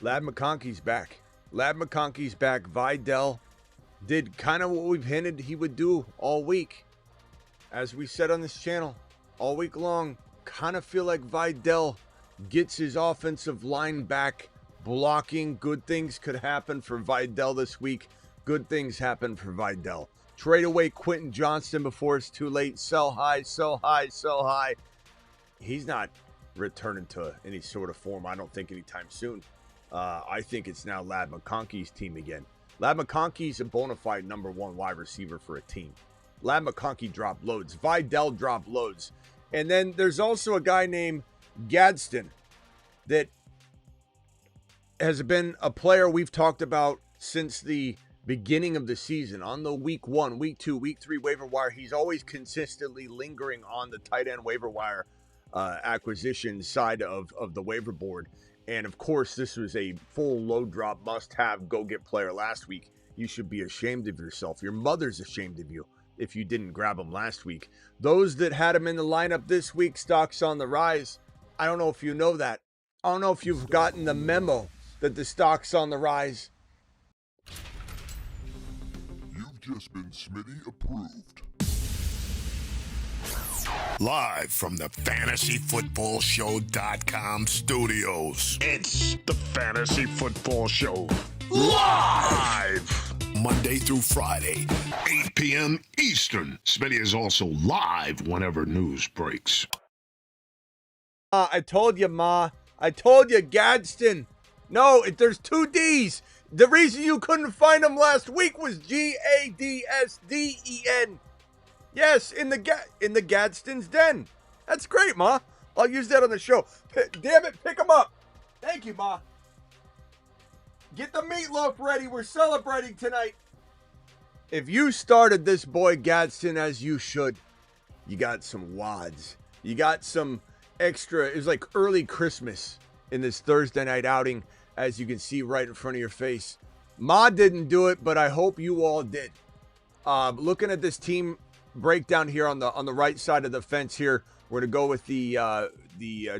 Lad McConkey's back. Lad McConkey's back. Videll did kind of what we've hinted he would do all week. As we said on this channel, all week long, kind of feel like Videll gets his offensive line back, blocking. Good things could happen for Videll this week. Good things happen for Videll. Trade away Quentin Johnston before it's too late. Sell high, sell high, sell high. He's not returning to any sort of form, I don't think, anytime soon. I think it's now Lad McConkey's team again. Lad McConkey's a bona fide number one wide receiver for a team. Lad McConkey dropped loads. Videll dropped loads. And then there's also a guy named Gadsden that has been a player we've talked about since the beginning of the season. On the week 1, week 2, week 3 waiver wire, he's always consistently lingering on the tight end waiver wire acquisition side of the waiver board. And of course, this was a full low drop, must-have, go-get player last week. You should be ashamed of yourself. Your mother's ashamed of you if you didn't grab him last week. Those that had him in the lineup this week, stock's on the rise. I don't know if you know that. I don't know if you've gotten the memo that the stock's on the rise. You've just been Smitty approved. Live from the FantasyFootballShow.com studios. It's the Fantasy Football Show. Live! Monday through Friday, 8 p.m. Eastern. Smitty is also live whenever news breaks. I told you, Ma. I told you, Gadsden. No, there's 2 D's. The reason you couldn't find him last week was Gadsden. Yes, in the Gadsden's den. That's great, Ma. I'll use that on the show. Damn it, pick him up. Thank you, Ma. Get the meatloaf ready. We're celebrating tonight. If you started this boy Gadsden as you should, you got some wads. You got some extra. It was like early Christmas in this Thursday night outing, as you can see right in front of your face. Ma didn't do it, but I hope you all did. Looking at this team breakdown here on the right side of the fence here, we're gonna go with the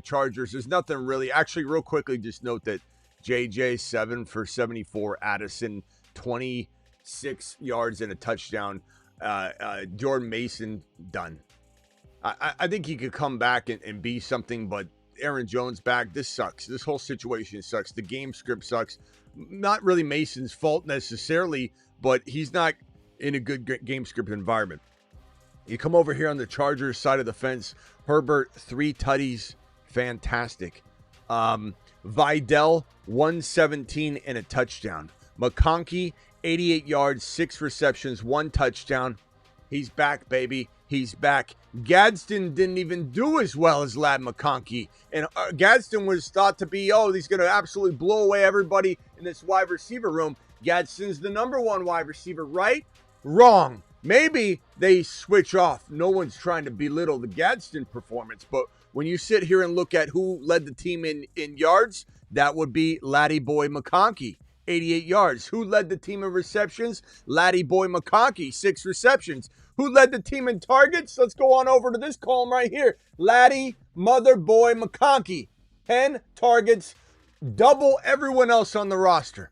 Chargers. There's nothing really. Actually, real quickly, just note that JJ 7 for 74, Addison 26 yards and a touchdown. Jordan Mason done. I think he could come back and be something, but Aaron Jones back. This sucks. This whole situation sucks. The game script sucks. Not really Mason's fault necessarily, but he's not in a good game script environment. You come over here on the Chargers side of the fence. Herbert, 3 tutties. Fantastic. Videll, 117 and a touchdown. McConkey, 88 yards, 6 receptions, 1 touchdown. He's back, baby. He's back. Gadsden didn't even do as well as Lad McConkey. And Gadsden was thought to be, he's going to absolutely blow away everybody in this wide receiver room. Gadsden's the number 1 wide receiver, right? Wrong. Maybe they switch off. No one's trying to belittle the Gadsden performance, but when you sit here and look at who led the team in yards, that would be Laddie Boy McConkey, 88 yards. Who led the team in receptions? Laddie Boy McConkey, 6 receptions. Who led the team in targets? Let's go on over to this column right here. Laddie Mother Boy McConkey, 10 targets, double everyone else on the roster.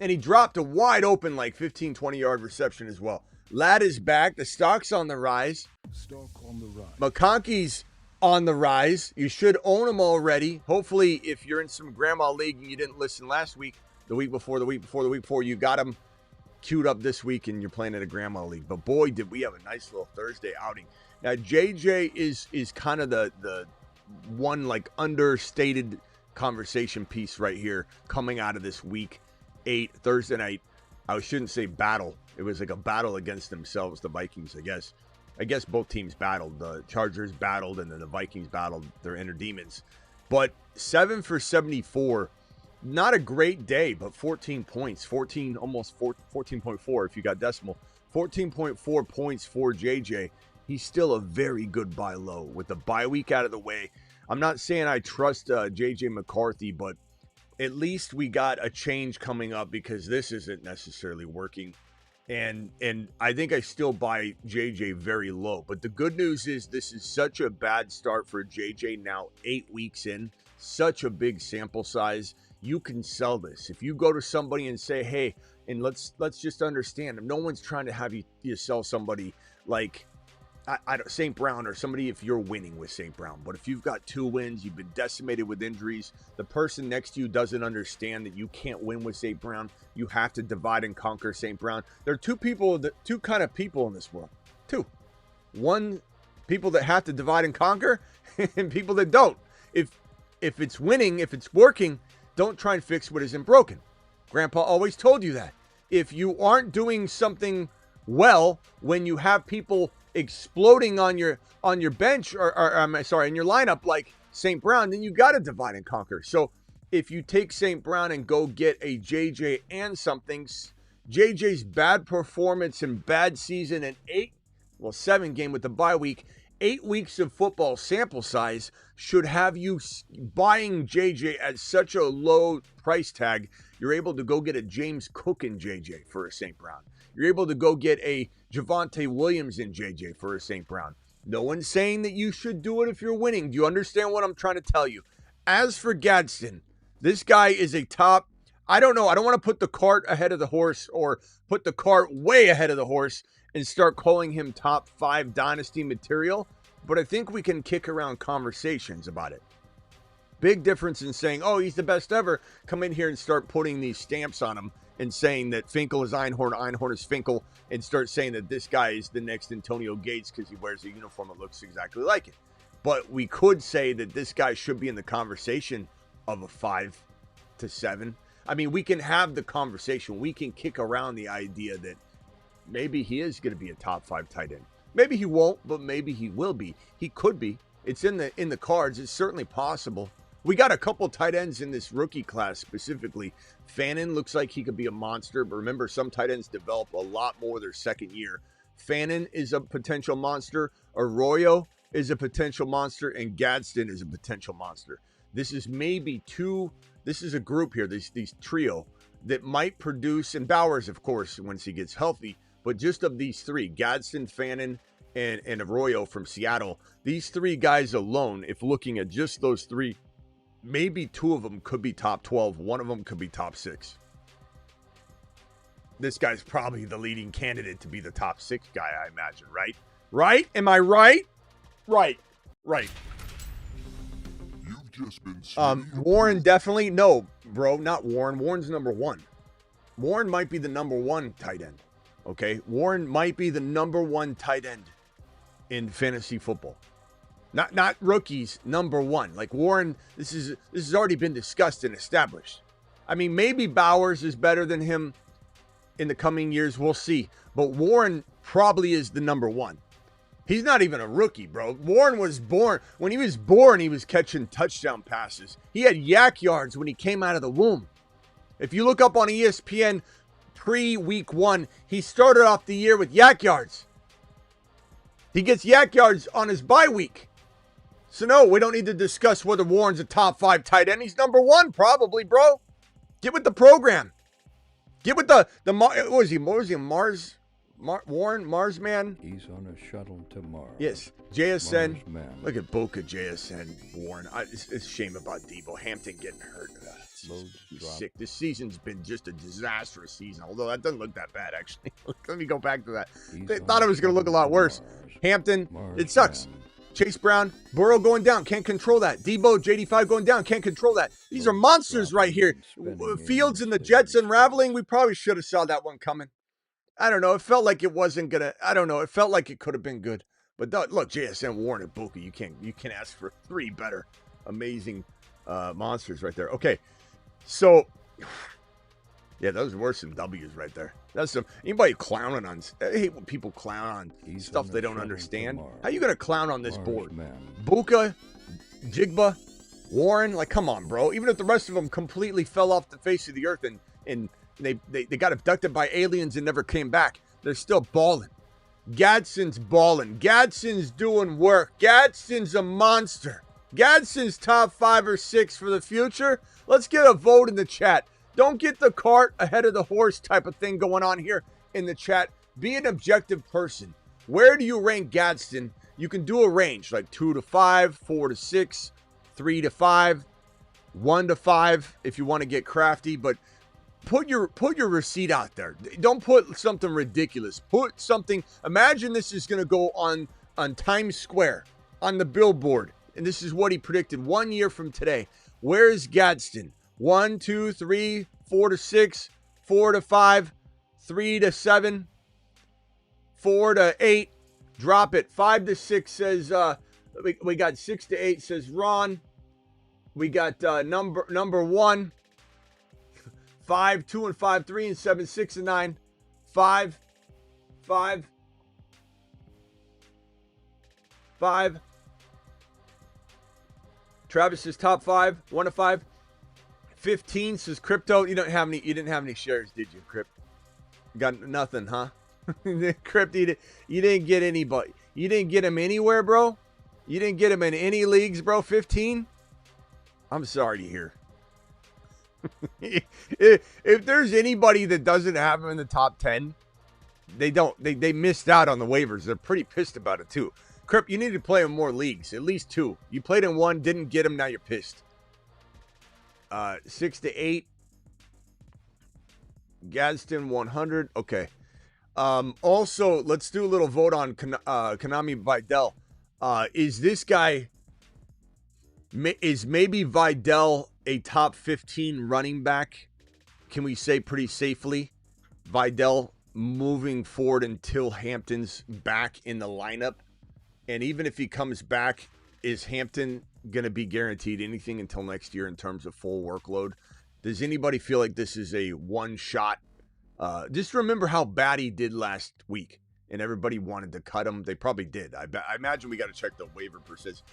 And he dropped a wide open, like 15, 20-yard reception as well. Lad is back. The stock's on the rise. Stock on the rise. McConkey's on the rise. You should own him already. Hopefully, if you're in some grandma league and you didn't listen last week, the week before, you got him queued up this week and you're playing in a grandma league. But boy, did we have a nice little Thursday outing. Now, JJ is kind of the one like understated conversation piece right here coming out of this week 8 Thursday night. I shouldn't say battle. It was like a battle against themselves, the Vikings, I guess. I guess both teams battled. The Chargers battled, and then the Vikings battled their inner demons. But 7 for 74, not a great day, but 14 points. 14.4 if you got decimal. 14.4 points for JJ. He's still a very good buy low. With the bye week out of the way, I'm not saying I trust JJ McCarthy, but at least we got a change coming up because this isn't necessarily working. And I think I still buy JJ very low. But the good news is this is such a bad start for JJ now, 8 weeks in. Such a big sample size. you can sell this. If you go to somebody and say, hey, and let's just understand, no one's trying to have you sell somebody like I don't, St. Brown or somebody if you're winning with St. Brown. But if you've got 2 wins, you've been decimated with injuries, the person next to you doesn't understand that you can't win with St. Brown. You have to divide and conquer St. Brown. There are two kind of people in this world. 2. One, people that have to divide and conquer, and people that don't. If it's winning, if it's working, don't try and fix what isn't broken. Grandpa always told you that. If you aren't doing something well when you have people exploding on your bench or I'm sorry, in your lineup like St. Brown, then you got to divide and conquer. So if you take St. Brown and go get a JJ and something, JJ's bad performance and bad season and 7 game with the bye week, 8 weeks of football sample size should have you buying JJ at such a low price tag. You're able to go get a James Cook in JJ for a St. Brown. You're able to go get a Javonte Williams in JJ for a St. Brown. No one's saying that you should do it if you're winning. Do you understand what I'm trying to tell you? As for Gadsden, this guy is a top, I don't know. I don't want to put the cart ahead of the horse or put the cart way ahead of the horse and start calling him top 5 dynasty material, but I think we can kick around conversations about it. Big difference in saying, oh, he's the best ever. Come in here and start putting these stamps on him and saying that Finkel is Einhorn, Einhorn is Finkel, and start saying that this guy is the next Antonio Gates because he wears a uniform that looks exactly like it. But we could say that this guy should be in the conversation of a 5 to 7. I mean, we can have the conversation. We can kick around the idea that maybe he is going to be a top 5 tight end. Maybe he won't, but maybe he will be. He could be. It's in the cards. It's certainly possible. We got a couple tight ends in this rookie class specifically. Fannin looks like he could be a monster, but remember, some tight ends develop a lot more their second year. Fannin is a potential monster. Arroyo is a potential monster, and Gadsden is a potential monster. This is maybe this is a group here, these trio that might produce, and Bowers, of course, once he gets healthy, but just of these 3, Gadsden, Fannin, and Arroyo from Seattle, these 3 guys alone, if looking at just those 3, maybe 2 of them could be top 12. 1 of them could be top 6. This guy's probably the leading candidate to be the top 6 guy, I imagine, right? Right? Am I right? Right. You've just been Warren definitely. No, bro, not Warren. Warren's number 1. Warren might be the number 1 tight end. Okay? Warren might be the number 1 tight end in fantasy football. Not rookies, number 1. Like Warren, this has already been discussed and established. I mean, maybe Bowers is better than him in the coming years. We'll see. But Warren probably is the number 1. He's not even a rookie, bro. Warren was born. When he was born, he was catching touchdown passes. He had yak yards when he came out of the womb. If you look up on ESPN pre-week 1, he started off the year with yak yards. He gets yak yards on his bye week. So no, we don't need to discuss whether Warren's a top 5 tight end. He's number 1 probably, bro. Get with the program. Get with the what was he? Warren Marsman? He's on a shuttle to Mars. Yes. JSN. Marsman. Look at Boca, JSN, Warren. It's a shame about Debo. Hampton getting hurt. He's sick. This season's been just a disastrous season, although that doesn't look that bad, actually. Let me go back to that. They thought it was going to look a lot worse. Hampton, it sucks. Chase Brown, Burrow going down, can't control that. Debo, JD5 going down, can't control that. These are monsters right here. Fields and the Jets unraveling, we probably should have saw that one coming. I don't know. It felt like it wasn't going to, I don't know. It felt like it could have been good. But look, JSN, Warren, and Buka, you can't ask for 3 better amazing monsters right there. Okay, so, yeah, those were some W's right there. That's some, anybody clowning on, I hate when people clown on stuff they don't understand. How you going to clown on this board? Buka, Jigba, Warren, like, come on, bro. Even if the rest of them completely fell off the face of the earth and they got abducted by aliens and never came back, they're still balling. Gadsden's balling. Gadsden's doing work. Gadsden's a monster. Gadsden's top 5 or 6 for the future. Let's get a vote in the chat. Don't get the cart ahead of the horse type of thing going on here in the chat. Be an objective person. Where do you rank Gadsden? You can do a range like 2 to 5, 4 to 6, 3 to 5. 1 to 5 if you want to get crafty, but put your receipt out there. Don't put something ridiculous. Put something. Imagine this is going to go on Times Square, on the billboard, and this is what he predicted 1 year from today. Where is Gadsden? 1, 2, 3, 4 to 6, 4 to 5, 3 to 7, 4 to 8. Drop it. 5 to 6 says we got 6 to 8 says Ron. We got number 1. 5, 2 and 5, 3 and 7, 6 and 9, 5, 5, 5. Travis says top 5, 1 to 5. 15 says crypto. You didn't have any shares, did you, Crypt? Got nothing, huh? Crypt, you didn't get anybody. You didn't get him anywhere, bro. You didn't get him in any leagues, bro. 15. I'm sorry to hear. If there's anybody that doesn't have him in the top 10, they missed out on the waivers. They're pretty pissed about it too. Crip, you need to play in more leagues, at least 2. You played in 1, didn't get him, now you're pissed. 6 to 8. Gadsden 100. Okay. Also, let's do a little vote on Kimani Vidal. Is this guy, is maybe Vidal a top 15 running back? Can we say pretty safely? Vidal moving forward until Hampton's back in the lineup. And even if he comes back, is Hampton going to be guaranteed anything until next year in terms of full workload? Does anybody feel like this is a one-shot? Just remember how bad he did last week, and everybody wanted to cut him. They probably did. I imagine we got to check the waiver percentage.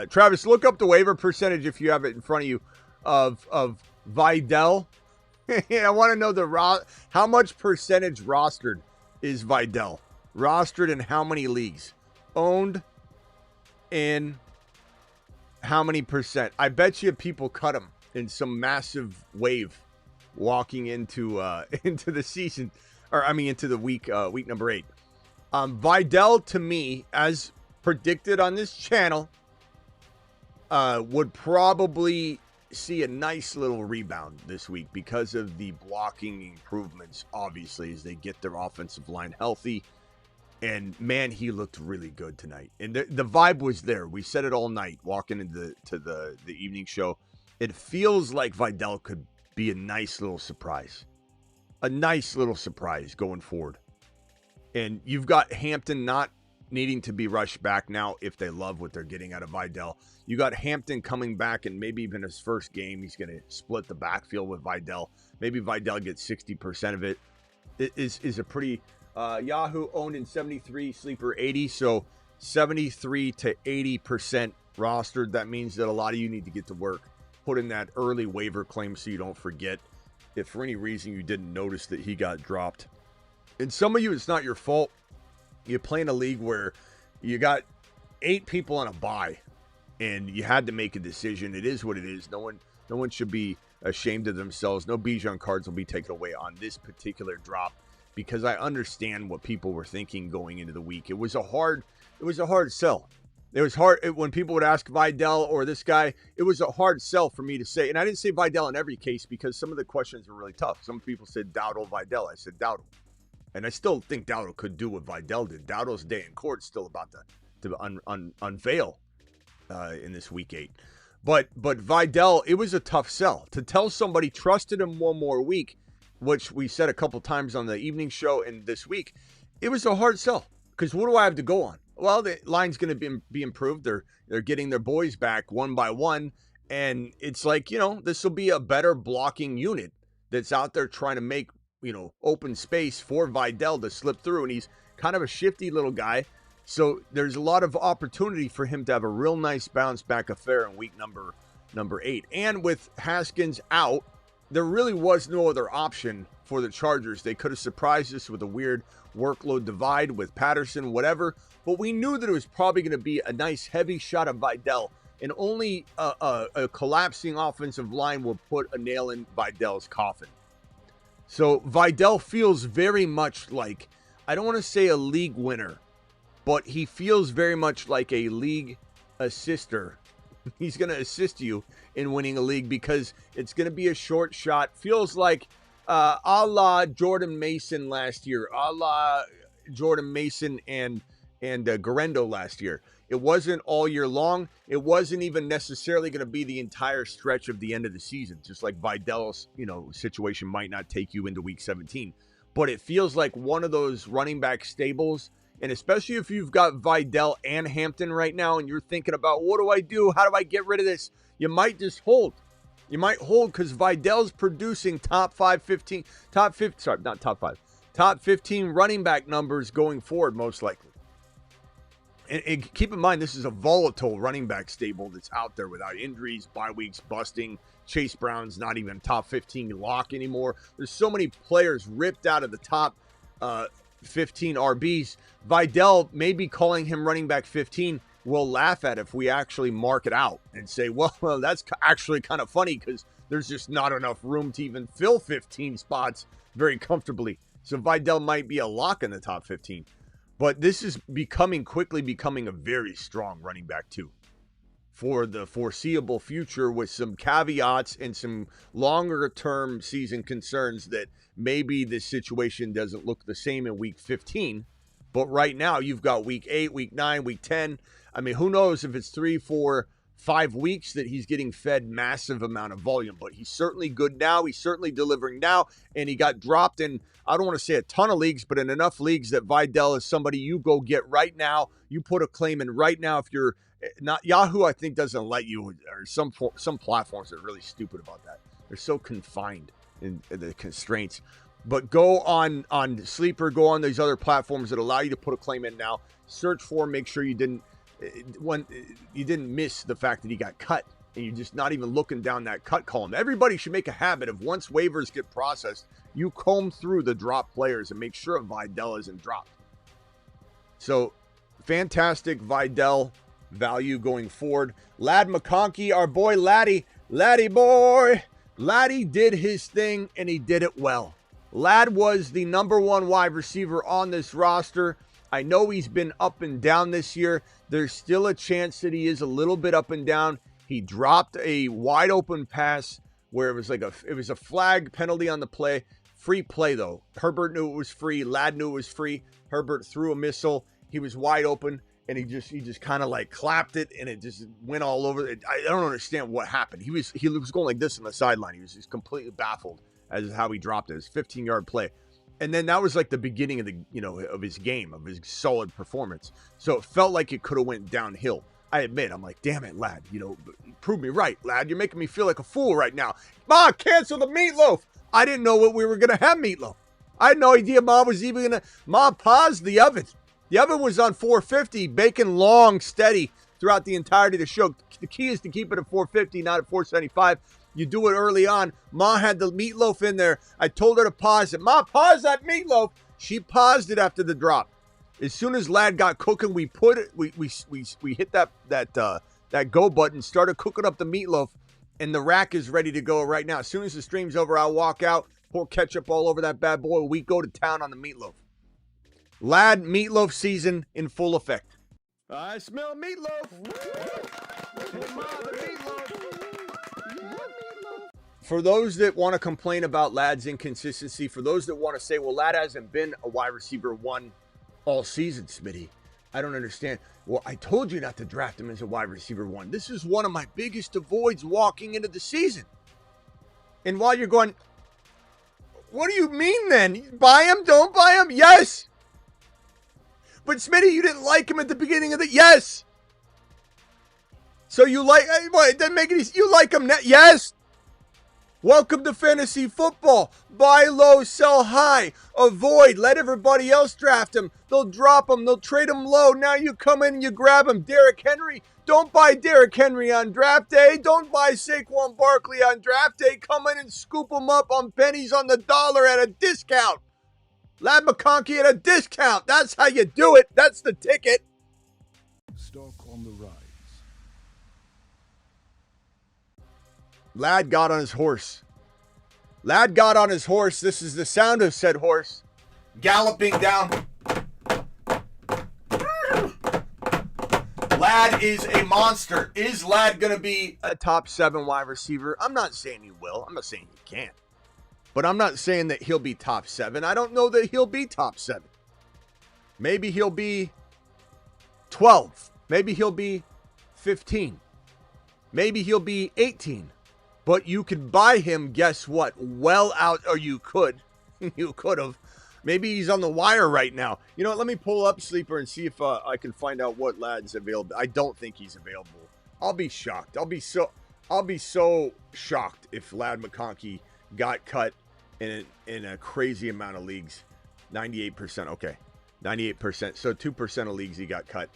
Travis, look up the waiver percentage if you have it in front of you of Vidal. I want to know how much percentage rostered is Vidal. Rostered in how many leagues? Owned in how many percent? I bet you people cut him in some massive wave walking into the season, or I mean into the week number 8. Vidal, to me, as predicted on this channel, would probably see a nice little rebound this week because of the blocking improvements, obviously, as they get their offensive line healthy. And man, he looked really good tonight. And the vibe was there. We said it all night walking into the evening show. It feels like Vidal could be a nice little surprise. A nice little surprise going forward. And you've got Hampton not needing to be rushed back now if they love what they're getting out of Vidal. You got Hampton coming back, and maybe even his first game, he's going to split the backfield with Vidal. Maybe Vidal gets 60% of it. It is a pretty... Yahoo owned in 73, Sleeper 80, so 73 to 80% rostered. That means that a lot of you need to get to work. Put in that early waiver claim so you don't forget if for any reason you didn't notice that he got dropped. And some of you, it's not your fault. You play in a league where you got 8 people on a bye and you had to make a decision. It is what it is. No one should be ashamed of themselves. No Bijan cards will be taken away on this particular drop, because I understand what people were thinking going into the week. It was a hard sell. It was hard when people would ask Vidal or this guy. It was a hard sell for me to say, and I didn't say Vidal in every case because some of the questions were really tough. Some people said Dowdle, Vidal. I said Dowdle, and I still think Dowdle could do what Vidal did. Dowdle's day in court still about to unveil in this week 8. But Vidal, it was a tough sell to tell somebody trusted him one more week, which we said a couple times on the evening show and this week. It was a hard sell because what do I have to go on? Well, the line's going to be improved. They're getting their boys back one by one, and it's like, this will be a better blocking unit that's out there trying to make, open space for Vidal to slip through, and he's kind of a shifty little guy. So there's a lot of opportunity for him to have a real nice bounce back affair in week number 8. And with Haskins out, there really was no other option for the Chargers. They could have surprised us with a weird workload divide with Patterson, whatever. But we knew that it was probably going to be a nice heavy shot of Vidal. And only a collapsing offensive line will put a nail in Vidal's coffin. So Vidal feels very much like, I don't want to say a league winner, but he feels very much like a league assister He's going to assist you in winning a league because it's going to be a short shot. Feels like a la Jordan Mason last year, a la Jordan Mason and Garendo last year. It wasn't all year long. It wasn't even necessarily going to be the entire stretch of the end of the season. Just like Videll's, situation might not take you into week 17. But it feels like one of those running back stables. And especially if you've got Videll and Hampton right now and you're thinking about, what do I do? How do I get rid of this? You might just hold. You might hold because Videll's producing top 15 running back numbers going forward, most likely. And keep in mind, this is a volatile running back stable that's out there without injuries, bye weeks, busting. Chase Brown's not even top 15 lock anymore. There's so many players ripped out of the top 15 RBs. Videll, maybe calling him running back 15, we'll laugh at if we actually mark it out and say, well that's actually kind of funny because there's just not enough room to even fill 15 spots very comfortably. So Videll might be a lock in the top 15. But this is quickly becoming a very strong running back too for the foreseeable future, with some caveats and some longer term season concerns that maybe this situation doesn't look the same in week 15. But right now you've got week 8, week 9, week 10. I mean, who knows if it's 3, 4, 5 weeks that he's getting fed massive amount of volume, but he's certainly good now. He's certainly delivering now. And he got dropped in, I don't want to say a ton of leagues, but in enough leagues that Videll is somebody you go get right now. You put a claim in right now. If you're not, Yahoo, I think doesn't let you, or some platforms are really stupid about that. They're so confined in the constraints. But go on Sleeper, go on these other platforms that allow you to put a claim in now. Search for, make sure you didn't miss the fact that he got cut, and you're just not even looking down that cut column. Everybody should make a habit of, once waivers get processed, you comb through the drop players and make sure Videll isn't dropped. So fantastic Videll value going forward. Lad McConkey, our boy Laddie boy. Laddie did his thing and he did it well. Lad was the number one wide receiver on this roster. I know he's been up and down this year. There's still a chance that he is a little bit up and down. He dropped a wide open pass where it was a flag penalty on the play. Free play though. Herbert knew it was free. Lad knew it was free. Herbert threw a missile. He was wide open and he just kind of like clapped it and it just went all over. I don't understand what happened. He was going like this on the sideline. He was just completely baffled as how he dropped it. It was a 15-yard play. And then that was like the beginning of of his game, of his solid performance. So it felt like it could have went downhill. I admit, I'm like, damn it, Lad, prove me right, Lad. You're making me feel like a fool right now. Ma, cancel the meatloaf. I didn't know what we were going to have meatloaf. I had no idea Ma was even going to. Ma paused the oven. The oven was on 450, baking long, steady throughout the entirety of the show. The key is to keep it at 450, not at 475. You do it early on. Ma had the meatloaf in there. I told her to pause it. Ma, pause that meatloaf. She paused it after the drop. As soon as Lad got cooking, we put it. We hit that go button. Started cooking up the meatloaf, and the rack is ready to go right now. As soon as the stream's over, I'll walk out, pour ketchup all over that bad boy. We go to town on the meatloaf. Lad meatloaf season in full effect. I smell meatloaf. Hey, Ma, the meatloaf. For those that want to complain about Lad's inconsistency, for those that want to say, well, Lad hasn't been a wide receiver one all season, Smitty, I don't understand. Well, I told you not to draft him as a wide receiver one. This is one of my biggest avoids walking into the season. And while you're going, what do you mean then? Buy him? Don't buy him? Yes. But Smitty, you didn't like him at the beginning of the, yes. So you like, what, it doesn't make any, you like him now? Yes. Welcome to fantasy football. Buy low, sell high. Avoid. Let everybody else draft him. They'll drop him. They'll trade him low. Now you come in and you grab him. Derrick Henry. Don't buy Derrick Henry on draft day. Don't buy Saquon Barkley on draft day. Come in and scoop him up on pennies on the dollar at a discount. Lad McConkey at a discount. That's how you do it. That's the ticket. Stock on the rise. Lad got on his horse. Lad got on his horse. This is the sound of said horse galloping down. Lad Lad is a monster. Is Lad going to be a top 7 wide receiver? I'm not saying he will. I'm not saying he can't. But I'm not saying that he'll be top 7. I don't know that he'll be top 7. Maybe he'll be 12. Maybe he'll be 15. Maybe he'll be 18. But you could buy him, guess what? Well out, or you could. You could have. Maybe he's on the wire right now. You know what? Let me pull up Sleeper and see if I can find out what Lad's available. I don't think he's available. I'll be shocked. I'll be so shocked if Lad McConkey got cut in a crazy amount of leagues. 98%. Okay. 98%. So 2% of leagues he got cut.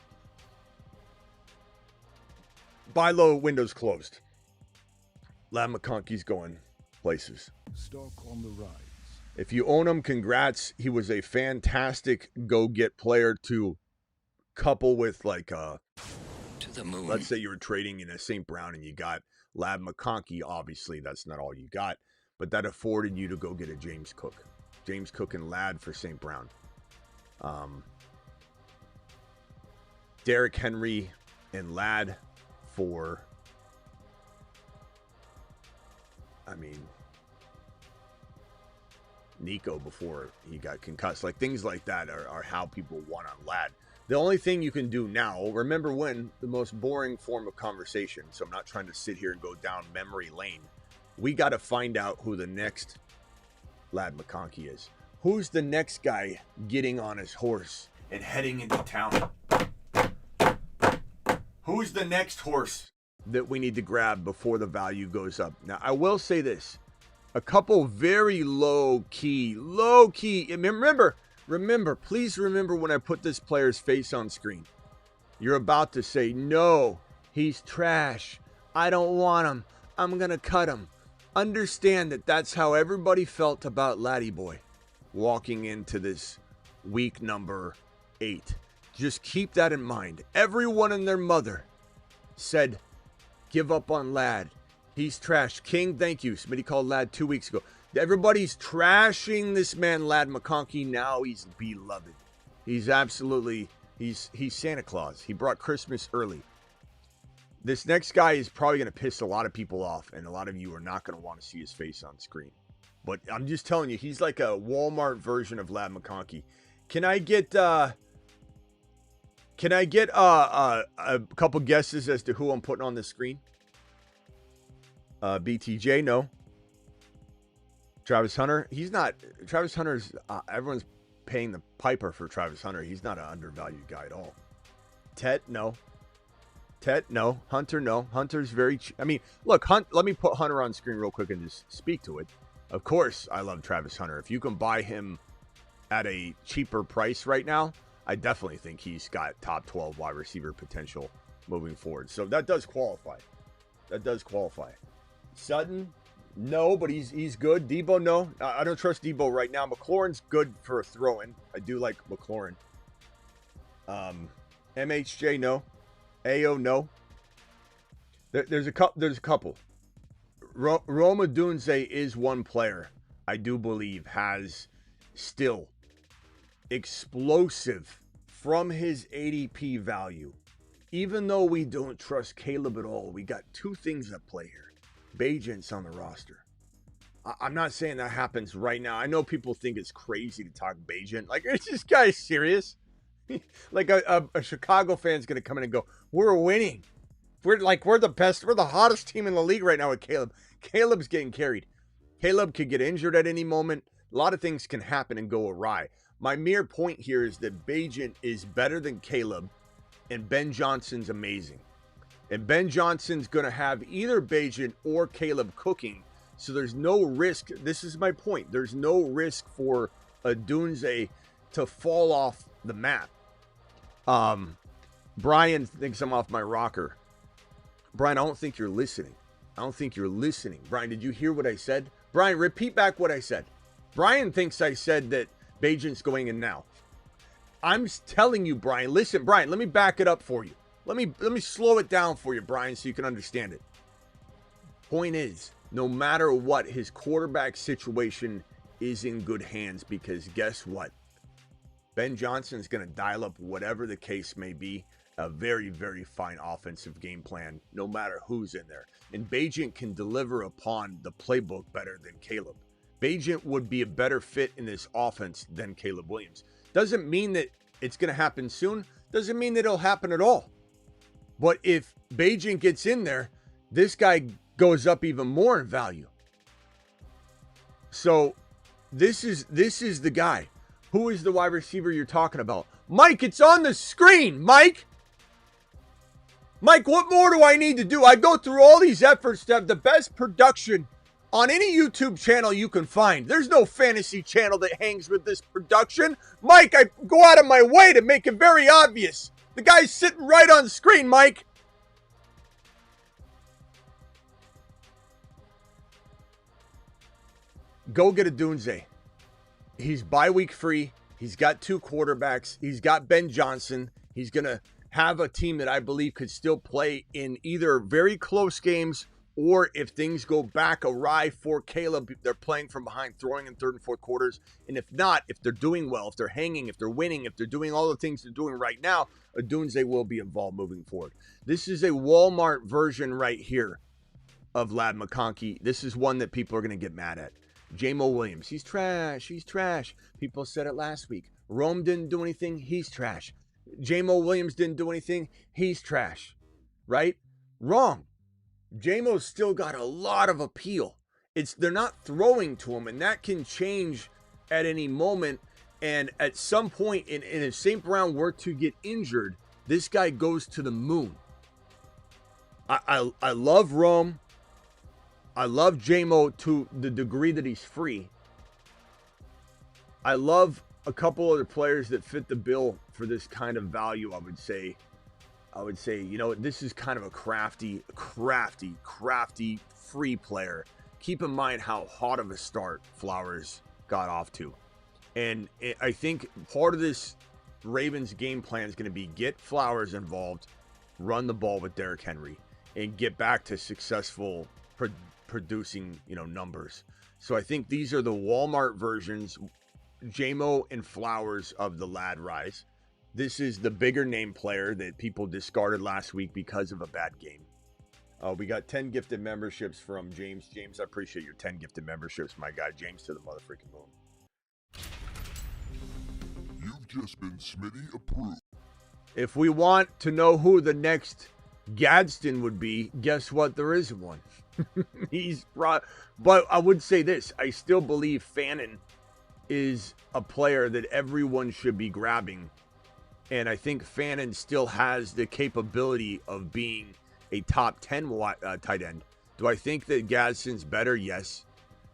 Buy low, windows closed. Lad McConkey's going places. Stock on the rise. If you own him, congrats. He was a fantastic go-get player to couple with like to the moon. Let's say you were trading in a St. Brown and you got Lad McConkey. Obviously, that's not all you got, but that afforded you to go get a James Cook. James Cook and Lad for St. Brown. Derrick Henry and Lad for, Nico before he got concussed. Like, things like that are how people want on Lad. The only thing you can do now, remember when, the most boring form of conversation, so I'm not trying to sit here and go down memory lane. We got to find out who the next Lad McConkey is. Who's the next guy getting on his horse and heading into town? Who's the next horse that we need to grab before the value goes up? Now, I will say this. A couple very low key. Remember, please remember when I put this player's face on screen. You're about to say, no, he's trash. I don't want him. I'm going to cut him. Understand that that's how everybody felt about Laddie Boy walking into this week number 8. Just keep that in mind. Everyone and their mother said, give up on Lad. He's trash. King, thank you. Smitty called Lad 2 weeks ago. Everybody's trashing this man, Lad McConkey. Now he's beloved. He's absolutely, he's Santa Claus. He brought Christmas early. This next guy is probably going to piss a lot of people off, and a lot of you are not going to want to see his face on screen. But I'm just telling you, he's like a Walmart version of Lad McConkey. Can I get a couple guesses as to who I'm putting on the screen? BTJ, no. Travis Hunter, he's not. Travis Hunter's, everyone's paying the piper for Travis Hunter. He's not an undervalued guy at all. Tet, no. Hunter, no. Hunter's very cheap. Look, let me put Hunter on screen real quick and just speak to it. Of course, I love Travis Hunter. If you can buy him at a cheaper price right now, I definitely think he's got top 12 wide receiver potential moving forward. So that does qualify. Sutton, no, but he's good. Debo, no. I don't trust Debo right now. McLaurin's good for a throw-in. I do like McLaurin. MHJ, no. AO, no. There's a couple. Roma Dunze is one player I do believe has still explosive from his ADP value. Even though we don't trust Caleb at all, we got two things at play here. Bagent's on the roster. I'm not saying that happens right now. I know people think it's crazy to talk Bagent. Like, is this guy serious? Like a Chicago fan's going to come in and go, we're winning. We're the best. We're the hottest team in the league right now with Caleb. Caleb's getting carried. Caleb could get injured at any moment. A lot of things can happen and go awry. My mere point here is that Bagent is better than Caleb, and Ben Johnson's amazing. And Ben Johnson's going to have either Bagent or Caleb cooking, so there's no risk. This is my point. There's no risk for a Dunze to fall off the map. Brian thinks I'm off my rocker. Brian, I don't think you're listening. Brian, did you hear what I said? Brian, repeat back what I said. Brian thinks I said that Bagent's going in now. I'm telling you, Brian. Listen, Brian, let me back it up for you. Let me slow it down for you, Brian, so you can understand it. Point is, no matter what, his quarterback situation is in good hands, because guess what? Ben Johnson's going to dial up whatever the case may be. a very, very fine offensive game plan, no matter who's in there. And Bajent can deliver upon the playbook better than Caleb. Bajent would be a better fit in this offense than Caleb Williams. Doesn't mean that it's going to happen soon. Doesn't mean that it'll happen at all. But if Bajent gets in there, this guy goes up even more in value. So this is the guy. Who is the wide receiver you're talking about? Mike, it's on the screen, Mike. Mike, what more do I need to do? I go through all these efforts to have the best production on any YouTube channel you can find. There's no fantasy channel that hangs with this production. Mike, I go out of my way to make it very obvious. The guy's sitting right on screen, Mike. Go get a Dunze. He's bye-week free. He's got 2 quarterbacks. He's got Ben Johnson. He's going to have a team that I believe could still play in either very close games, or if things go back awry for Caleb, they're playing from behind, throwing in 3rd and 4th quarters. And if not, if they're doing well, if they're hanging, if they're winning, if they're doing all the things they're doing right now, a Dunze will be involved moving forward. This is a Walmart version right here of Lad McConkey. This is one that people are going to get mad at. J-Mo Williams, he's trash. He's trash. People said it last week. Rome didn't do anything. He's trash. J-Mo Williams didn't do anything. He's trash. Right? Wrong. J-Mo's still got a lot of appeal. They're not throwing to him, and that can change at any moment. And at some point, if St. Brown were to get injured, this guy goes to the moon. I love Rome. I love J-Mo to the degree that he's free. I love a couple other players that fit the bill for this kind of value, I would say, you know, this is kind of a crafty, free player. Keep in mind how hot of a start Flowers got off to. And I think part of this Ravens game plan is going to be get Flowers involved, run the ball with Derrick Henry, and get back to successful producing, you know, numbers. So I think these are the Walmart versions, J-Mo and Flowers of the Lad Rise. This is the bigger name player that people discarded last week because of a bad game. We got 10 gifted memberships from James. James, I appreciate your 10 gifted memberships, my guy. James to the motherfucking moon. You've just been Smitty approved. If we want to know who the next Gadsden would be, guess what? There isn't one. But I would say this. I still believe Fannin is a player that everyone should be grabbing. And I think Fannin still has the capability of being a top 10 tight end. Do I think that Gadsden's better? Yes.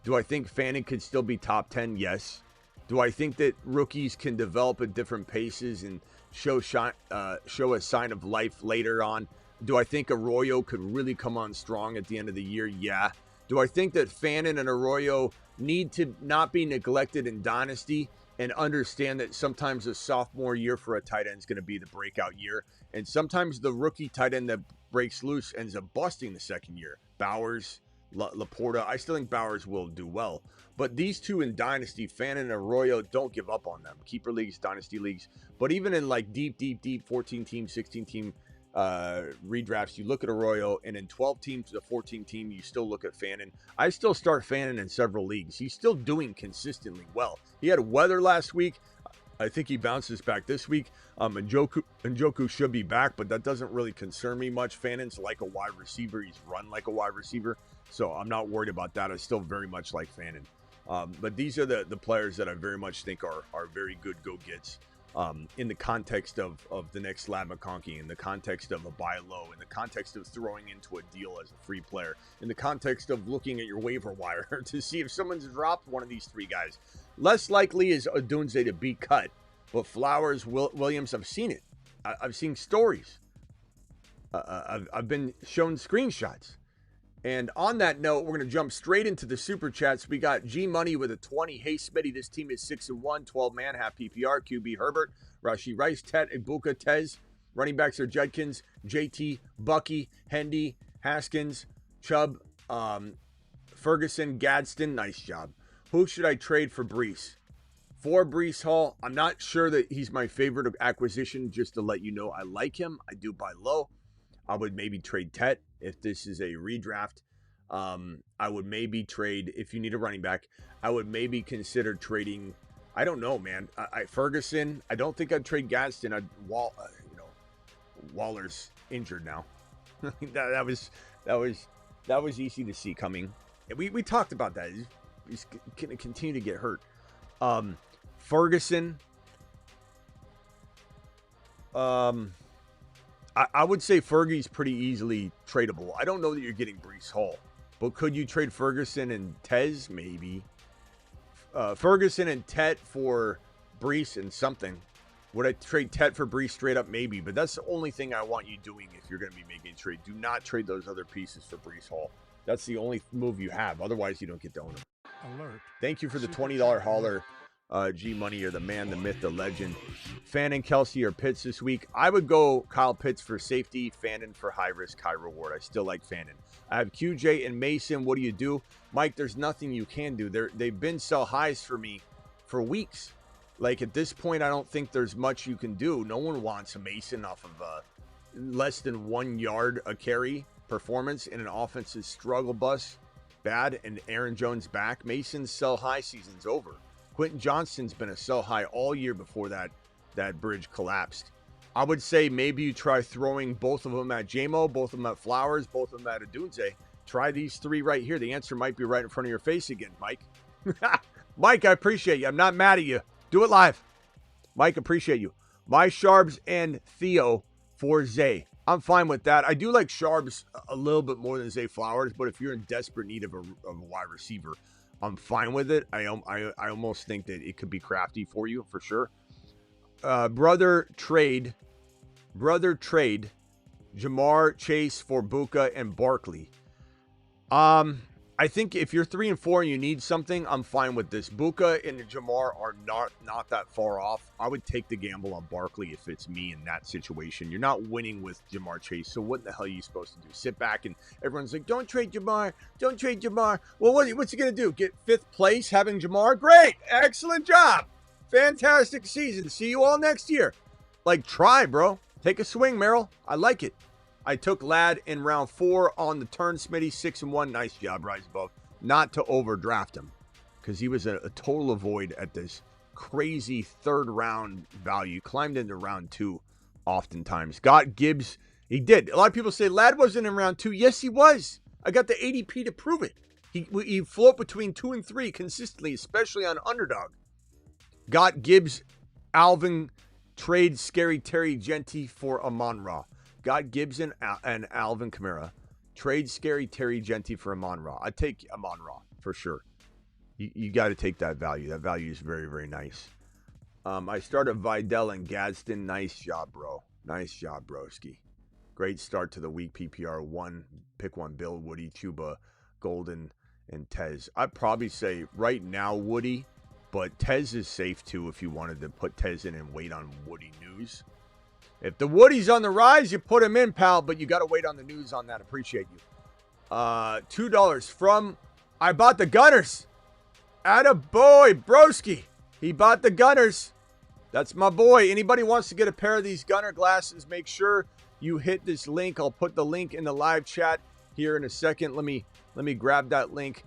Do I think Fannin could still be top 10? Yes. Do I think that rookies can develop at different paces and show a sign of life later on? Do I think Arroyo could really come on strong at the end of the year? Yeah. Do I think that Fannin and Arroyo need to not be neglected in Dynasty and understand that sometimes a sophomore year for a tight end is going to be the breakout year, and sometimes the rookie tight end that breaks loose ends up busting the second year? Bowers, Laporta. I still think Bowers will do well, but these two in Dynasty, Fannin and Arroyo, don't give up on them. Keeper leagues, Dynasty leagues, but even in like deep 14 team, 16 team redrafts, you look at Arroyo, and in 12 teams to 14 team, you still look at Fannin. I still start Fannin in several leagues. He's still doing consistently well. He had weather last week. I think he bounces back this week. Njoku should be back, but that doesn't really concern me much. Fannin's like a wide receiver. He's run like a wide receiver, so I'm not worried about that. I still very much like Fannin. But these are the players that I very much think are very good go-gets. In the context of the next Lad McConkey, in the context of a buy low, in the context of throwing into a deal as a free player, in the context of looking at your waiver wire to see if someone's dropped one of these three guys. Less likely is Odunze to be cut, but Flowers, Williams, I've seen it. I've seen stories. I've been shown screenshots. And on that note, we're going to jump straight into the super chats. We got G Money with a 20. Hey, Smitty, this team is 6-1, 12-man, half PPR. QB Herbert, Rashi Rice, Tet, Ibuka, Tez. Running backs are Judkins, JT, Bucky, Hendy, Haskins, Chubb, Ferguson, Gadsden. Nice job. Who should I trade for Brees? for Breece Hall. I'm not sure that he's my favorite acquisition. Just to let you know, I like him. I do buy low. I would maybe trade Tet if this is a redraft. I would maybe trade, if you need a running back, I would maybe consider trading. I don't know, man. Ferguson. I don't think I'd trade Gadsden. Waller's injured now. that was easy to see coming. We talked about that. He's going to continue to get hurt. Ferguson. I would say Fergie's pretty easily tradable. I don't know that you're getting Breece Hall, but could you trade Ferguson and Tez? Maybe. Ferguson and Tet for Breece and something. Would I trade Tet for Breece straight up? Maybe, but that's the only thing I want you doing if you're going to be making a trade. Do not trade those other pieces for Breece Hall. That's the only move you have. Otherwise, you don't get to own them. Alert. Thank you for the $20 hauler, G Money. You're the man, the myth, the legend. Fan and Kelsey or Pitts this week. I would go Kyle Pitts for safety, Fannin for high risk, high reward. I still like Fannin. I have QJ and Mason. What do you do? Mike, there's nothing you can do. They've been sell highs for me for weeks. Like, at this point, I don't think there's much you can do. No one wants a Mason off of less than 1 yard a carry performance in an offense's struggle bus. Bad, and Aaron Jones back. Mason's sell high season's over. Quentin Johnston's been a sell high all year before that bridge collapsed. I would say maybe you try throwing both of them at JMO, both of them at Flowers, both of them at Adunze. Try these three right here. The answer might be right in front of your face again, Mike. Mike, I appreciate you. I'm not mad at you. Do it live. Mike, appreciate you. My Sharps and Theo for Zay. I'm fine with that. I do like Sharps a little bit more than Zay Flowers, but if you're in desperate need of a wide receiver, I'm fine with it. I almost think that it could be crafty for you, for sure. Brother trade Jamar Chase for Buka and Barkley. I think if you're 3 and 4 and you need something, I'm fine with this. Buka and Jamar are not that far off. I would take the gamble on Barkley if it's me in that situation. You're not winning with Jamar Chase, so what the hell are you supposed to do? Sit back and everyone's like, don't trade Jamar. Don't trade Jamar. Well, what's he going to do? Get 5th place having Jamar? Great. Excellent job. Fantastic season. See you all next year. Like, try, bro. Take a swing, Merrill. I like it. I took Ladd in round 4 on the turn. Smitty 6-1. Nice job, Rise Above. Not to overdraft him because he was a total avoid at this crazy 3rd round value. Climbed into round 2 oftentimes. Got Gibbs. He did. A lot of people say Ladd wasn't in round 2. Yes, he was. I got the ADP to prove it. He float between 2 and 3 consistently, especially on underdog. Got Gibbs, Alvin, trade Scary Terry Genty for Amon-Ra. Got Gibson and Alvin Kamara. Trade Scary Terry Genty for Amon-Ra. I'd take Amon-Ra for sure. You got to take that value. That value is very, very nice. I started Videll and Gadsden. Nice job, bro. Nice job, broski. Great start to the week. PPR 1. Pick 1. Bill, Woody, Chuba, Golden, and Tez. I'd probably say right now Woody, but Tez is safe too if you wanted to put Tez in and wait on Woody news. If the Woody's on the rise, you put him in, pal, but you got to wait on the news on that. Appreciate you. $2 from I Bought the Gunners. Atta boy, broski. He bought the Gunners. That's my boy. Anybody wants to get a pair of these Gunner glasses, make sure you hit this link. I'll put the link in the live chat here in a second. Let me grab that link.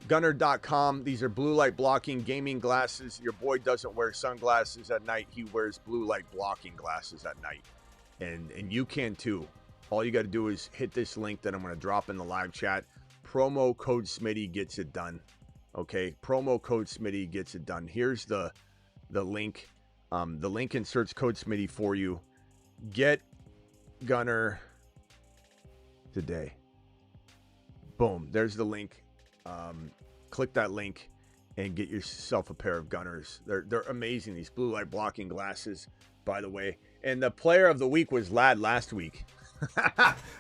Gunner.com. These are blue light blocking gaming glasses. Your boy doesn't wear sunglasses at night. He wears blue light blocking glasses at night. And you can too. All you got to do is hit this link that I'm going to drop in the live chat. Promo code Smitty gets it done. Okay, promo code Smitty gets it done. Here's the link. The link inserts code Smitty for you. Get Gunner today. Boom, there's the link. Click that link and get yourself a pair of Gunners. They're amazing, these blue light blocking glasses, by the way. And the player of the week was Ladd last week.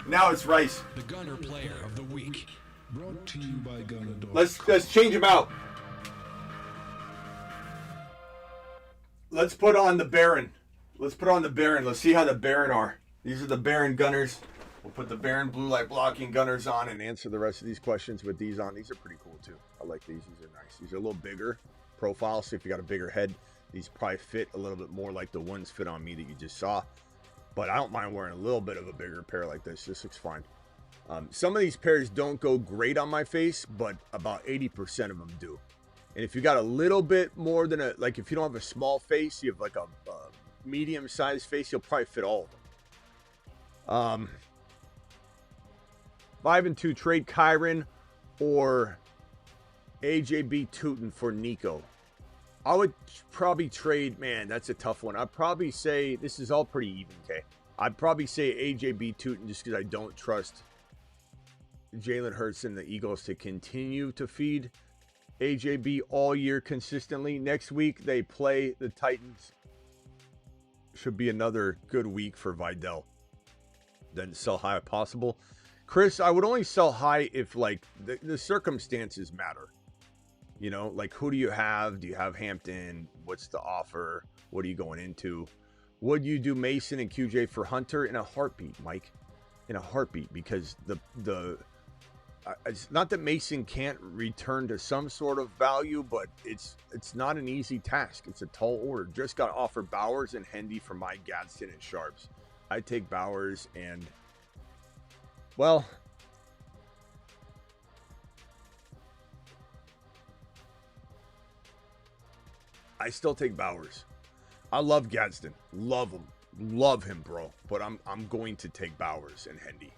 Now it's Rice. The Gunner Player of the Week. Brought to you by Gunner Dog. Let's change him out. Let's put on the Baron. Let's see how the Baron are. These are the Baron Gunners. We'll put the Baron blue light blocking Gunners on and answer the rest of these questions with these on. These are pretty cool too. I like these. These are nice. These are a little bigger. profile. So if you got a bigger head, these probably fit a little bit more like the ones fit on me that you just saw. But I don't mind wearing a little bit of a bigger pair like this. This looks fine. Some of these pairs don't go great on my face, but about 80% of them do. And if you got a little bit more than like if you don't have a small face, you have like a medium-sized face, you'll probably fit all of them. 5 and 2 trade Kyron or AJB Tootin for Nico. I would probably trade, man, that's a tough one. I'd probably say, this is all pretty even, okay? I'd probably say AJB Tootin just because I don't trust Jalen Hurts and the Eagles to continue to feed AJB all year consistently. Next week, they play the Titans. Should be another good week for Videll. Then sell high if possible. Chris, I would only sell high if, like, the circumstances matter. You know, like, who do you have? Do you have Hampton? What's the offer? What are you going into? Would you do Mason and QJ for Hunter? In a heartbeat, Mike. In a heartbeat, because it's not that Mason can't return to some sort of value, but it's not an easy task. It's a tall order. Just got offered Bowers and Hendy for my Gadsden and Sharps. I take Bowers and, well, I still take Bowers. I love Gadsden. Love him. Love him, bro. But I'm going to take Bowers and Hendy.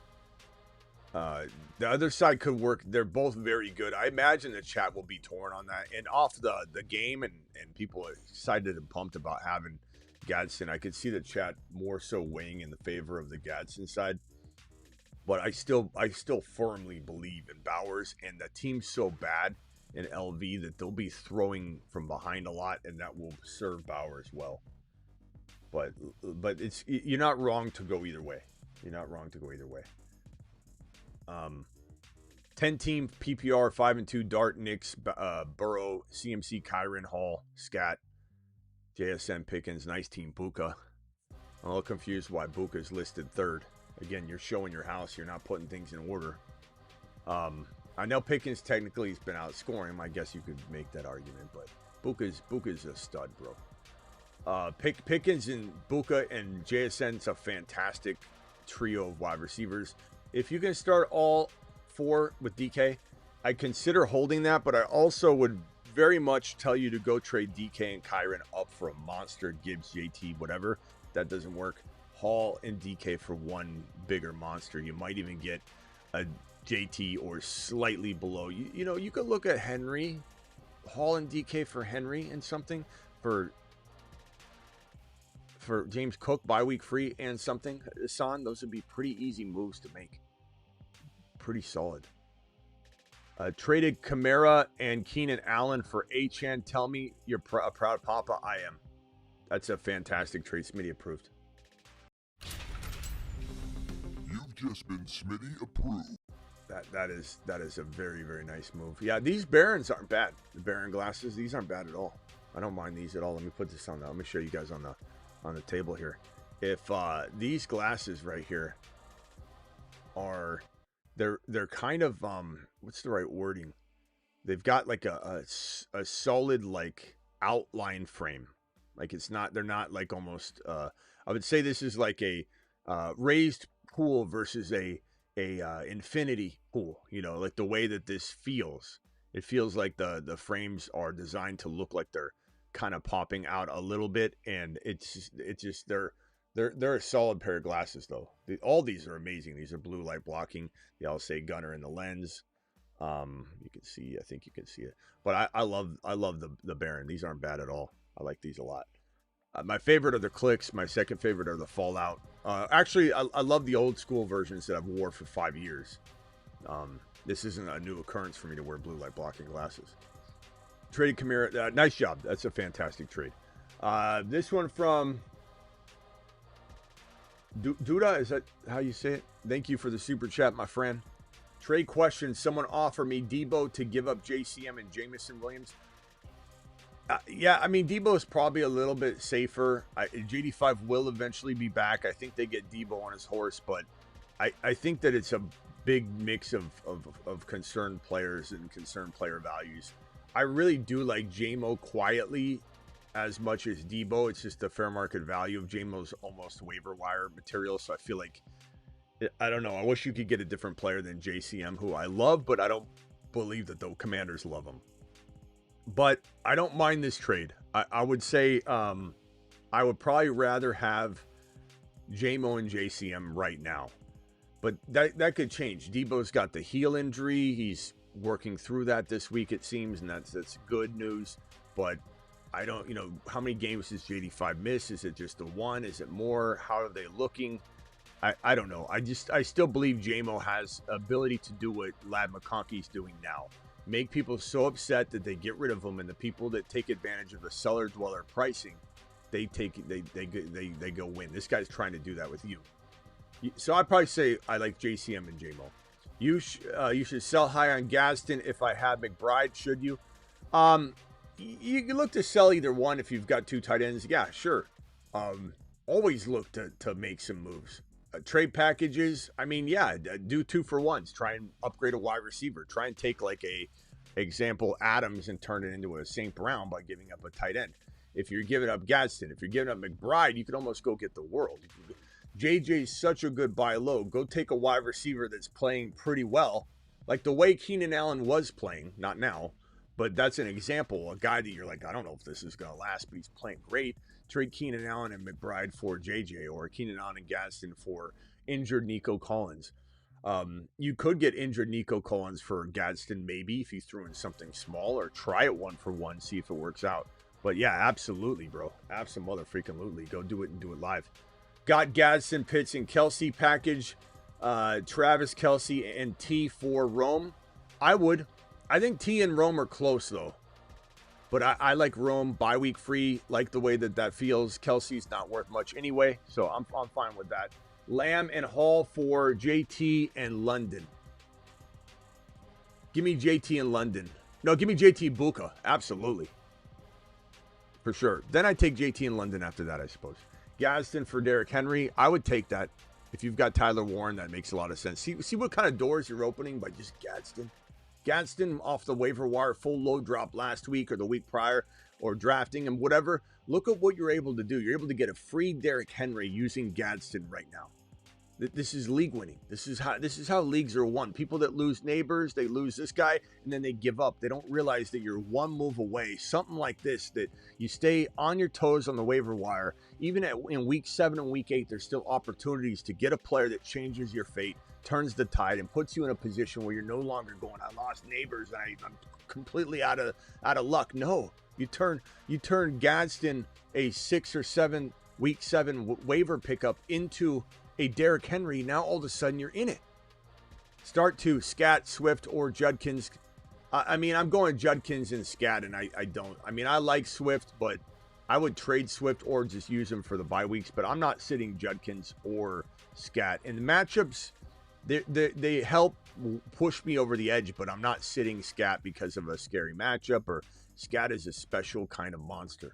The other side could work. They're both very good. I imagine the chat will be torn on that. And off the game, and people are excited and pumped about having Gadsden. I could see the chat more so weighing in the favor of the Gadsden side. But I still firmly believe in Bowers, and the team's so bad in LV that they'll be throwing from behind a lot, and that will serve Bowers well. But you're not wrong to go either way. You're not wrong to go either way. 10 team PPR 5 and 2 Dart, Knicks, Burrow, CMC, Kyron, Hall, Scat, JSN, Pickens. Nice team, Buka. I'm a little confused why Buka is listed third. Again, you're showing your house. You're not putting things in order. I know Pickens technically has been outscoring him. I guess you could make that argument, but Buka's a stud, bro. Pickens and Buka and JSN's a fantastic trio of wide receivers. If you can start all 4 with DK, I consider holding that, but I also would very much tell you to go trade DK and Kyron up for a monster, Gibbs, JT, whatever. That doesn't work. Hall and DK for one bigger monster. You might even get a JT or slightly below. You know, you could look at Henry, Hall and DK for Henry and something for James Cook, bye week free and something. Son, those would be pretty easy moves to make. Pretty solid. Traded Kamara and Keenan Allen for Achan. Tell me you're a proud papa. I am. That's a fantastic trade. Smitty approved. You've just been Smitty approved. That is a very, very nice move. Yeah, these Barons aren't bad. The Baron glasses, these aren't bad at all. I don't mind these at all. Let me put this on the, let me show you guys on the table here. If these glasses right here are, they're kind of what's the right wording? They've got like a solid like outline frame. Like it's not, they're not like almost I would say this is like a raised pool versus a infinity pool, you know, like the way that this feels. It feels like the frames are designed to look like they're kind of popping out a little bit, and it's just they're a solid pair of glasses though. All these are amazing. These are blue light blocking. They all say Gunner in the lens. You can see, I think you can see it. But I love the Baron. These aren't bad at all. I like these a lot. My favorite are the Clicks. My second favorite are the Fallout. Actually, I love the old school versions that I've wore for 5 years. This isn't a new occurrence for me to wear blue light blocking glasses. Traded Kamara. Nice job. That's a fantastic trade. This one from Duda. Is that how you say it? Thank you for the super chat, my friend. Trade question. Someone offered me Debo to give up JCM and Jamison Williams. Yeah, I mean, Debo is probably a little bit safer. JD5 will eventually be back. I think they get Debo on his horse, but I think that it's a big mix of concerned players and concerned player values. I really do like JMO quietly as much as Debo. It's just the fair market value of JMO's almost waiver wire material. So I feel like, I don't know. I wish you could get a different player than JCM, who I love, but I don't believe that the Commanders love him. But I don't mind this trade. I would say I would probably rather have JMO and JCM right now. But that could change. Debo's got the heel injury. He's working through that this week, it seems, and that's good news. But I don't, how many games does JD5 miss? Is it just the one? Is it more? How are they looking? I don't know. I still believe JMO has ability to do what Lad McConkey's doing now. Make people so upset that they get rid of them, and the people that take advantage of the cellar dweller pricing, they go win. This guy's trying to do that with you. So I'd probably say I like JCM and JMO. You should sell high on Gadsden. If I had McBride, should you? You can look to sell either one if you've got two tight ends. Yeah, sure. Always look to make some moves. Trade packages. I mean, yeah, do 2-for-1s. Try and upgrade a wide receiver. Try and take like a example Adams and turn it into a St. Brown by giving up a tight end. If you're giving up Gadsden, if you're giving up McBride, you could almost go get the world. JJ's such a good buy low. Go take a wide receiver that's playing pretty well, like the way Keenan Allen was playing. Not now, but that's an example. A guy that you're like, I don't know if this is going to last, but he's playing great. Trade Keenan Allen and McBride for JJ, or Keenan Allen and Gadsden for injured Nico Collins. You could get injured Nico Collins for Gadsden maybe if you threw in something small, or try it 1-for-1, see if it works out. But yeah, absolutely, bro. Absolutely. Go do it and do it live. Got Gadsden, Pitts, and Kelsey package. Travis Kelsey and T for Rome. I think T and Rome are close though. But I like Rome bye week free. Like the way that feels. Kelsey's not worth much anyway, so I'm fine with that. Lamb and Hall for JT and London. Give me JT and London. No, give me JT Buka. Absolutely. For sure. Then I take JT and London after that, I suppose. Gadsden for Derrick Henry. I would take that. If you've got Tyler Warren, that makes a lot of sense. See what kind of doors you're opening by just Gadsden. Gadsden off the waiver wire, full load drop last week or the week prior, or drafting him, whatever. Look at what you're able to do. You're able to get a free Derrick Henry using Gadsden right now. This is league winning. This is how leagues are won. People that lose neighbors, they lose this guy, and then they give up. They don't realize that you're one move away. Something like this, that you stay on your toes on the waiver wire. Even in week 7 and week 8, there's still opportunities to get a player that changes your fate, turns the tide, and puts you in a position where you're no longer going, I lost neighbors, I'm completely out of luck. No, you turn Gadsden, a 6 or 7 week 7 waiver pickup, into a Derrick Henry. Now all of a sudden you're in it. Start to Scat, Swift, or Judkins. I mean, I'm going Judkins and Scat, and I don't. I mean, I like Swift, but I would trade Swift or just use him for the bye weeks. But I'm not sitting Judkins or Scat. And the matchups, they help push me over the edge, but I'm not sitting Scat because of a scary matchup, or Scat is a special kind of monster.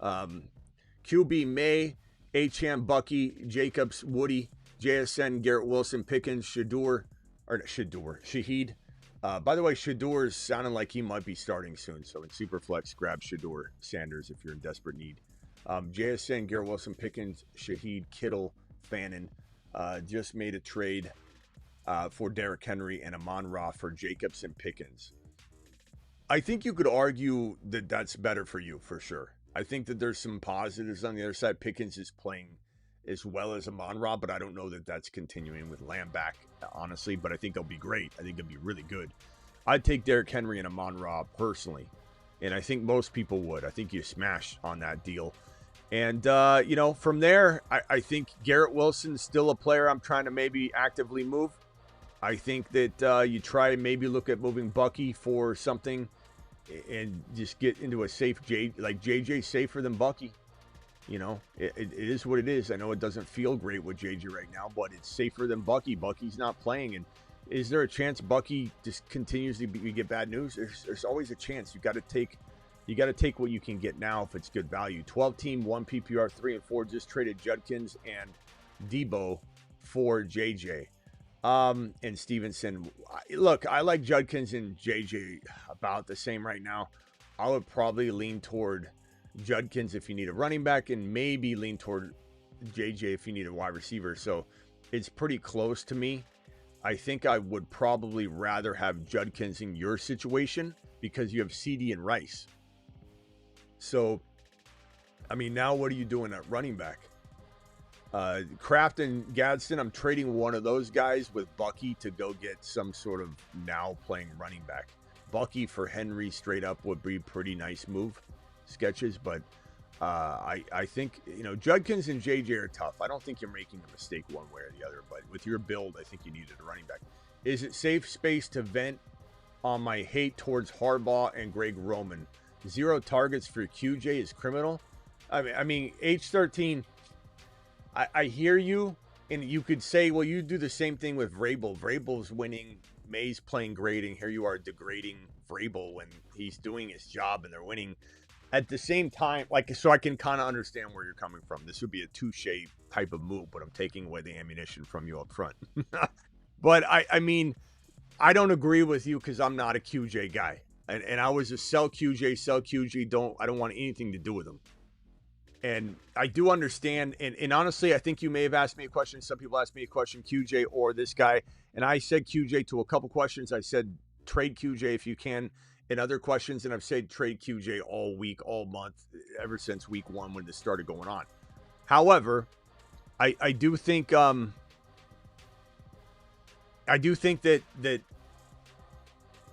QB May, Acham, Bucky, Jacobs, Woody, JSN, Garrett Wilson, Pickens, Shaheed. By the way, Shador is sounding like he might be starting soon. So in Superflex, grab Shador Sanders if you're in desperate need. JSN, Garrett Wilson, Pickens, Shaheed, Kittle, Fannin. Just made a trade for Derrick Henry and Amon-Ra for Jacobs and Pickens. I think you could argue that that's better for you for sure. I think that there's some positives on the other side. Pickens is playing as well as Amon-Ra, but I don't know that that's continuing with Lamb back, honestly. But I think they'll be great. I think it'll be really good. I'd take Derrick Henry and Amon-Ra personally, and I think most people would. I think you smash on that deal. And, from there, I think Garrett Wilson's still a player I'm trying to maybe actively move. I think that you try and maybe look at moving Bucky for something and just get into a safe JJ safer than Bucky. It is what it is. I know it doesn't feel great with JJ right now, but it's safer than Bucky. Bucky's not playing. And is there a chance Bucky just continues to get bad news? There's always a chance. You got to take what you can get now if it's good value. 12 team, 1 PPR, 3 and 4 just traded Judkins and Debo for JJ. And Stevenson. Look, I like Judkins and JJ about the same right now. I would probably lean toward Judkins if you need a running back, and maybe lean toward JJ if you need a wide receiver. So it's pretty close to me. I think I would probably rather have Judkins in your situation because you have CD and Rice. So, I mean, now what are you doing at running back? Kraft and Gadsden, I'm trading one of those guys with Bucky to go get some sort of now playing running back. Bucky for Henry straight up would be a pretty nice move. Sketches, but I think, Judkins and JJ are tough. I don't think you're making a mistake one way or the other, but with your build, I think you needed a running back. Is it safe space to vent on my hate towards Harbaugh and Greg Roman? 0 targets for QJ is criminal. I mean, H13, I hear you, and you could say, well, you do the same thing with Vrabel. Vrabel's winning, May's playing great, and here you are degrading Vrabel when he's doing his job and they're winning. At the same time, so I can kind of understand where you're coming from. This would be a touche type of move, but I'm taking away the ammunition from you up front. But I mean, I don't agree with you because I'm not a QJ guy. And I was a sell QJ, I don't want anything to do with him. And I do understand, and honestly, I think you may have asked me a question. Some people asked me a question, QJ or this guy, and I said QJ to a couple questions. I said trade QJ if you can. In other questions, and I've said trade QJ all week, all month, ever since week 1 when this started going on. However, I do think that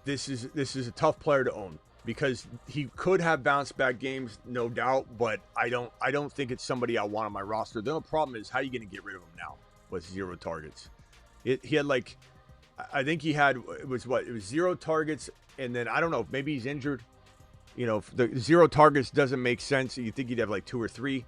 this is a tough player to own because he could have bounce back games, no doubt, but I don't think it's somebody I want on my roster. The only problem is how are you going to get rid of him now with 0 targets? He had I think he had, it was 0 targets, and then I don't know, maybe he's injured. The 0 targets doesn't make sense. You think he'd have 2 or 3,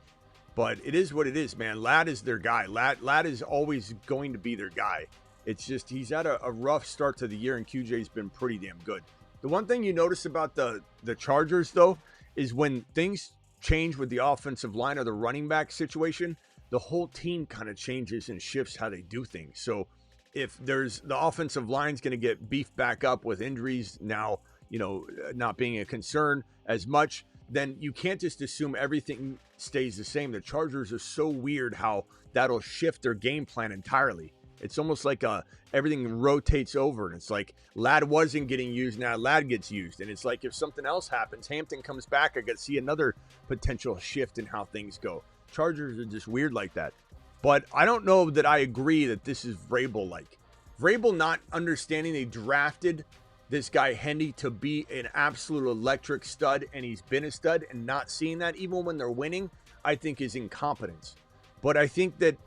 but it is what it is, man. Ladd is their guy. Ladd is always going to be their guy. It's just he's had a rough start to the year, and QJ's been pretty damn good. The one thing you notice about the Chargers, though, is when things change with the offensive line or the running back situation, the whole team kind of changes and shifts how they do things. So if there's the offensive line's going to get beefed back up with injuries now, not being a concern as much, then you can't just assume everything stays the same. The Chargers are so weird how that'll shift their game plan entirely. It's almost like everything rotates over, and it's like Ladd wasn't getting used, now Ladd gets used. And it's like if something else happens, Hampton comes back, I could see another potential shift in how things go. Chargers are just weird like that. But I don't know that I agree that this is Vrabel-like. Vrabel not understanding they drafted this guy Hendy to be an absolute electric stud, and he's been a stud, and not seeing that even when they're winning, I think is incompetence. But I think that,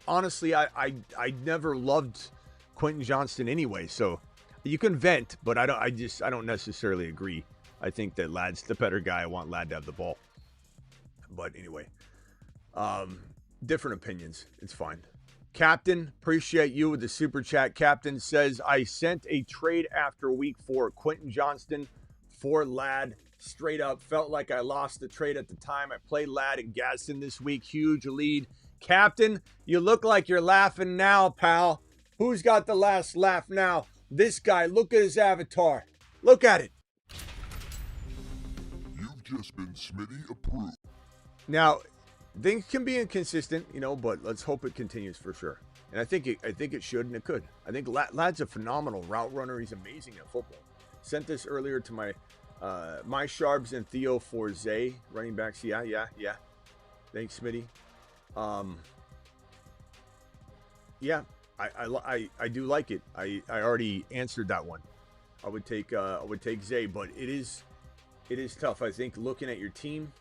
honestly, I never loved Quentin Johnston anyway, so you can vent, but I don't necessarily agree. I think that Ladd's the better guy. I want Ladd to have the ball. But anyway, different opinions. It's fine. Captain, appreciate you with the super chat. Captain says, I sent a trade after week 4. Quentin Johnston for Ladd. Straight up. Felt like I lost the trade at the time. I played Ladd and Gadsden this week. Huge lead. Captain, you look like you're laughing now, pal. Who's got the last laugh now? This guy. Look at his avatar. Look at it. You've just been Smitty approved. Now, things can be inconsistent, but let's hope it continues for sure. And I think it should, and it could. I think Ladd's a phenomenal route runner. He's amazing at football. Sent this earlier to my Sharbs and Theo for Zay running backs. Yeah. Thanks, Smitty. Yeah, I do like it. I already answered that one. I would take Zay, but it is tough. I think looking at your team,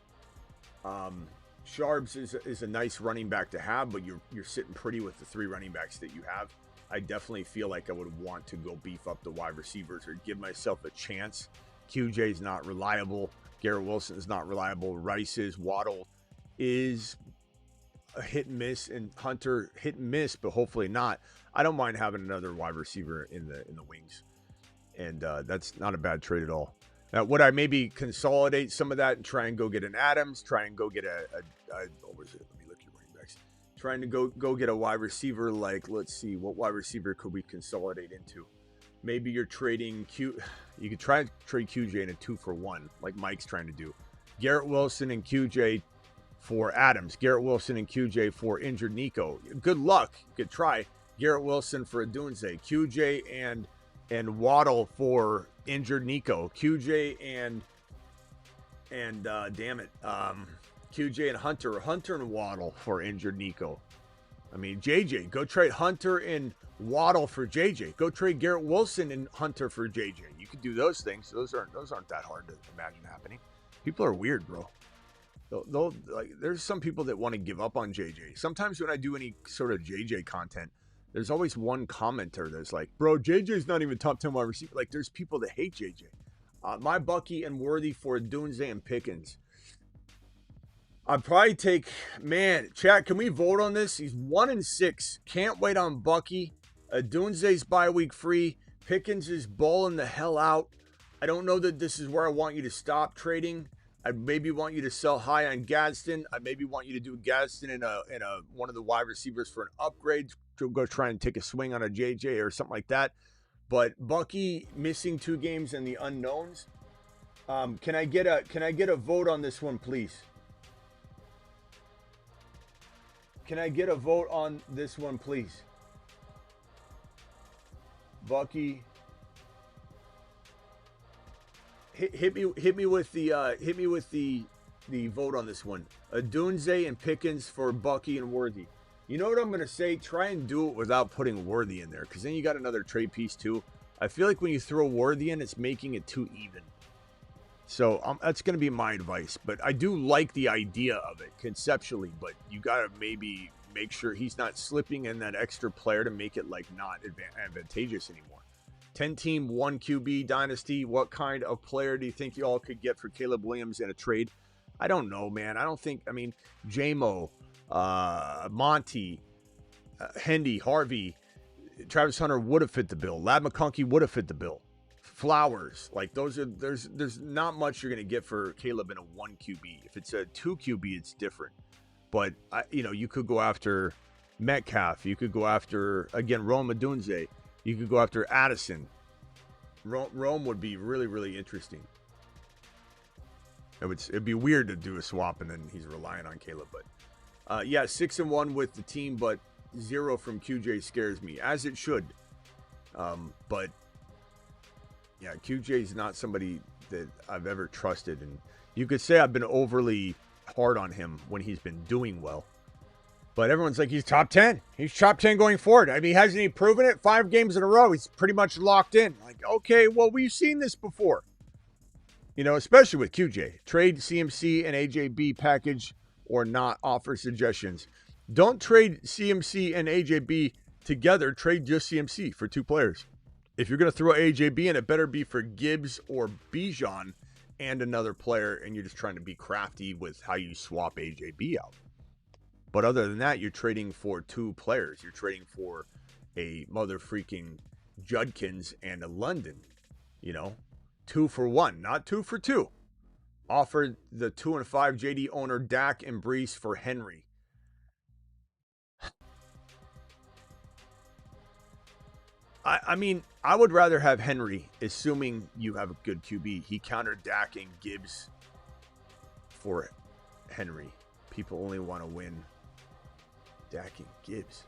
Sharbs is a nice running back to have, but you're sitting pretty with the 3 running backs that you have. I definitely feel like I would want to go beef up the wide receivers or give myself a chance. QJ's not reliable. Garrett Wilson is not reliable. Rice is. Waddle is a hit and miss, and Hunter hit and miss, but hopefully not. I don't mind having another wide receiver in the wings, and that's not a bad trade at all. Now, would I maybe consolidate some of that and try and go get an Adams? Try and go get what was it? Let me look at your running backs. Trying to go get a wide receiver. Let's see, what wide receiver could we consolidate into? maybe you're trading you could try to trade QJ in a 2-for-1, like Mike's trying to do. Garrett Wilson and QJ for Adams. Garrett Wilson and QJ for injured Nico. Good luck. You could try Garrett Wilson for Adunze. QJ and Waddle for injured Nico. QJ and QJ and Hunter and Waddle for injured Nico. I mean, JJ, go trade Hunter and Waddle for JJ. Go trade Garrett Wilson and Hunter for JJ. You could do those things. Those aren't that hard to imagine happening. People are weird, bro. They'll like, there's some people that want to give up on JJ. Sometimes when I do any sort of JJ content, there's always one commenter that's like, bro, JJ's not even top 10 wide receiver. Like, there's people that hate JJ. My Bucky and Worthy for Dunze and Pickens. I'd probably take, man, chat, can we vote on this? He's 1-6. Can't wait on Bucky. Dunze's bye week free. Pickens is balling the hell out. I don't know that this is where I want you to stop trading. I maybe want you to sell high on Gadsden. I maybe want you to do Gadsden in a one of the wide receivers for an upgrade to go try and take a swing on a JJ or something like that. But Bucky missing 2 games and the unknowns. Can I get a vote on this one, please? Can I get a vote on this one, please? Bucky. Hit me with the vote on this one. Dunze and Pickens for Bucky and Worthy. You know what I'm gonna say? Try and do it without putting Worthy in there, because then you got another trade piece too. I feel like when you throw Worthy in, it's making it too even. So that's gonna be my advice. But I do like the idea of it conceptually. But you gotta maybe make sure he's not slipping in that extra player to make it like not advantageous anymore. 10-team, 1 QB dynasty. What kind of player do you think you all could get for Caleb Williams in a trade? I don't know, man. I mean, J-Mo, Monty, Hendy, Harvey, Travis Hunter would have fit the bill. Lad McConkey would have fit the bill. Flowers, like there's not much you're going to get for Caleb in a 1 QB. If it's a 2 QB, it's different. But, you could go after Metcalf. You could go after, again, Rome Odunze. You could go after Addison. Rome would be really, really interesting. It'd be weird to do a swap and then he's relying on Caleb. But, 6-1 with the team, but 0 from QJ scares me, as it should. But, yeah, QJ is not somebody that I've ever trusted. And you could say I've been overly hard on him when he's been doing well. But everyone's like, he's top 10. He's top 10 going forward. I mean, hasn't he proven it? 5 games in a row. He's pretty much locked in. Like, okay, well, we've seen this before. Especially with QJ. Trade CMC and AJB package or not, offer suggestions. Don't trade CMC and AJB together. Trade just CMC for 2 players. If you're going to throw AJB in, it better be for Gibbs or Bijan and another player, and you're just trying to be crafty with how you swap AJB out. But other than that, you're trading for 2 players. You're trading for a mother freaking Judkins and a London. 2 for 1, not 2 for 2. Offered the 2 and 5 JD owner Dak and Brees for Henry. I mean, I would rather have Henry, assuming you have a good QB. He countered Dak and Gibbs for Henry. People only want to win Dak and Gibbs.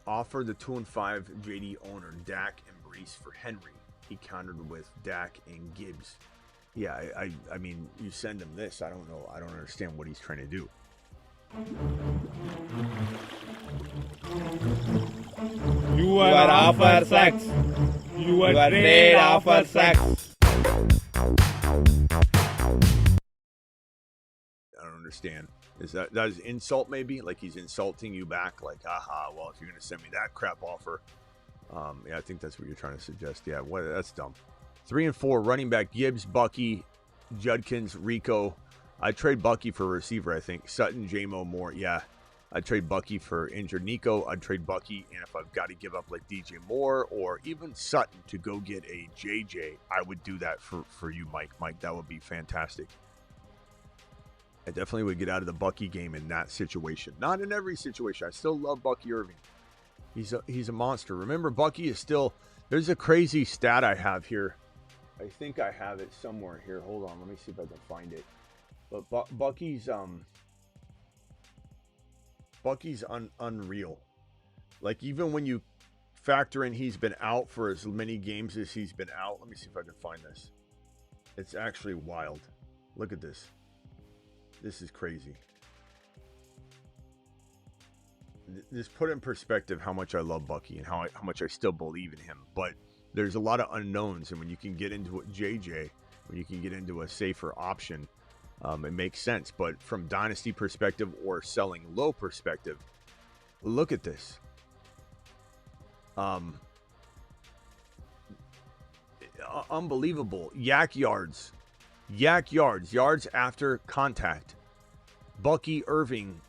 Offer the 2 and 5 JD owner Dak and Brees for Henry. He countered with Dak and Gibbs. Yeah, I mean, you send him this. I don't know. I don't understand what he's trying to do. You are offer sex. You are trade offer sex. I don't understand. Is that is insult maybe? Like he's insulting you back? Like, haha, well, if you're going to send me that crap offer. Yeah, I think that's what you're trying to suggest. Yeah, that's dumb. 3 and 4, running back Gibbs, Bucky, Judkins, Rico. I'd trade Bucky for a receiver, I think. Sutton, J-Mo, Moore. Yeah, I'd trade Bucky for injured Nico. I'd trade Bucky, and if I've got to give up like DJ Moore or even Sutton to go get a JJ, I would do that for you, Mike. Mike, that would be fantastic. I definitely would get out of the Bucky game in that situation. Not in every situation. I still love Bucky Irving. He's a monster. Remember, Bucky is still. There's a crazy stat I have here. I think I have it somewhere here. Hold on, let me see if I can find it. But Bucky's unreal. Like, even when you factor in he's been out for as many games as he's been out. Let me see if I can find this. It's actually wild. Look at this. This is crazy. This put in perspective how much I love Bucky and how much I still believe in him. But there's a lot of unknowns, and when you can get into JJ, when you can get into a safer option, it makes sense. But from dynasty perspective or selling low perspective, look at this. Unbelievable. Yak yards, yards after contact. Bucky Irving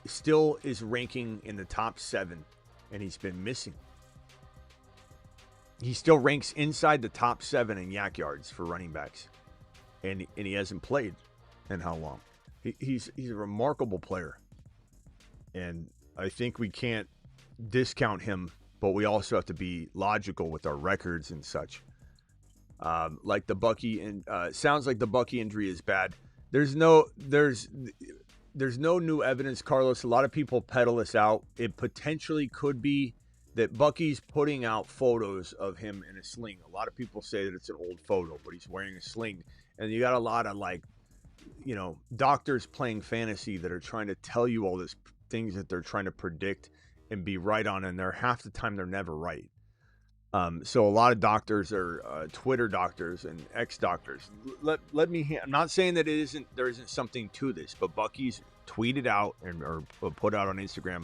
still is ranking in the top 7, and he's been missing. He still ranks inside the top 7 in yak yards for running backs, and he hasn't played in how long? He's a remarkable player, and I think we can't discount him, but we also have to be logical with our records and such. Like the Bucky, and sounds like the Bucky injury is bad. There's no new evidence, Carlos. A lot of people peddle this out. It potentially could be that Bucky's putting out photos of him in a sling. A lot of people say that it's an old photo, but he's wearing a sling. And you got a lot of, like, you know, doctors playing fantasy that are trying to tell you all these things that they're trying to predict and be right on, and they're half the time they're never right. So a lot of doctors are Twitter doctors and ex-doctors. Let me. I'm not saying that there isn't something to this, but Bucky's tweeted out or put out on Instagram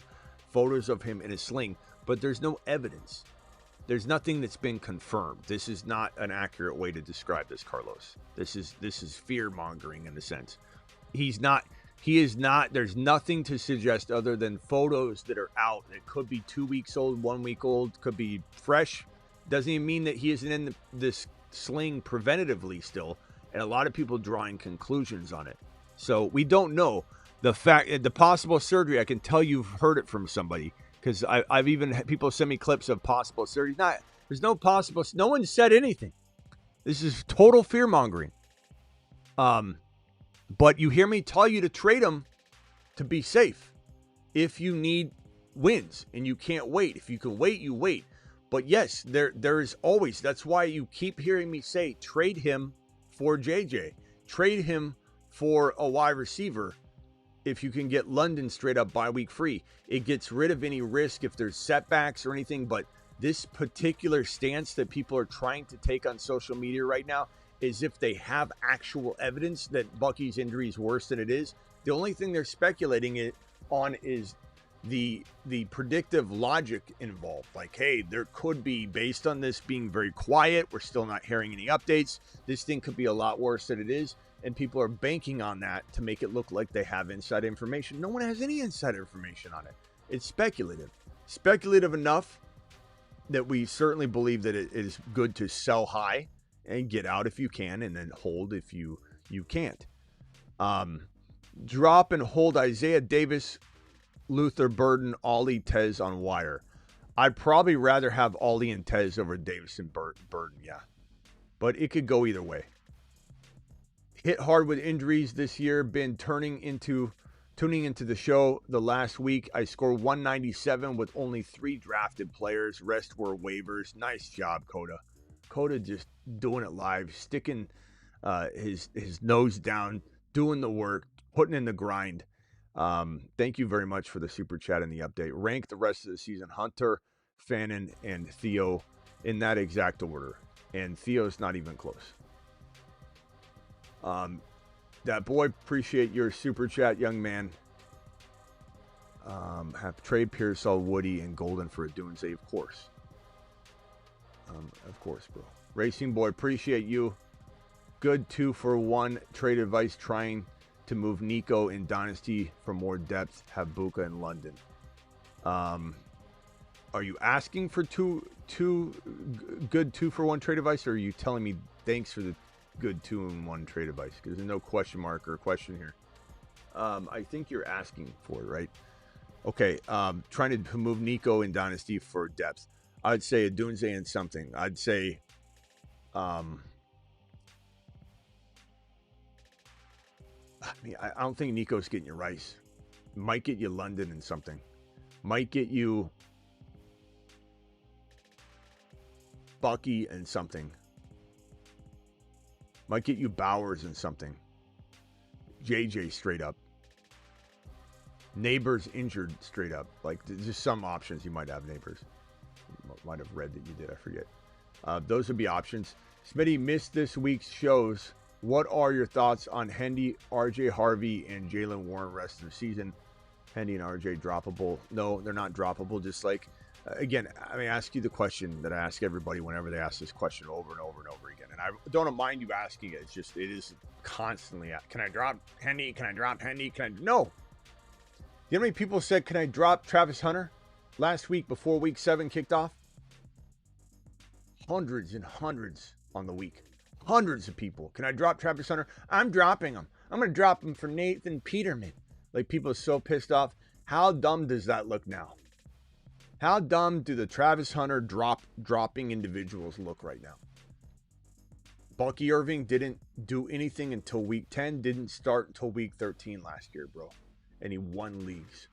photos of him in a sling, but there's no evidence. There's nothing that's been confirmed. This is not an accurate way to describe this, Carlos. This is fear mongering in a sense. He is not. There's nothing to suggest other than photos that are out. It could be 2 weeks old, 1 week old, could be fresh. Doesn't even mean that he isn't in this sling preventatively still, and a lot of people drawing conclusions on it. So we don't know the possible surgery. I can tell you've heard it from somebody, because I've even had people send me clips of possible surgery. There's no possible. No one said anything. This is total fear mongering. But you hear me tell you to trade him to be safe. If you need wins and you can't wait, if you can wait, you wait. But yes, there is always. That's why you keep hearing me say trade him for JJ, trade him for a wide receiver. If you can get London straight up bye week free, it gets rid of any risk if there's setbacks or anything. But this particular stance that people are trying to take on social media right now is if they have actual evidence that Bucky's injury is worse than it is. The only thing they're speculating on is the predictive logic involved. Like, hey, there could be, based on this being very quiet, we're still not hearing any updates, this thing could be a lot worse than it is. And people are banking on that to make it look like they have inside information. No one has any inside information on it. It's speculative. Speculative enough that we certainly believe that it is good to sell high and get out if you can, and then hold if you can't. Drop and hold Isaiah Davis, Luther Burden, Ollie, Tez on wire. I'd probably rather have Ollie and Tez over Davis and Burden, yeah. But it could go either way. Hit hard with injuries this year. Been tuning into the show the last week. I scored 197 with only 3 drafted players. Rest were waivers. Nice job, Coda. Coda just doing it live, sticking his nose down, doing the work, putting in the grind. Thank you very much for the super chat and the update. Rank the rest of the season: Hunter, Fannin, and Theo in that exact order. And Theo's not even close. That boy, appreciate your super chat, young man. Have trade Pearsall, Woody, and Golden for a Dunze, of course. Of course, bro. Racing boy, appreciate you. Good 2-for-1 trade advice, trying to move Nico in Dynasty for more depth. Have Buka in London. Are you asking for two good 2-for-1 trade advice, or are you telling me thanks for the good 2-in-1 trade advice? Because there's no question mark or question here. I think you're asking for it, right? Okay, trying to move Nico in Dynasty for depth. I'd say Adunze and something. I'd say, I don't think Nico's getting you Rice. Might get you London and something. Might get you Bucky and something. Might get you Bowers and something. JJ straight up. Neighbors injured straight up. Like, just some options you might have. Neighbors. Might have read that you did. I forget. Those would be options. Smitty missed this week's shows. What are your thoughts on Hendy, RJ Harvey, and Jalen Warren rest of the season? Hendy and RJ droppable? No, they're not droppable. Just like, again, I mean, ask you the question that I ask everybody whenever they ask this question over and over and over again. And I don't mind you asking it. It's just, it is constantly, can I drop Hendy? Can I drop Hendy? No. You know how many people said, can I drop Travis Hunter last week before week 7 kicked off? Hundreds and hundreds on the week. Hundreds of people. Can I drop Travis Hunter? I'm dropping him. I'm going to drop him for Nathan Peterman. Like, people are so pissed off. How dumb does that look now? How dumb do the Travis Hunter dropping individuals look right now? Bucky Irving didn't do anything until week 10. Didn't start until week 13 last year, bro. And he won leagues.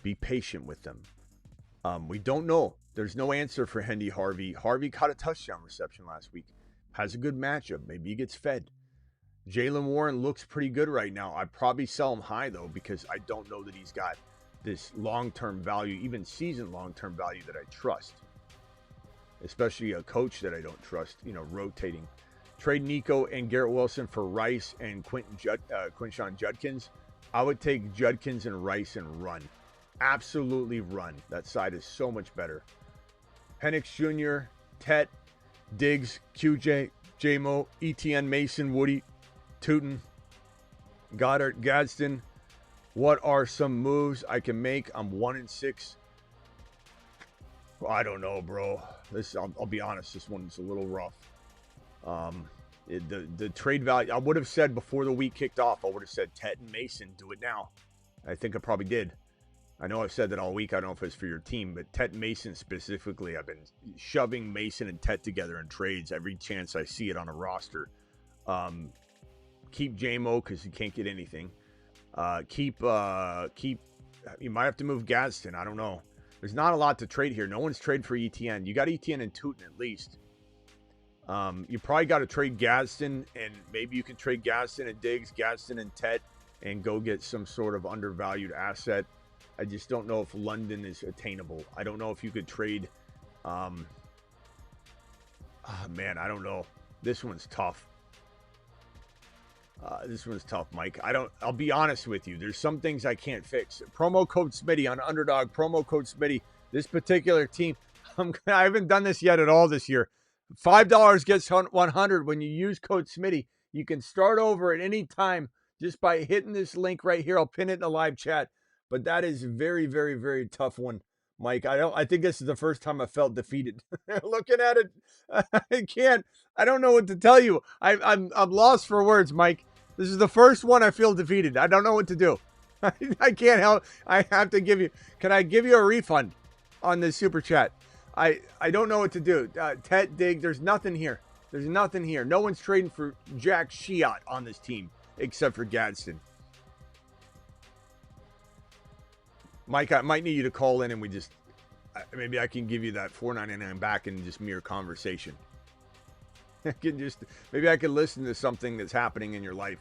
Be patient with them. We don't know. There's no answer for Hendy Harvey. Harvey caught a touchdown reception last week. Has a good matchup. Maybe he gets fed. Jalen Warren looks pretty good right now. I'd probably sell him high, though, because I don't know that he's got this long-term value, even season long-term value that I trust. Especially a coach that I don't trust, rotating. Trade Nico and Garrett Wilson for Rice and Quinshon Judkins. I would take Judkins and Rice and run. Absolutely run. That side is so much better. Penix Jr., Tet, Diggs, QJ, JMO, ETN, Mason, Woody, Tootin, Goddard, Gadsden. What are some moves I can make? I'm 1-6. Well, I don't know, bro. I'll be honest. This one's a little rough. The trade value, I would have said before the week kicked off, I would have said Tet and Mason, do it now. I think I probably did. I know I've said that all week. I don't know if it's for your team, but Tet and Mason specifically, I've been shoving Mason and Tet together in trades every chance I see it on a roster. Keep JMO because you can't get anything. You might have to move Gadsden. I don't know. There's not a lot to trade here. No one's trade for ETN. You got ETN and Tootin at least. You probably got to trade Gadsden, and maybe you can trade Gadsden and Diggs, Gadsden and Tet, and go get some sort of undervalued asset. I just don't know if London is attainable. I don't know if you could trade. Man, I don't know. This one's tough. Mike. I'll be honest with you. There's some things I can't fix. Promo code Smitty on Underdog. Promo code Smitty. This particular team, I haven't done this yet at all this year. $5 gets 100 when you use code Smitty. You can start over at any time just by hitting this link right here. I'll pin it in the live chat. But that is a very, very, very tough one, Mike. I think this is the first time I felt defeated. Looking at it, I don't know what to tell you. I'm lost for words, Mike. This is the first one I feel defeated. I don't know what to do. I can't help. I have to give you. Can I give you a refund on this super chat? I don't know what to do. Tet, Dig, there's nothing here. There's nothing here. No one's trading for Jack Shiat on this team except for Gadsden. Mike, I might need you to call in and maybe I can give you that $4.99 back in just mere conversation. Maybe I can listen to something that's happening in your life,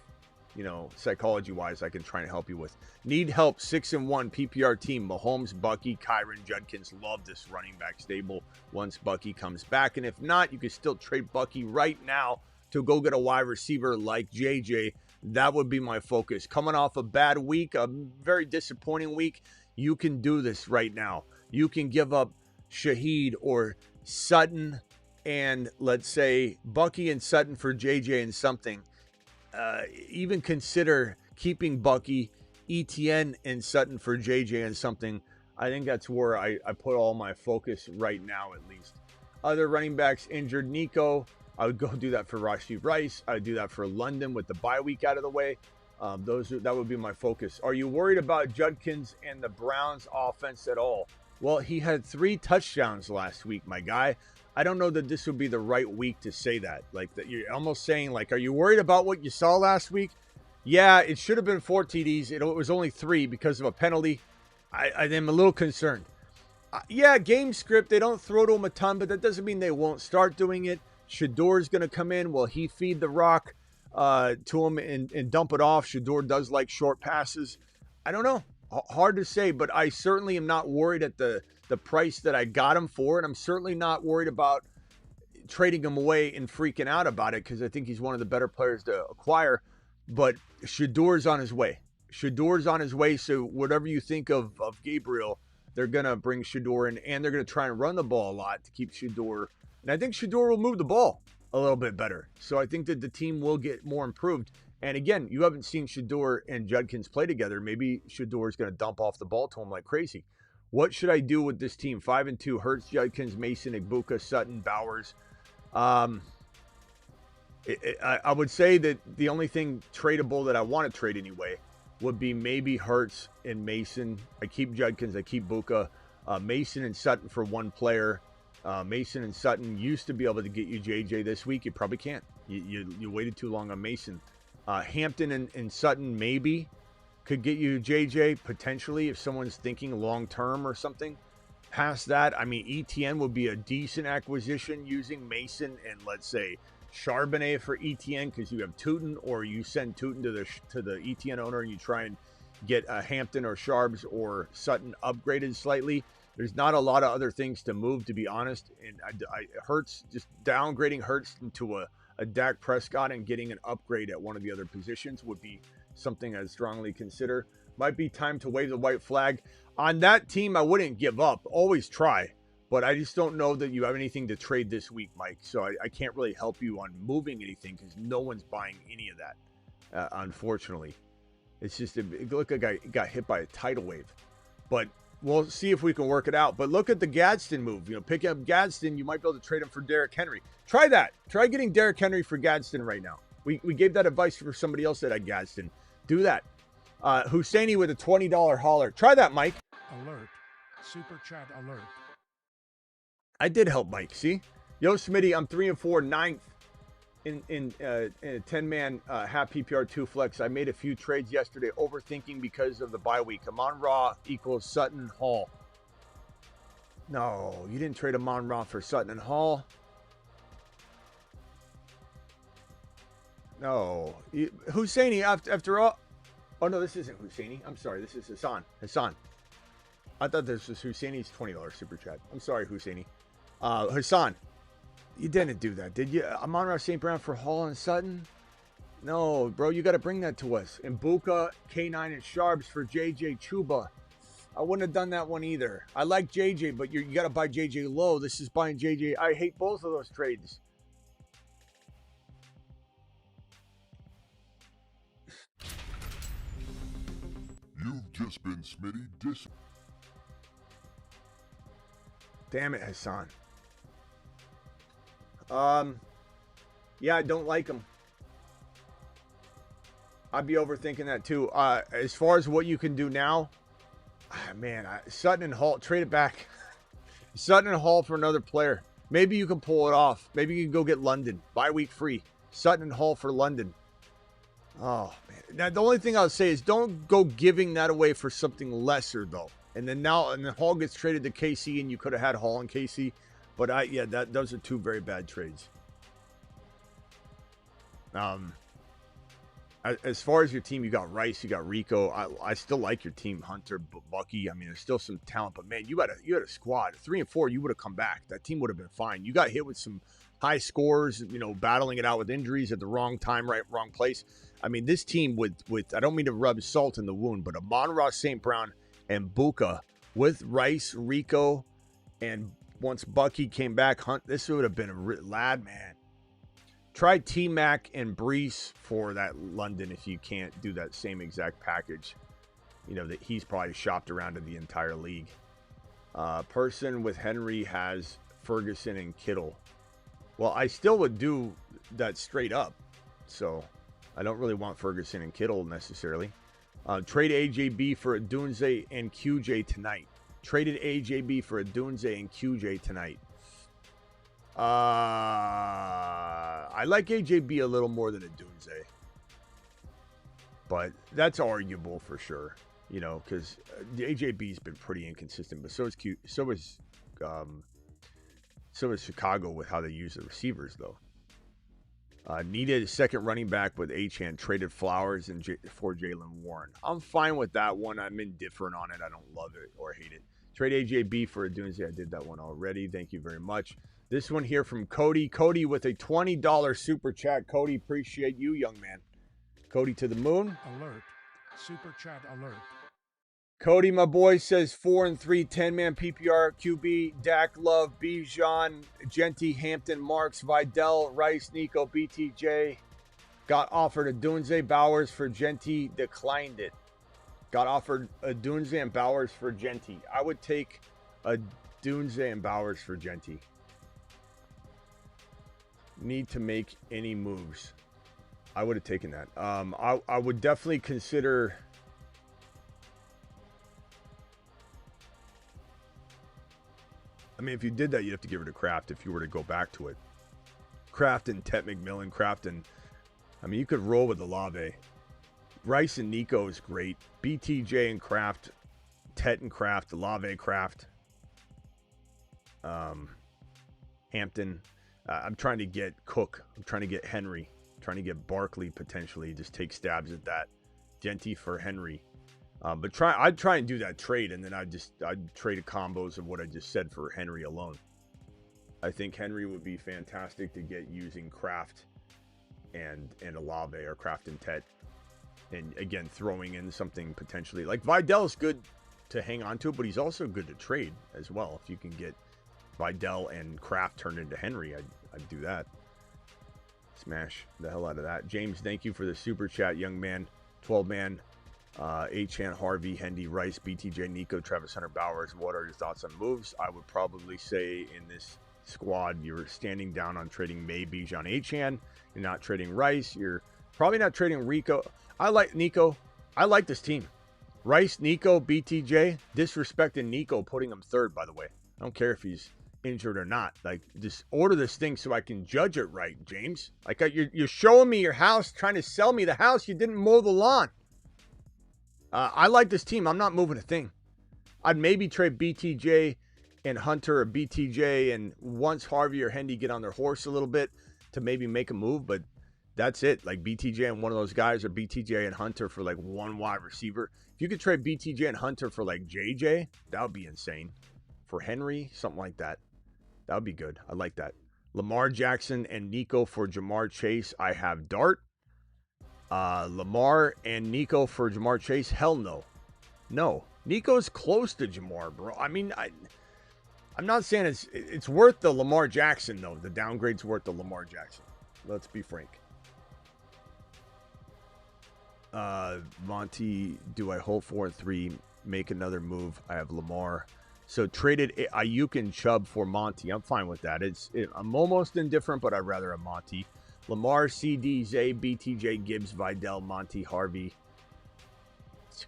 psychology-wise, I can try and help you with. Need help, 6-1 PPR team. Mahomes, Bucky, Kyron, Judkins. Love this running back stable once Bucky comes back. And if not, you can still trade Bucky right now to go get a wide receiver like JJ. That would be my focus. Coming off a bad week, a very disappointing week, you can do this right now. You can give up Shaheed or Sutton and let's say Bucky and Sutton for JJ and something. Even consider keeping Bucky, ETN and Sutton for JJ and something. I think that's where I put all my focus right now, at least. Other running backs injured. Nico, I would go do that for Rashee Rice. I would do that for London with the bye week out of the way. That would be my focus. Are you worried about Judkins and the Browns offense at all? Well, he had 3 touchdowns last week, my guy. I don't know that this would be the right week to say that. Like that, you're almost saying like, are you worried about what you saw last week? Yeah, it should have been 4 TDs. It was only 3 because of a penalty. I am a little concerned. Yeah, game script, they don't throw to him a ton, but that doesn't mean they won't start doing it. Shador's going to come in. Will he feed the rock to him and dump it off? Shador does like short passes. I don't know. Hard to say, but I certainly am not worried at the price that I got him for, and I'm certainly not worried about trading him away and freaking out about it because I think he's one of the better players to acquire. But Shador's on his way. Shador's on his way, so whatever you think of Gabriel, they're going to bring Shador in, and they're going to try and run the ball a lot to keep Shador. And I think Shador will move the ball a little bit better. So I think that the team will get more improved. And again, you haven't seen Shador and Judkins play together. Maybe Shador is going to dump off the ball to him like crazy. What should I do with this team? 5-2, Hurts, Judkins, Mason, Igbuka, Sutton, Bowers. I would say that the only thing tradable that I want to trade anyway would be maybe Hurts and Mason. I keep Judkins, I keep Buka. Mason and Sutton for one player. Mason and Sutton used to be able to get you JJ this week. You probably can't. You waited too long on Mason. Hampton and Sutton maybe could get you JJ potentially if someone's thinking long term or something. Past that, I mean, ETN would be a decent acquisition using Mason and let's say Charbonnet for ETN because you have Tootin, or you send Tootin to the ETN owner and you try and get a Hampton or Sharbs or Sutton upgraded slightly. There's not a lot of other things to move, to be honest. And Hurts, just downgrading Hurts into a Dak Prescott and getting an upgrade at one of the other positions would be something I'd strongly consider. Might be time to wave the white flag. On that team, I wouldn't give up. Always try. But I just don't know that you have anything to trade this week, Mike. So I can't really help you on moving anything because no one's buying any of that, unfortunately. It's just, it looked like I got hit by a tidal wave. But we'll see if we can work it out. But look at the Gadsden move. You know, pick up Gadsden, you might be able to trade him for Derrick Henry. Try that. Try getting Derrick Henry for Gadsden right now. We gave that advice for somebody else that had Gadsden. Do that. Husseini with a $20 hauler. Try that, Mike. Alert. Super chat alert. I did help Mike. See? Yo, Smitty, I'm 3-4, 9th in a 10-man half PPR 2 flex. I made a few trades yesterday, overthinking because of the bye week. Amon-Ra equals Sutton Hall. No, you didn't trade Amon-Ra for Sutton and Hall. No. Husseini, after all. Oh, no, this isn't Husseini. I'm sorry. This is Hassan. I thought this was Husseini's $20 super chat. I'm sorry, Husseini. Hassan, you didn't do that, did you? Amon-Ra St. Brown for Hall and Sutton? No, bro, you got to bring that to us. And Buka, K9, and Sharps for JJ Chuba. I wouldn't have done that one either. I like JJ, but you got to buy JJ low. This is buying JJ. I hate both of those trades. You've just been Smitty dis. Damn it, Hassan. Yeah, I don't like him. I'd be overthinking that too. As far as what you can do now, man, Sutton and Hall, trade it back. Sutton and Hall for another player. Maybe you can pull it off. Maybe you can go get London. Bye week free. Sutton and Hall for London. Oh, man. Now, the only thing I'll say is don't go giving that away for something lesser, though. And then Hall gets traded to KC, and you could have had Hall and KC. But those are two very bad trades. As far as your team, you got Rice, you got Rico. I still like your team, Hunter, Bucky. I mean, there's still some talent, but man, you had a squad. 3-4, you would have come back. That team would have been fine. You got hit with some high scores, battling it out with injuries at the wrong time, wrong place. I mean, this team with I don't mean to rub salt in the wound, but Amon-Ra St. Brown and Buka with Rice, Rico, and once Bucky came back, this would have been a lad, man. Try T-Mac and Brees for that London if you can't do that same exact package. That he's probably shopped around to the entire league. Person with Henry has Ferguson and Kittle. Well, I still would do that straight up. So I don't really want Ferguson and Kittle necessarily. Trade AJB for a Dunze and QJ tonight. Traded AJB for a Dunze and QJ tonight. I like AJB a little more than a Dunze. But that's arguable for sure. You know, because the AJB's been pretty inconsistent, but so is Chicago with how they use the receivers, though. Needed a second running back with Achane. Traded Flowers and for Jalen Warren. I'm fine with that one. I'm indifferent on it. I don't love it or hate it. Trade AJB for a Dunze. I did that one already. Thank you very much. This one here from Cody. Cody with a $20 super chat. Cody, appreciate you, young man. Cody to the moon. Alert. Super chat alert. Cody, my boy, says 4-3, 10-man PPR, QB, Dak, Love, Bijan, Genty, Hampton, Marks, Videll, Rice, Nico, BTJ. Got offered a Dunze, Bowers for Genty, declined it. Got offered a Dunze and Bowers for Genty. I would take a Dunze and Bowers for Genty. Need to make any moves. I would have taken that. I would definitely consider... I mean, if you did that, you'd have to give it to Kraft if you were to go back to it. Kraft and Tet McMillan, Kraft and... I mean, you could roll with Olave. Rice and Nico is great. BTJ and Kraft. Tet and Kraft. Olave, Kraft. Hampton. I'm trying to get Cook. I'm trying to get Henry. I'm trying to get Barkley, potentially. Just take stabs at that. Genty for Henry. But I'd try and do that trade, and then I'd trade combos of what I just said for Henry alone. I think Henry would be fantastic to get using Kraft and Olave, or Kraft and Tet. And again, throwing in something potentially like Videll is good to hang on to, but he's also good to trade as well. If you can get Videll and Kraft turned into Henry, I'd do that. Smash the hell out of that. James, thank you for the super chat, young man. 12-man. Achane, Harvey, Hendy, Rice, BTJ, Nico, Travis Hunter, Bowers. What are your thoughts on moves? I would probably say in this squad, you're standing down on trading Bijan, Achane. You're not trading Rice. You're probably not trading Rico. I like Nico. I like this team. Rice, Nico, BTJ. Disrespecting Nico, putting him third, by the way. I don't care if he's injured or not. Like, just order this thing so I can judge it right, James. Like, you're showing me your house, trying to sell me the house. You didn't mow the lawn. I like this team. I'm not moving a thing. I'd maybe trade BTJ and Hunter, or BTJ and once Harvey or Hendy get on their horse a little bit to maybe make a move, but that's it. Like BTJ and one of those guys, or BTJ and Hunter for like one wide receiver. If you could trade BTJ and Hunter for like JJ, that would be insane. For Henry, something like that. That would be good. I like that. Lamar Jackson and Nico for Jamar Chase. I have Dart. Lamar and Nico for Jamar Chase. Hell no. No. Nico's close to Jamar, bro. I mean, I'm not saying it's worth the Lamar Jackson, though. The downgrade's worth the Lamar Jackson. Let's be frank. Monty, do I hold 4-3, make another move? I have Lamar. So traded Ayuk and Chubb for Monty. I'm fine with that. I'm almost indifferent, but I'd rather have Monty. Lamar, CD, Zay, BTJ, Gibbs, Videll, Monty, Harvey.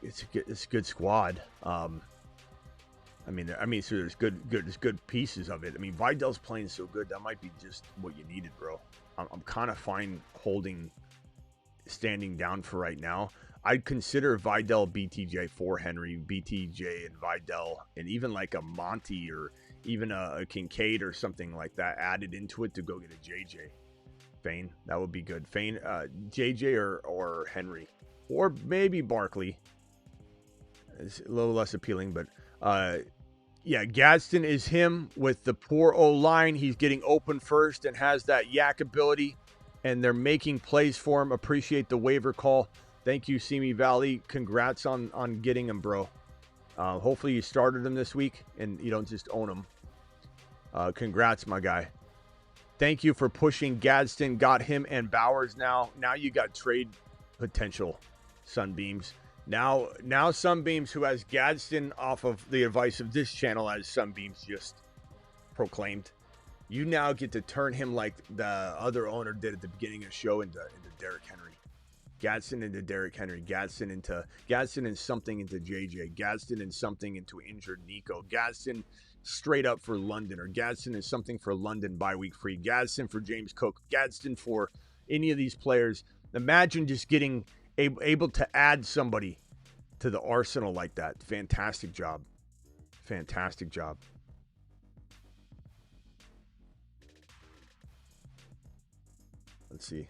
It's a good squad. I mean, so there's good pieces of it. I mean, Videll's playing so good, that might be just what you needed, bro. I'm kind of fine standing down for right now. I'd consider Videll, BTJ for Henry, BTJ and Videll, and even like a Monty or even a Kincaid or something like that added into it to go get a JJ. Fane, that would be good. Fane, JJ or Henry, or maybe Barkley. It's a little less appealing, but yeah, Gadsden is him with the poor O-line. He's getting open first and has that yak ability, and they're making plays for him. Appreciate the waiver call. Thank you, Simi Valley. Congrats on getting him, bro. Hopefully you started him this week and you don't just own him. Congrats, my guy. Thank you for pushing Gadsden. Got him and Bowers now. Now you got trade potential, Sunbeams. Now Sunbeams, who has Gadsden off of the advice of this channel, as Sunbeams just proclaimed, you now get to turn him like the other owner did at the beginning of the show into Derrick Henry. Gadsden into Derrick Henry, Gadsden and something into JJ, Gadsden and something into injured Nico, Gadsden straight up for London, or Gadsden is something for London bye week free, Gadsden for James Cook, Gadsden for any of these players. Imagine just getting able to add somebody to the arsenal like that. Fantastic job. Fantastic job. Let's see.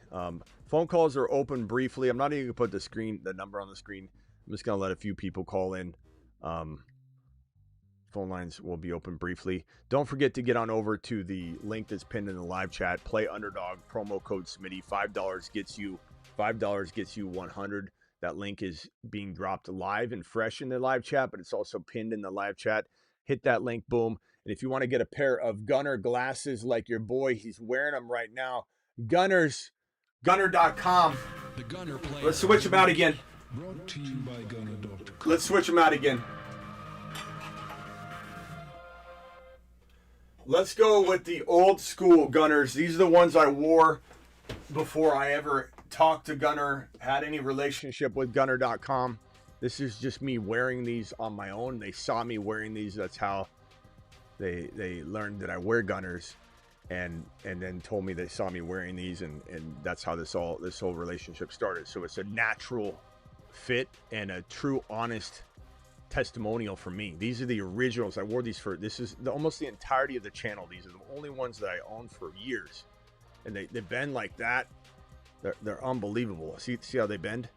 Phone calls are open briefly. I'm not even going to put the number on the screen. I'm just going to let a few people call in. Phone lines will be open briefly. Don't forget to get on over to the link that's pinned in the live chat. Play Underdog, promo code Smitty. $5 gets you 100. That link is being dropped live and fresh in the live chat, but it's also pinned in the live chat. Hit that link, boom. And if you want to get a pair of Gunner glasses like your boy, he's wearing them right now. Gunner.com. The Gunner player. Let's switch them out again. Brought to you by Gunner.com. Let's switch them out again. Let's go with the old school Gunners. These are the ones I wore before I ever talked to Gunner, had any relationship with Gunner.com. This is just me wearing these on my own. They saw me wearing these. That's how they learned that I wear Gunners, and then told me they saw me wearing these, and that's how this whole relationship started. So it's a natural fit and a true, honest testimonial for me. These are the originals. I wore these for, this is almost the entirety of the channel. These are the only ones that I own for years, and they bend like that. They're unbelievable. See how they bend?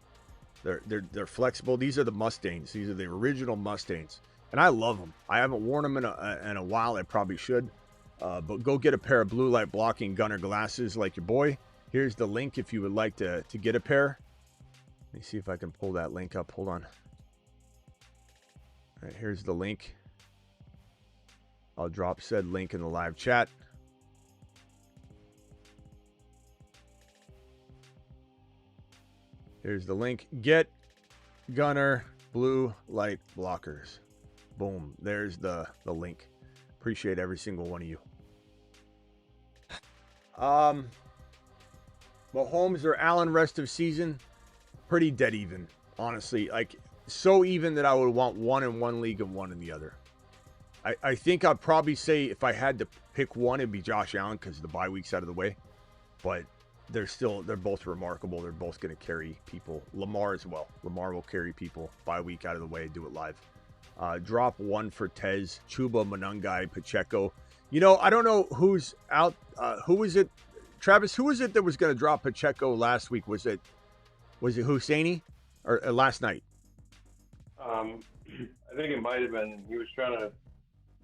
They're flexible. These are the Mustangs. These are the original Mustangs, and I love them. I haven't worn them in a while. I probably should, but go get a pair of blue light blocking Gunner glasses like your boy. Here's the link if you would like to get a pair. Let me see if I can pull that link up. Hold on. All right, here's the link. I'll drop said link in the live chat. Here's the link. Get Gunner blue light blockers. Boom. There's the link. Appreciate every single one of you. Mahomes or Allen rest of season, pretty dead even, honestly. Like, so even that I would want one in one league and one in the other. I think I'd probably say if I had to pick one, it'd be Josh Allen because the bye week's out of the way. But they're both remarkable. They're both going to carry people. Lamar as well. Lamar will carry people. Bye week out of the way. Do it live. Drop one for Tez, Chuba, Monungai, Pacheco. You know, I don't know who's out. Who was it? Travis, who was it that was going to drop Pacheco last week? Was it Husseini or last night? I think it might have been. He was trying to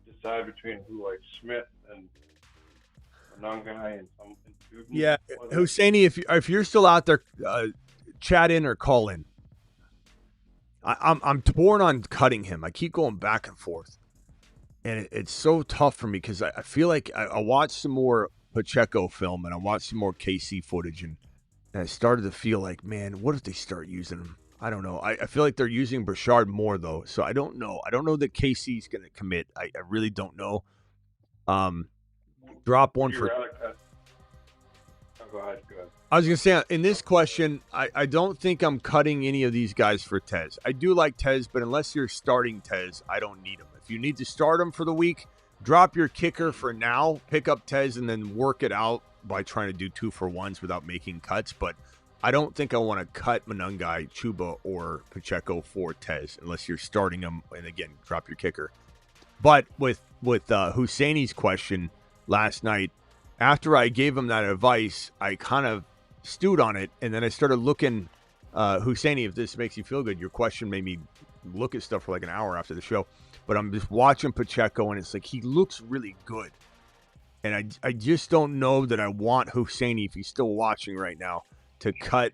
decide between who, like Smith and Monungai and something. Yeah, Husseini, if you're still out there, chat in or call in. I'm torn on cutting him. I keep going back and forth, and it's so tough for me because I feel like I watched some more Pacheco film and I watched some more KC footage, and I started to feel like, man, what if they start using him? I don't know. I feel like they're using Brashard more though, so I don't know. I don't know that KC's going to commit. I really don't know. Drop one for. Go ahead. I was going to say, in this question, I don't think I'm cutting any of these guys for Tez. I do like Tez, but unless you're starting Tez, I don't need him. If you need to start him for the week, drop your kicker for now, pick up Tez, and then work it out by trying to do 2-for-1s without making cuts. But I don't think I want to cut Monungai, Chuba, or Pacheco for Tez unless you're starting them. And again, drop your kicker. But with Husseini's question last night, after I gave him that advice, I kind of stewed on it, and then I started looking. Husseini, if this makes you feel good, your question made me look at stuff for like an hour after the show. But I'm just watching Pacheco, and it's like he looks really good. And I just don't know that I want Husseini, if he's still watching right now, to cut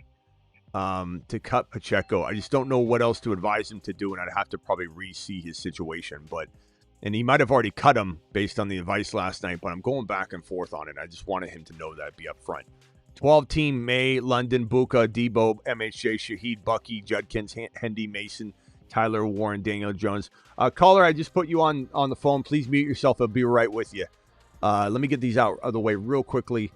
Pacheco. I just don't know what else to advise him to do, and I'd have to probably re-see his situation. And he might have already cut him based on the advice last night, but I'm going back and forth on it. I just wanted him to know that, be up front. 12-team, May, London, Buka, Debo, MHJ, Shaheed, Bucky, Judkins, Hendy, Mason, Tyler, Warren, Daniel Jones. Caller, I just put you on the phone. Please mute yourself. I'll be right with you. Let me get these out of the way real quickly.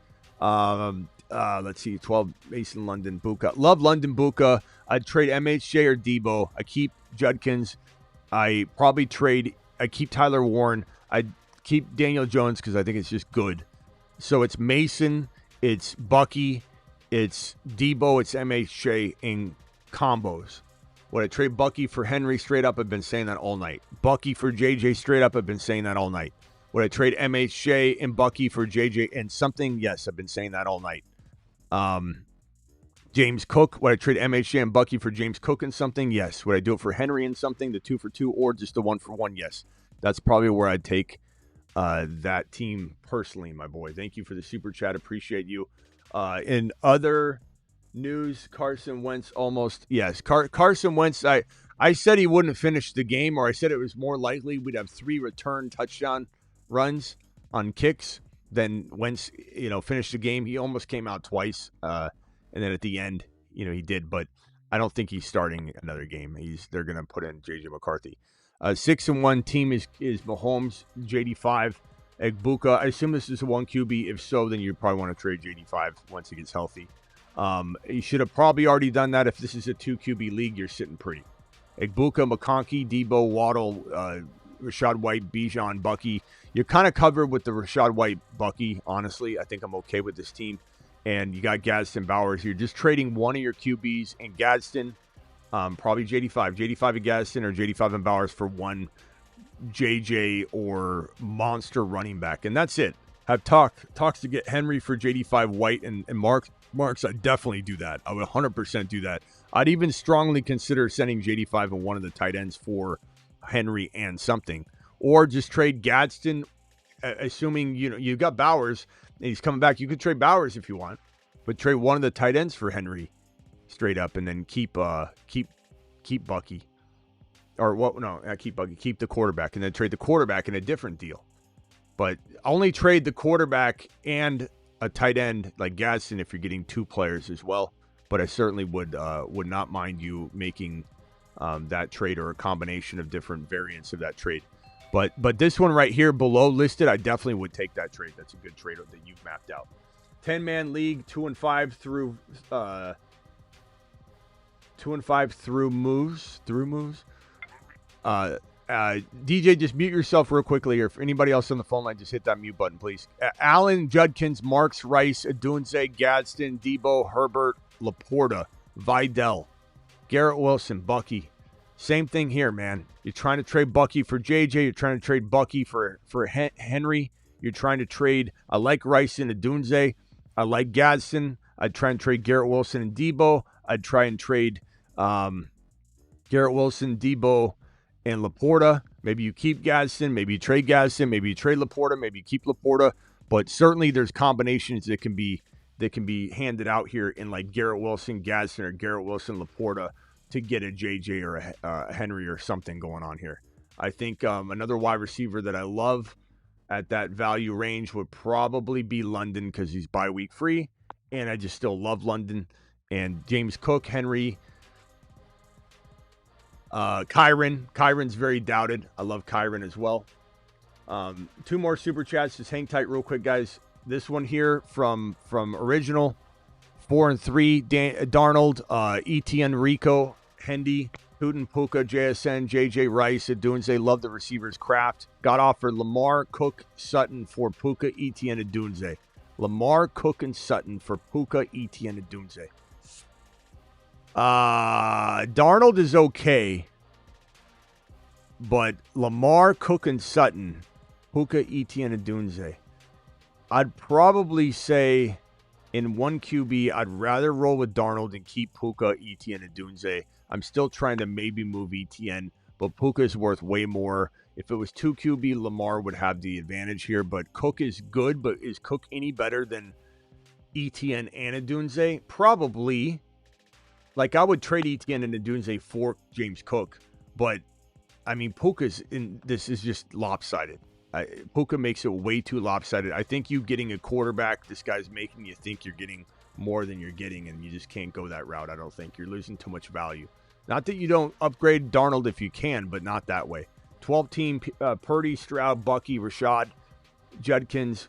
let's see, 12 Mason, London, Buka. Love London, Buka. I'd trade MHJ or Debo. I keep Judkins. I keep Tyler Warren. I'd keep Daniel Jones because I think it's just good. So it's Mason, it's Bucky, it's Debo, it's MHJ in combos. Would I trade Bucky for Henry straight up? I've been saying that all night. Bucky for JJ straight up? I've been saying that all night. Would I trade MHJ and Bucky for JJ and something? Yes, I've been saying that all night. James Cook. Would I trade MHJ and Bucky for James Cook and something? Yes. Would I do it for Henry and something, the 2-for-2, or just the 1-for-1? Yes. That's probably where I'd take that team personally, my boy. Thank you for the super chat. Appreciate you. In other news, Carson Wentz almost, yes. Carson Wentz, I said he wouldn't finish the game, or I said it was more likely we'd have 3 return touchdown runs on kicks than Wentz, finished the game. He almost came out twice, and then at the end, he did, but I don't think he's starting another game. They're going to put in J.J. McCarthy. 6-1 team is Mahomes, JD5, Egbuka. I assume this is a 1 QB. If so, then you probably want to trade JD5 once he gets healthy. You should have probably already done that. If this is a 2 QB league, you're sitting pretty. Egbuka, McConkey, Debo, Waddle, Rashad White, Bijan, Bucky. You're kind of covered with the Rashad White, Bucky, honestly. I think I'm okay with this team. And you got Gadsden, Bowers. You're just trading one of your QBs and Gadsden, probably JD5. JD5 and Gadsden or JD5 and Bowers for one JJ or monster running back. And that's it. Have talks to get Henry for JD5, White, and Marks. I'd definitely do that. I would 100% do that. I'd even strongly consider sending JD5 and one of the tight ends for Henry and something. Or just trade Gadsden, assuming you got Bowers and he's coming back. You could trade Bowers if you want, but trade one of the tight ends for Henry straight up, and then keep Bucky. Or what? No, not keep Bucky. Keep the quarterback, and then trade the quarterback in a different deal. But only trade the quarterback and a tight end like Gadsden if you're getting 2 players as well. But I certainly would not mind you making that trade or a combination of different variants of that trade. But this one right here below listed, I definitely would take that trade. That's a good trade that you've mapped out. 10-man league, 2-5 through 2-5 through moves. DJ, just mute yourself real quickly, or if anybody else on the phone line, just hit that mute button, please. Allen, Judkins, Marks, Rice, Adunze, Gadsden, Debo, Herbert, Laporta, Videll, Garrett Wilson, Bucky. Same thing here, man. You're trying to trade Bucky for JJ. You're trying to trade Bucky for Henry. You're trying to trade. I like Rice and Adunze. I like Gadsden. I'd try and trade Garrett Wilson and Debo. I'd try and trade Garrett Wilson, Debo, and Laporta. Maybe you keep Gadsden. Maybe you trade Gadsden. Maybe you trade Laporta. Maybe you keep Laporta. But certainly there's combinations that can be handed out here in like Garrett Wilson, Gadsden, or Garrett Wilson, Laporta to get a JJ or a Henry or something going on here. I think another wide receiver that I love at that value range would probably be London because he's bye-week free, and I just still love London. And James Cook, Henry, Kyron. Kyron's very doubted. I love Kyron as well. 2 more super chats. Just hang tight real quick, guys. This one here from Original, 4-3, Darnold, ETN, Rico, Hendy, Hooten, Puka, JSN, JJ, Rice, Adunze. Love the receivers craft. Got offered Lamar, Cook, Sutton for Puka, ETN, Adunze. Lamar, Cook, and Sutton for Puka, ETN, Adunze. Darnold is okay, but Lamar, Cook, and Sutton, Puka, ETN, Adunze. I'd probably say in 1 QB, I'd rather roll with Darnold and keep Puka, ETN, and Adunze. I'm still trying to maybe move ETN, but Puka is worth way more. If it was 2 QB, Lamar would have the advantage here, but Cook is good, but is Cook any better than ETN and Adunze? Probably. Like, I would trade ETN and Adunze for James Cook, but, I mean, this is just lopsided. Puka makes it way too lopsided. I think you getting a quarterback, this guy's making you think you're getting more than you're getting, and you just can't go that route. I don't think you're losing too much value. Not that you don't upgrade Darnold if you can, but not that way. 12-team, Purdy, Stroud, Bucky, Rashad, Judkins,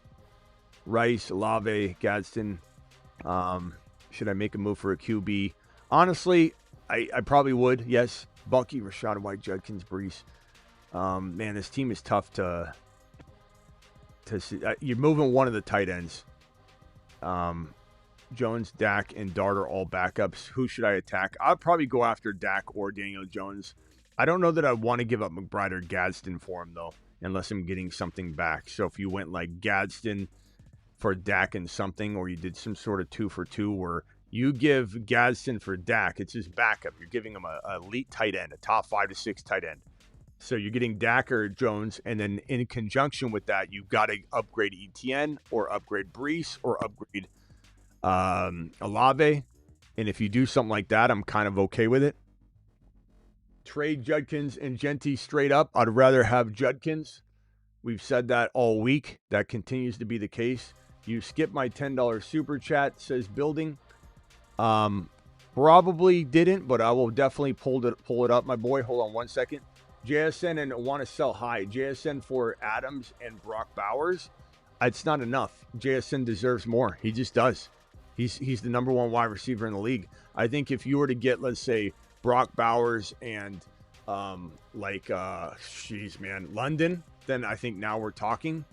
Rice, Olave, Gadsden, Should I make a move for a QB? Honestly, I probably would. Yes, Bucky, Rashad White, Judkins, Brees. Man, this team is tough to see. You're moving one of the tight ends. Jones, Dak, and Dart are all backups. Who should I attack? I'd probably go after Dak or Daniel Jones. I don't know that I want to give up McBride or Gadsden for him, though, unless I'm getting something back. So if you went like Gadsden for Dak and something, or you did some sort of 2-for-2 where you give Gadsden for Dak, it's his backup. You're giving him a elite tight end, a top 5 to 6 tight end. So you're getting Dak or Jones, and then in conjunction with that, you've got to upgrade Etienne or upgrade Brees or upgrade Olave. And if you do something like that, I'm kind of okay with it. Trade Judkins and Genty straight up. I'd rather have Judkins. We've said that all week. That continues to be the case. You skip my $10 super chat, says building. Probably didn't, but I will definitely pull it up, my boy. Hold on one second. JSN and want to sell high. JSN for Adams and Brock Bowers. It's not enough. JSN deserves more. He just does. He's the number one wide receiver in the league. I think if you were to get, let's say, Brock Bowers and London, then I think now we're talking.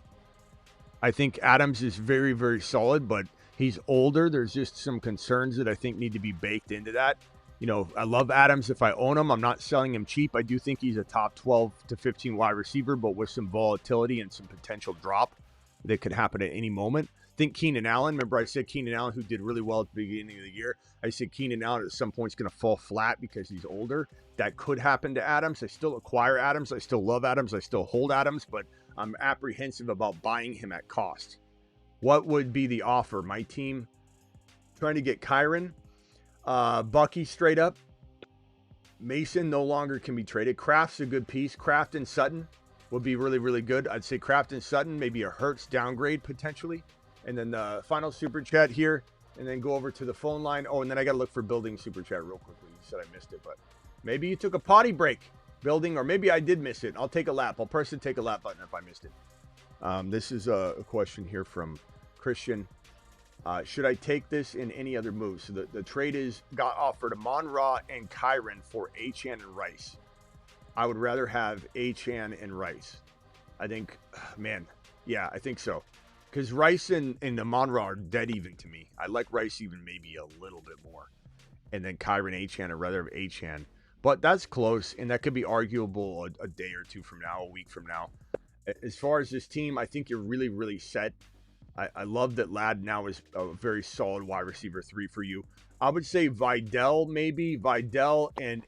I think Adams is very, very solid, but he's older. There's just some concerns that I think need to be baked into that. You know, I love Adams if I own him. I'm not selling him cheap. I do think he's a top 12 to 15 wide receiver, but with some volatility and some potential drop that could happen at any moment. Think Keenan Allen. Remember I said Keenan Allen, who did really well at the beginning of the year. I said Keenan Allen at some point is going to fall flat because he's older. That could happen to Adams. I still acquire Adams. I still love Adams. I still hold Adams, but I'm apprehensive about buying him at cost. What would be the offer? My team trying to get Kyron. Bucky straight up. Mason no longer can be traded. Kraft's a good piece. Kraft and Sutton would be really, really good. I'd say Kraft and Sutton, maybe a Hurts downgrade potentially. And then the final super chat here, and then go over to the phone line. Oh, and then I got to look for building super chat real quickly. You said I missed it, but maybe you took a potty break, building, or maybe I did miss it. I'll take a lap. I'll press the take a lap button if I missed it. This is a question here from Christian. Should I take this in any other move? So the trade got offered Amon-Ra and Kyron for Achane and Rice. I would rather have Achane and Rice. I think, man, yeah, I think so. Because Rice and Amon-Ra are dead even to me. I like Rice even maybe a little bit more. And then Kyron Achane, I'd rather have Achane. But that's close, and that could be arguable a day or two from now, a week from now. As far as this team, I think you're really, really set. I love that Ladd now is a very solid wide receiver 3 for you. I would say Videll maybe. Videll and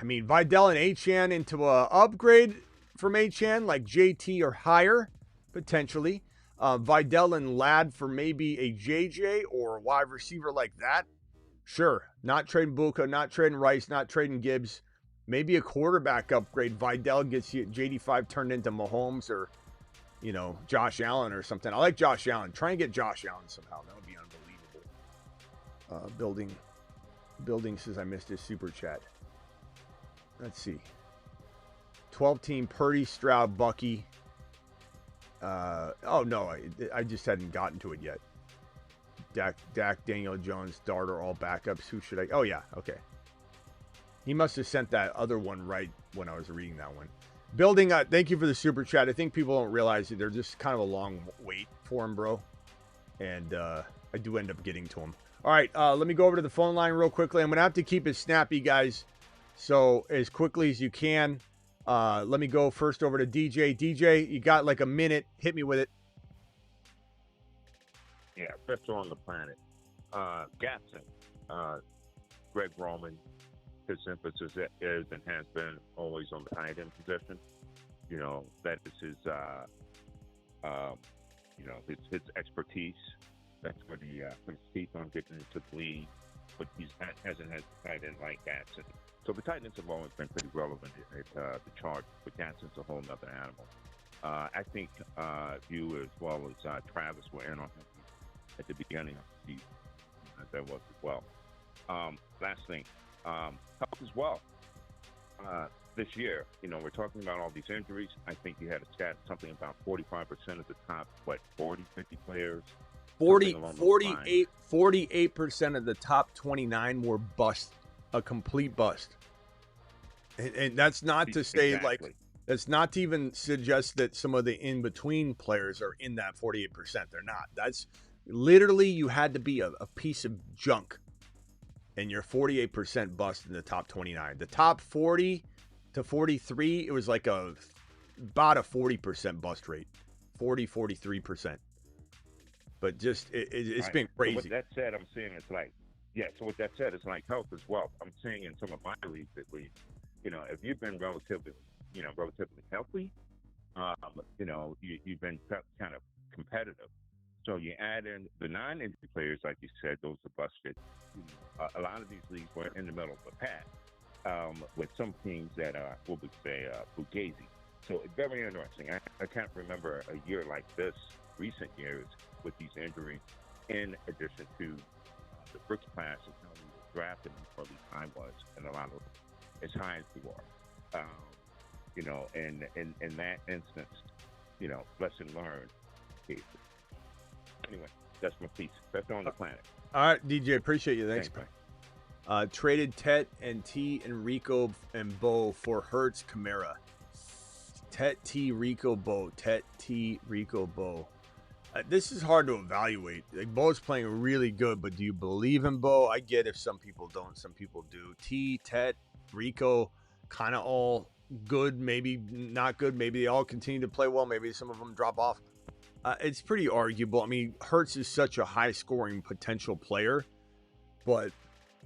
Achane into a upgrade from Achane, like JT or higher, potentially. Videll and Ladd for maybe a JJ or a wide receiver like that. Sure. Not trading Buka, not trading Rice, not trading Gibbs. Maybe a quarterback upgrade. Videll gets you JD5 turned into Mahomes or, you know, Josh Allen or something. I like Josh Allen. Try and get Josh Allen somehow. That would be unbelievable. Building says I missed his super chat. Let's see. 12-team Purdy, Stroud, Bucky. Oh, no. I just hadn't gotten to it yet. Dak, Daniel Jones, Dart are all backups. Who should I? Oh, yeah. Okay. He must have sent that other one right when I was reading that one. Building, thank you for the super chat. I think people don't realize that they're just kind of a long wait for him, bro. And I do end up getting to him. All right, let me go over to the phone line real quickly. I'm going to have to keep it snappy, guys. So as quickly as you can. Let me go first over to DJ. DJ, you got like a minute. Hit me with it. Yeah, best on the planet. Gadsden, Greg Roman, his emphasis is and has been always on the tight end position. You know, that is his, his expertise. That's what he puts his teeth on getting into the league. But he hasn't had a tight end like Gadsden. So the tight ends have always been pretty relevant at the chart, but Gadsden's a whole other animal. I think you as well as Travis were in on him at the beginning of the season. There was as well. Last thing, health as well. This year, you know, we're talking about all these injuries. I think you had a stat, something about 45% of the top, 40, 50 players something along those lines. 48% of the top 29 were bust, a complete bust. And that's not to say Exactly. that's not to even suggest that some of the in-between players are in that 48%. They're not. That's literally, you had to be a piece of junk, and you're 48% bust in the top 29. The top 40 to 43, it was like about a 40% bust rate, 43%. But just it's Right. been So crazy. with that said, I'm seeing it's like, yeah. So with that said, it's like health as well. I'm seeing in some of my leagues that we, if you've been relatively healthy, you've been kind of competitive. So you add in the non-injury players, like you said, those are busted. A lot of these leagues were in the middle of the pack with some teams that are, what we say, fugazi. So it's very interesting. I can't remember a year like this, recent years, with these injuries, in addition to the rookie class and how we were drafted and where the time was, and a lot of as high as we were. In that instance, lesson learned. Anyway, that's my piece. That's on the planet. All right, DJ, appreciate you. Thanks, Thanks, man. Traded Tet and T and Rico and Bo for Hertz Camara. Tet T Rico Bo. Tet T Rico Bo. This is hard to evaluate. Like, Bo's playing really good, but do you believe in Bo? I get if some people don't, some people do. T, Tet, Rico, kind of all good, maybe not good. Maybe they all continue to play well. Maybe some of them drop off. It's pretty arguable. I mean, Hertz is such a high-scoring potential player, but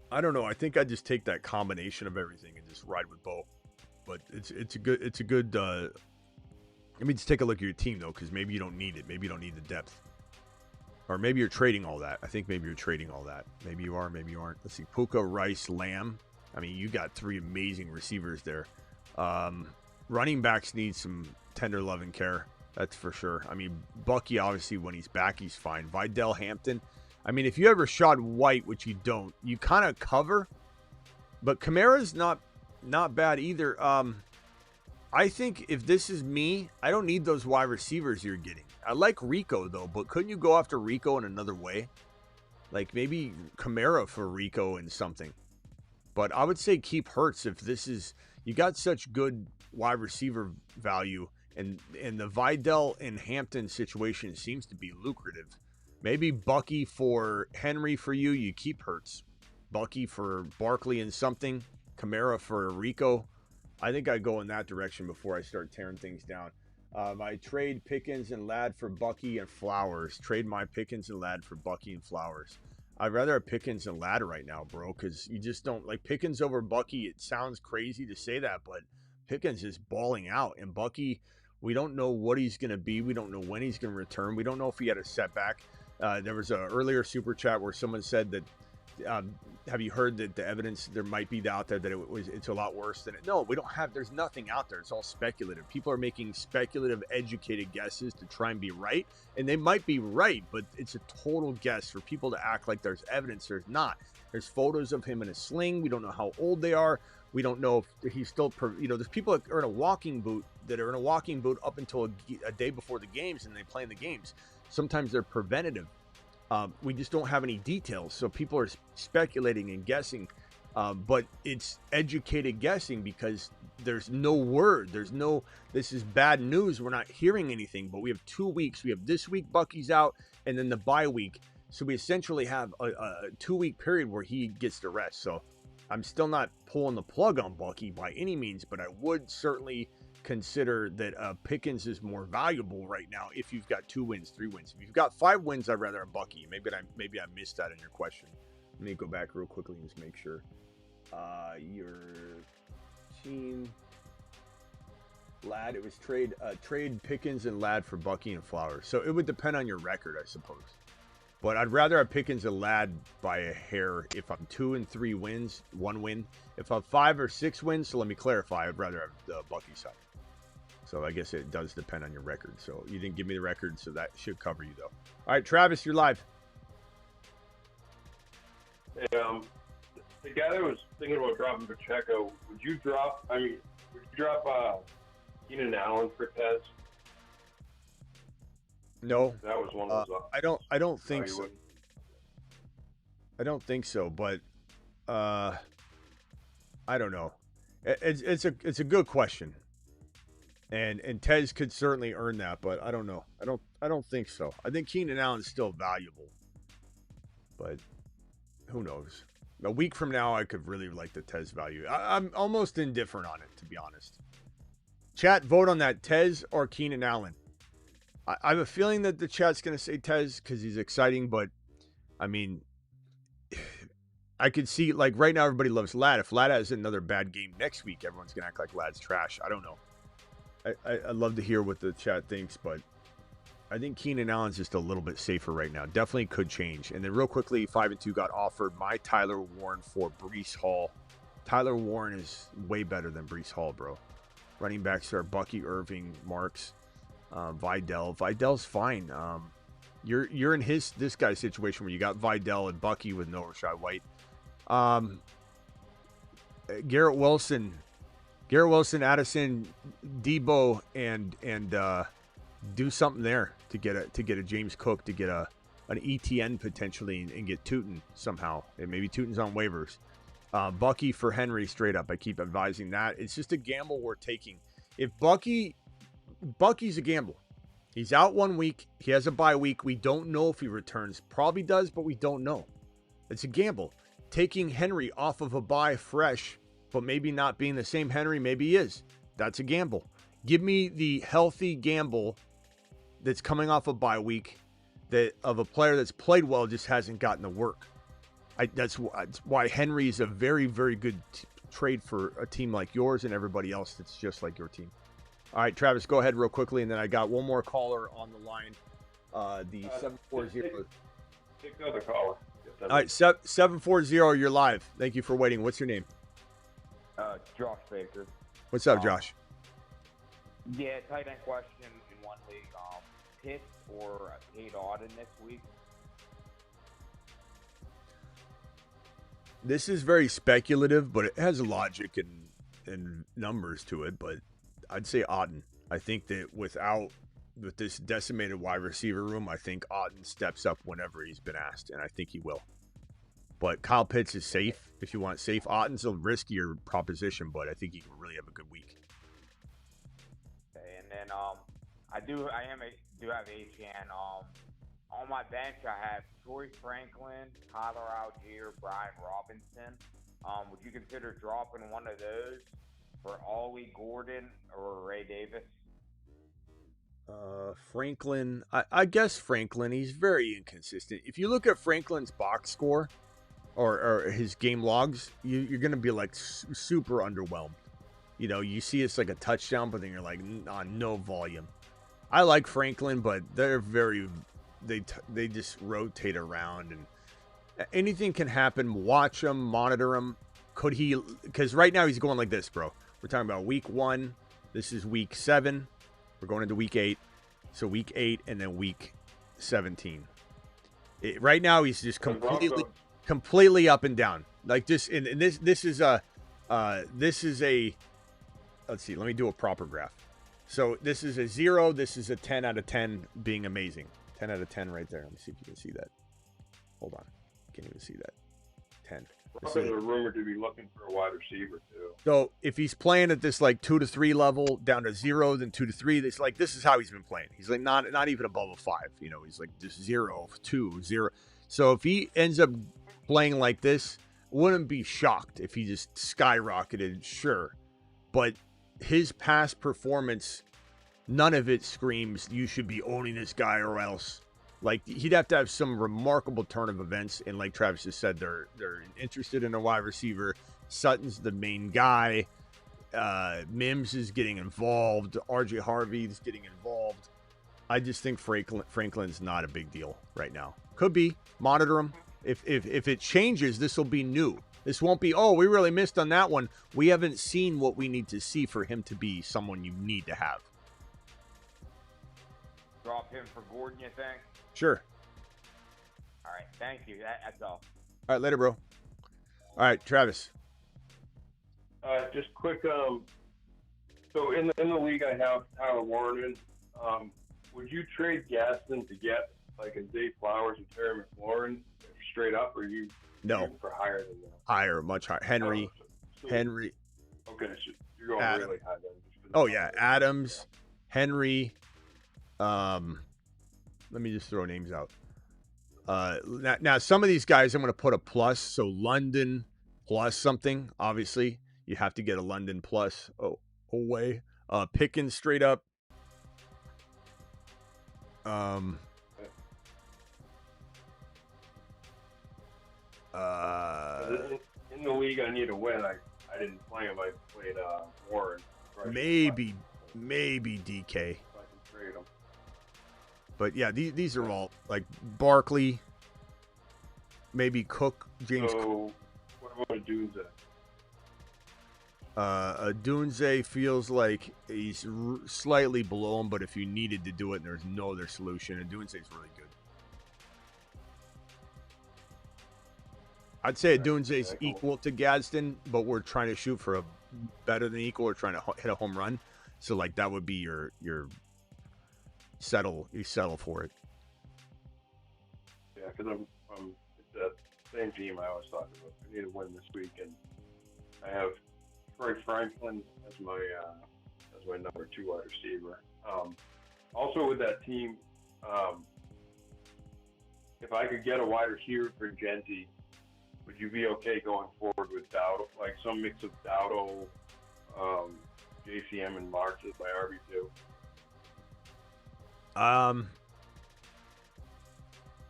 I don't know. I think I just take that combination of everything and just ride with Bo. But it's a good. Let me just take a look at your team though, because maybe you don't need it. Maybe you don't need the depth, or maybe you're trading all that. I think maybe you're trading all that. Maybe you are. Maybe you aren't. Let's see. Puka, Rice, Lamb. I mean, you got three amazing receivers there. Running backs need some tender love and care. That's for sure. I mean, Bucky, obviously, when he's back, he's fine. Videll, Hampton. I mean, if you have Rashad White, which you don't, you kind of cover. But Kamara's not bad either. I think if this is me, I don't need those wide receivers you're getting. I like Rico, though, but couldn't you go after Rico in another way? Like maybe Kamara for Rico and something. But I would say keep Hurts if this is... You got such good wide receiver value, and the Videll and Hampton situation seems to be lucrative. Maybe Bucky for Henry for you. You keep Hurts. Bucky for Barkley and something. Kamara for Rico. I think I go in that direction before I start tearing things down. I trade Pickens and Ladd for Bucky and Flowers. Trade my Pickens and Ladd for Bucky and Flowers. I'd rather have Pickens and Ladd right now, bro, because you just don't like Pickens over Bucky. It sounds crazy to say that, but Pickens is balling out, and Bucky, we don't know what he's going to be. We don't know when he's going to return. We don't know if he had a setback. There was an earlier super chat where someone said that, have you heard that the evidence there might be out there that it's a lot worse than it? No, we don't have. There's nothing out there. It's all speculative. People are making speculative, educated guesses to try and be right, and they might be right, but it's a total guess for people to act like there's evidence. There's not. There's photos of him in a sling. We don't know how old they are. We don't know if he's still, there's people that are in a walking boot up until a day before the games, and they play in the games. Sometimes they're preventative. We just don't have any details, so people are speculating and guessing, but it's educated guessing because there's no word. This is bad news. We're not hearing anything, but we have 2 weeks. We have this week, Bucky's out, and then the bye week. So we essentially have a 2-week period where he gets the rest. So I'm still not pulling the plug on Bucky by any means, but I would certainly consider that Pickens is more valuable right now if you've got 2 wins, 3 wins. If you've got 5 wins, I'd rather have Bucky. Maybe I missed that in your question. Let me go back real quickly and just make sure. Your team, Ladd, it was trade Pickens and Ladd for Bucky and Flowers. So it would depend on your record, I suppose. But I'd rather have Pickens and Ladd by a hair if I'm 2 and 3 wins, 1 win. If I'm 5 or 6 wins, so let me clarify, I'd rather have the Bucky side. So I guess it does depend on your record. So you didn't give me the record, so that should cover you, though. All right, Travis, you're live. Hey, the guy that was thinking about dropping Pacheco, would you drop Keenan Allen for Tez? No, That was one of those. I don't think you so. wouldn't. I don't think so, but I don't know. It's a good question, and Tez could certainly earn that, but I don't know. I don't think so. I think Keenan Allen's still valuable, but who knows? A week from now, I could really like the Tez value. I'm almost indifferent on it, to be honest. Chat, vote on that, Tez or Keenan Allen. I have a feeling that the chat's going to say Tez because he's exciting, but I mean, I could see, like, right now everybody loves Ladd. If Ladd has another bad game next week, everyone's going to act like Ladd's trash. I don't know. I'd love to hear what the chat thinks, but I think Keenan Allen's just a little bit safer right now. Definitely could change. And then real quickly, 5 and 2 got offered my Tyler Warren for Breece Hall. Tyler Warren is way better than Breece Hall, bro. Running backs are Bucky, Irving, Marks, Videll. Videll's fine. You're in this guy's situation where you got Videll and Bucky with no Rashad White. Garrett Wilson, Addison, Debo, and do something there to get a James Cook, to get an ETN potentially, and get Tootin somehow, and maybe Tootin's on waivers. Bucky for Henry straight up. I keep advising that. It's just a gamble we're taking. If Bucky's a gamble. He's out 1 week. He has a bye week. We don't know if he returns. Probably does, but we don't know. It's a gamble. Taking Henry off of a bye fresh, but maybe not being the same Henry, maybe he is. That's a gamble. Give me the healthy gamble that's coming off a bye week, that of a player that's played well, just hasn't gotten the work. That's why Henry is a very, very good trade for a team like yours and everybody else that's just like your team. All right, Travis, go ahead real quickly, and then I got one more caller on the line. The 740. Take the other caller. All right, 740, you're live. Thank you for waiting. What's your name? Josh Baker. What's up, Josh? Yeah, tight end question in one league. Pitts or Cade Auden this week? This is very speculative, but it has logic and numbers to it. But I'd say Auden. I think that with this decimated wide receiver room, I think Auden steps up whenever he's been asked, and I think he will. But Kyle Pitts is safe. If you want safe, Otten's a riskier proposition, but I think he can really have a good week. Okay, and then I do have HN. On my bench, I have Troy Franklin, Tyler Algier, Brian Robinson. Would you consider dropping one of those for Ollie Gordon or Ray Davis? Franklin, I guess Franklin, he's very inconsistent. If you look at Franklin's box score or his game logs, you're going to be like super underwhelmed. You know, you see it's like a touchdown, but then you're like, on no volume. I like Franklin, but they're they just rotate around, and anything can happen. Watch him, monitor him. Could he, because right now he's going like this, bro. We're talking about week 1. This is week 7. We're going into week 8. So week 8 and then week 17. Right now he's just completely up and down. Like this, and this is a let's see, let me do a proper graph. So this is a 0, this is a 10 out of 10 being amazing. 10 out of 10 right there. Let me see if you can see that. Hold on. Can't even see that. 10. There's a rumor to be looking for a wide receiver too. So if he's playing at this like 2 to 3 level, down to 0, then 2 to 3, this is how he's been playing. He's like not even above a 5. You know, he's like just 0, 2, 0. So if he ends up playing like this, wouldn't be shocked if he just skyrocketed, sure. But his past performance, none of it screams you should be owning this guy or else. Like, he'd have to have some remarkable turn of events, and like Travis just said, they're interested in a wide receiver. Sutton's the main guy. Mims is getting involved. RJ Harvey's getting involved. I just think Franklin's not a big deal right now. Could be. Monitor him. If it changes, this will be new. This won't be, oh, we really missed on that one. We haven't seen what we need to see for him to be someone you need to have. Drop him for Gordon, you think? Sure. All right, thank you. That's all. All right, later, bro. All right, Travis. Just quick. So in the league, I have Tyler Warren. would you trade Gadsden to get like a Zay Flowers and Terry McLaurin straight up, or you No. for higher than that? Higher, much higher. Henry. So- Henry. Okay, so you're going Adam. really high then. Oh, yeah. Adams, Henry. Let me just throw names out. Now, some of these guys I'm going to put a plus. So London plus something. Obviously, you have to get a London plus away. Pickens straight up. In the league, I need to win. I didn't play him. I played Warren. Maybe DK. I can trade him. But yeah, these are all like Barkley, maybe Cook, James. So, what about Dunze? Dunze feels like he's slightly below him, but if you needed to do it, there's no other solution. And Dunze's really good. I'd say Dunze's equal to Gadsden, but we're trying to shoot for a better than equal. We're trying to hit a home run, so like that would be your settle. You settle for it. Yeah, because I'm it's that same team I always talked about. I need to win this week, and I have Troy Franklin as my number 2 wide receiver. Also with that team, if I could get a wide receiver for Genty, would you be okay going forward with Dowdle, like some mix of Dowdle, JCM, and Marks as my RB2?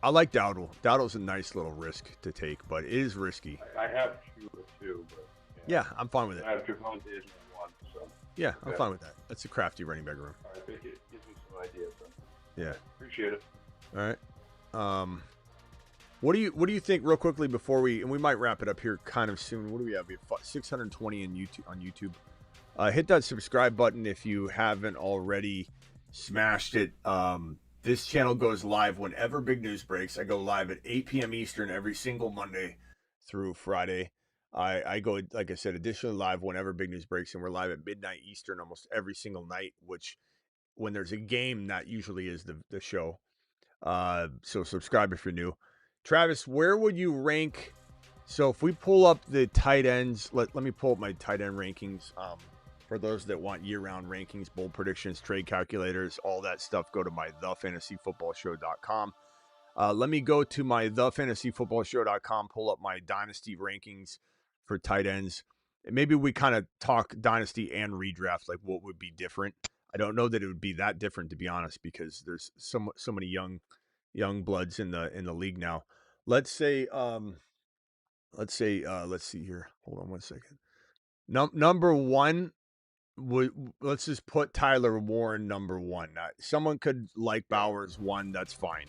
I like Dowdle. Dowdle's a nice little risk to take, but it is risky. I have Shula too, but yeah, I'm fine with it. I have Javonte as my 1, so yeah, I'm fine with that. That's a crafty running back room. I think it gives me some ideas. So. Yeah, appreciate it. All right. What do you think, real quickly, before we might wrap it up here kind of soon? What do we have? We have 620 on YouTube. Hit that subscribe button if you haven't already smashed it. This channel goes live whenever big news breaks. I go live at 8 p.m. Eastern every single Monday through Friday. I go, like I said, additionally live whenever big news breaks, and we're live at midnight Eastern almost every single night, which when there's a game, that usually is the show. So subscribe if you're new. Travis, where would you rank? So if we pull up the tight ends, let me pull up my tight end rankings. For those that want year-round rankings, bold predictions, trade calculators, all that stuff, go to my thefantasyfootballshow.com. Let me go to my thefantasyfootballshow.com, pull up my dynasty rankings for tight ends. And maybe we kind of talk dynasty and redraft, like what would be different. I don't know that it would be that different, to be honest, because there's so many young bloods in the league now. Let's see here. Hold on one second. Number 1. Let's just put Tyler Warren number 1. Now, someone could like Bowers 1. That's fine.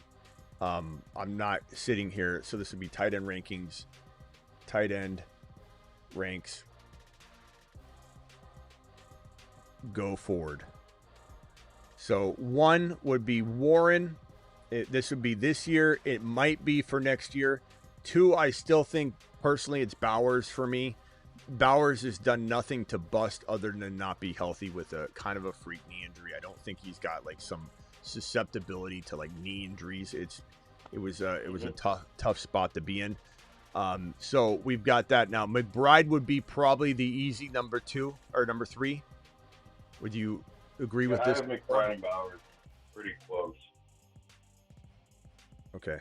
I'm not sitting here. So this would be tight end rankings. Tight end ranks. Go forward. So 1 would be Warren. This would be this year. It might be for next year. 2, I still think personally it's Bowers for me. Bowers has done nothing to bust other than not be healthy with a kind of a freak knee injury. I don't think he's got like some susceptibility to like knee injuries. It was a tough spot to be in. So we've got that now. McBride would be probably the easy number 2 or number 3. Would you agree with this? I have McBride and Bowers pretty close. Okay.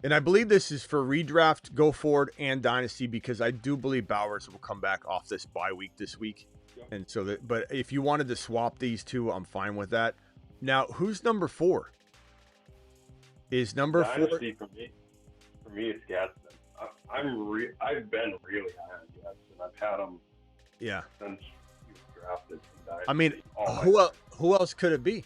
And I believe this is for redraft, go forward, and dynasty, because I do believe Bowers will come back off this bye week this week. Yep. And so but if you wanted to swap these two, I'm fine with that. Now, who's number 4? Is number dynasty 4? For me, it's Gadsden. I've been really high on Gadsden. I've had him. Yeah. Since he was drafted. I mean, who else could it be?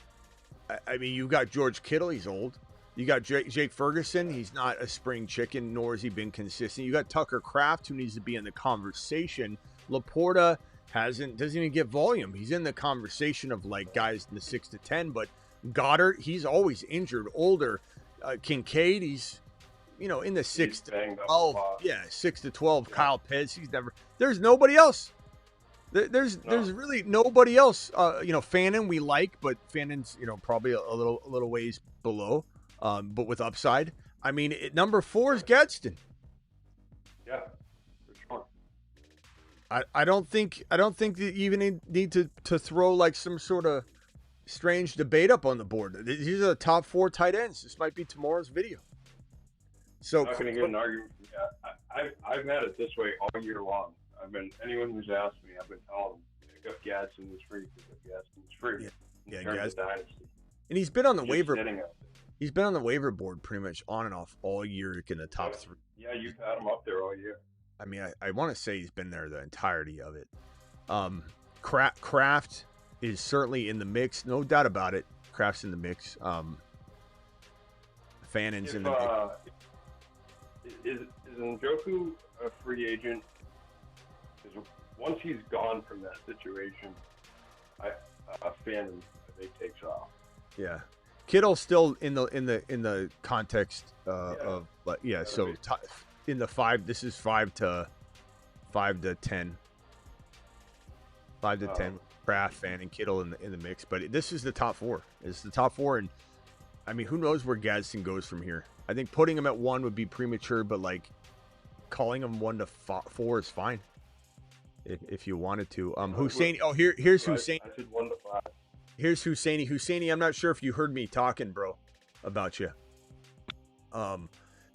I mean, you got George Kittle. He's old. You got Jake Ferguson. He's not a spring chicken, nor has he been consistent. You got Tucker Kraft, who needs to be in the conversation. Laporta doesn't even get volume. He's in the conversation of like guys in the 6 to 10, but Goddard, he's always injured, older. Kincaid, he's in the 6 to 12. Yeah, 6 to 12. Yeah. Kyle Pitts, there's nobody else. There's really nobody else. Fannin we like, but Fannin's probably a little ways below, but with upside. I mean, number 4 is Gadsden. Yeah, for sure. I don't think that you even need to throw like some sort of strange debate up on the board. These are the top 4 tight ends. This might be tomorrow's video. So I'm not going to get an argument. Yeah, I've had it this way all year long. Anyone who's asked me, I've been telling them, pick up Gadsden is free. Pick up Gadsden is free. Yeah, Gadsden. And he's been on the Just waiver. sitting out there. He's been on the waiver board pretty much on and off all year in the top 3. Yeah, you've had him up there all year. I mean, I want to say he's been there the entirety of it. Kraft is certainly in the mix, no doubt about it. Kraft's in the mix. Fannin's in the mix. Is Njoku a free agent? Once he's gone from that situation, Fannin I think takes off. Yeah, Kittle's still in the context of, but yeah. So in the 5, this is 5 to 10. 5 to 10. Kraft, Fannin, Kittle in the mix, but this is the top 4. It's the top 4, and I mean, who knows where Gadsden goes from here? I think putting him at 1 would be premature, but like calling him 1 to 4 is fine if you wanted to. Husseini. Oh, here's Husseini. I said 1 to 5. Here's Husseini. Husseini, I'm not sure if you heard me talking, bro, about you.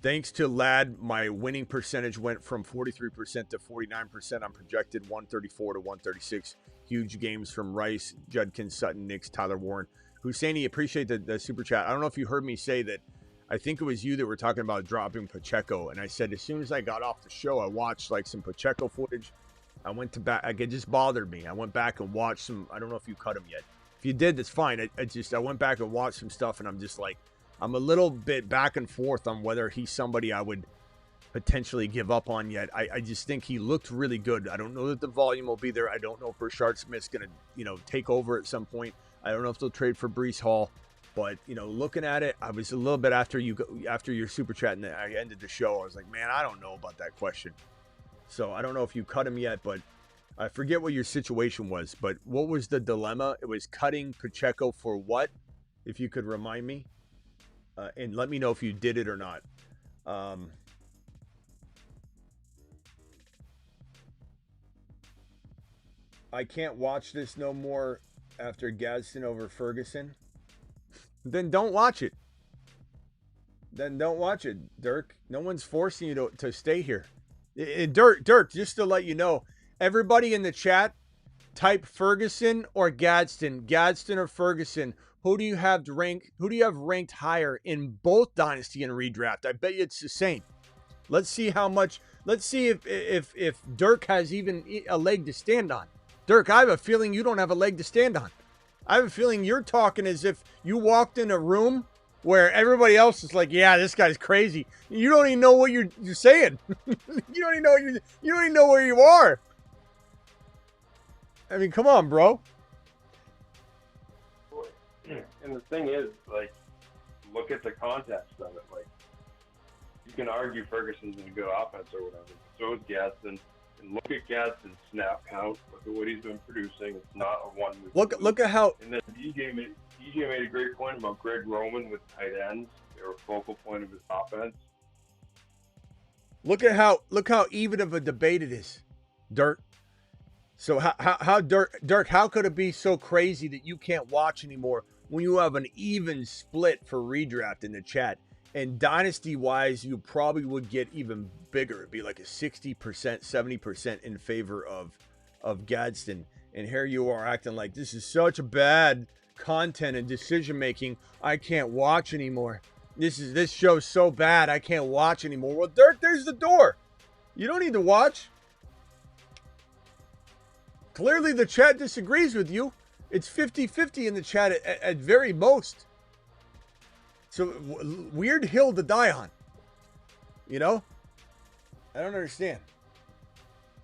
Thanks to Lad, my winning percentage went from 43% to 49%. I'm projected 134 to 136. Huge games from Rice, Judkins, Sutton, Nix, Tyler Warren. Husseini, appreciate the super chat. I don't know if you heard me say that. I think it was you that were talking about dropping Pacheco, and I said as soon as I got off the show, I watched like some Pacheco footage. I went to back. It just bothered me. I went back and watched some. I don't know if you cut him yet. If you did, that's fine. I went back and watched some stuff, and I'm just like, I'm a little bit back and forth on whether he's somebody I would potentially give up on yet. I just think he looked really good. I don't know that the volume will be there. I don't know if Rashard Smith's going to, take over at some point. I don't know if they'll trade for Breece Hall. But, looking at it, I was a little bit after your super chat and I ended the show. I was like, man, I don't know about that question. So I don't know if you cut him yet, but I forget what your situation was. But what was the dilemma? It was cutting Pacheco for what? If you could remind me. And let me know if you did it or not. I can't watch this no more after Gadsden over Ferguson. Then don't watch it. Dirk. No one's forcing you to stay here. Dirk, just to let you know, everybody in the chat, type Ferguson or Gadsden. Gadsden or Ferguson. Who do you have ranked higher in both Dynasty and Redraft? I bet you it's the same. Let's see how much. Let's see if Dirk has even a leg to stand on. Dirk, I have a feeling you don't have a leg to stand on. I have a feeling you're talking as if you walked in a room where everybody else is like, yeah, this guy's crazy. You don't even know what you're saying. you don't even know where you are. I mean, come on, bro. And the thing is, like, look at the context of it. Like, you can argue Ferguson's a good offense or whatever. So is Gadsden. And look at Gadsden's snap count. Look at what he's been producing. It's not a one. Look at how. And then DJ made a great point about Greg Roman with tight ends. They're a focal point of his offense. Look how even of a debate it is, Dirk. So how Dirk, how could it be so crazy that you can't watch anymore when you have an even split for redraft in the chat? And dynasty-wise, you probably would get even bigger. It'd be like a 60%, 70% in favor of Gadsden. And here you are acting like this is such a bad content and decision-making. I can't watch anymore. This show's so bad, I can't watch anymore. Well, Dirk, there's the door. You don't need to watch. Clearly, the chat disagrees with you. It's 50-50 in the chat at very most. So, weird hill to die on. I don't understand.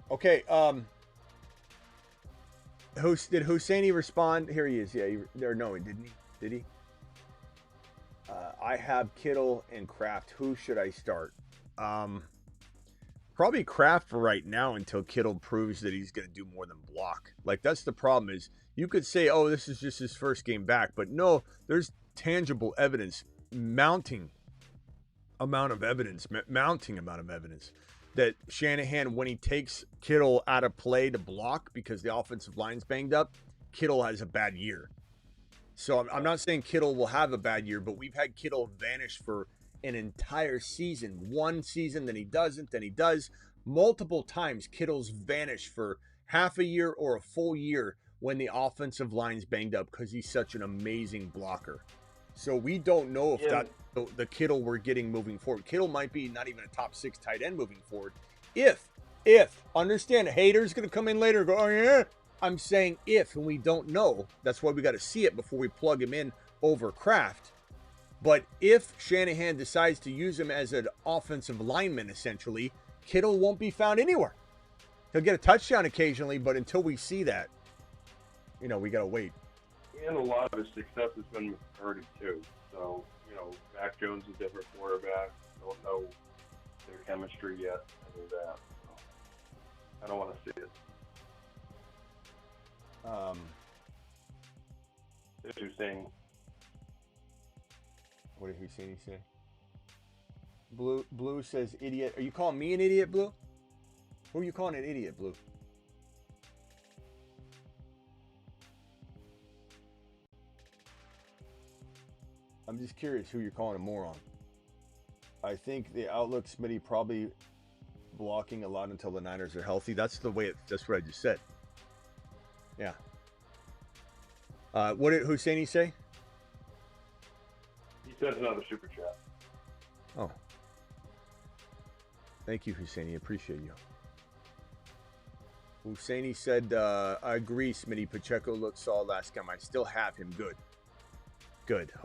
Okay, did Husseini respond? Here he is. Yeah, no, didn't he? Did he? I have Kittle and Kraft. Who should I start? Probably Kraft for right now until Kittle proves that he's going to do more than block. Like, that's the problem is you could say, oh, this is just his first game back. But no, there's tangible evidence, mounting amount of evidence that Shanahan, when he takes Kittle out of play to block because the offensive line's banged up, Kittle has a bad year. So I'm not saying Kittle will have a bad year, but we've had Kittle vanish for an entire season. One season, then he doesn't, then he does. Multiple times, Kittle's vanished for half a year or a full year when the offensive line's banged up because he's such an amazing blocker. So we don't know if that's the Kittle we're getting moving forward. Kittle might be not even a top 6 tight end moving forward. If, understand, haters going to come in later and go, oh yeah, I'm saying if, and we don't know. That's why we got to see it before we plug him in over Kraft. But if Shanahan decides to use him as an offensive lineman, essentially, Kittle won't be found anywhere. He'll get a touchdown occasionally, but until we see that, we got to wait. And a lot of his success has been with Purdy, too. So, Mac Jones is a different quarterback. Don't know their chemistry yet, any of that. So, I don't want to see it. Interesting. What did Husseini say? Blue says idiot. Are you calling me an idiot, Blue? Who are you calling an idiot, Blue? I'm just curious who you're calling a moron. I think the outlook, Smitty, probably blocking a lot until the Niners are healthy. That's the way. That's what I just said. Yeah. What did Husseini say? He said another super chat. Oh. Thank you, Husseini. Appreciate you. Husseini said, I agree, Smitty. Pacheco looked solid last game. I still have him. Good.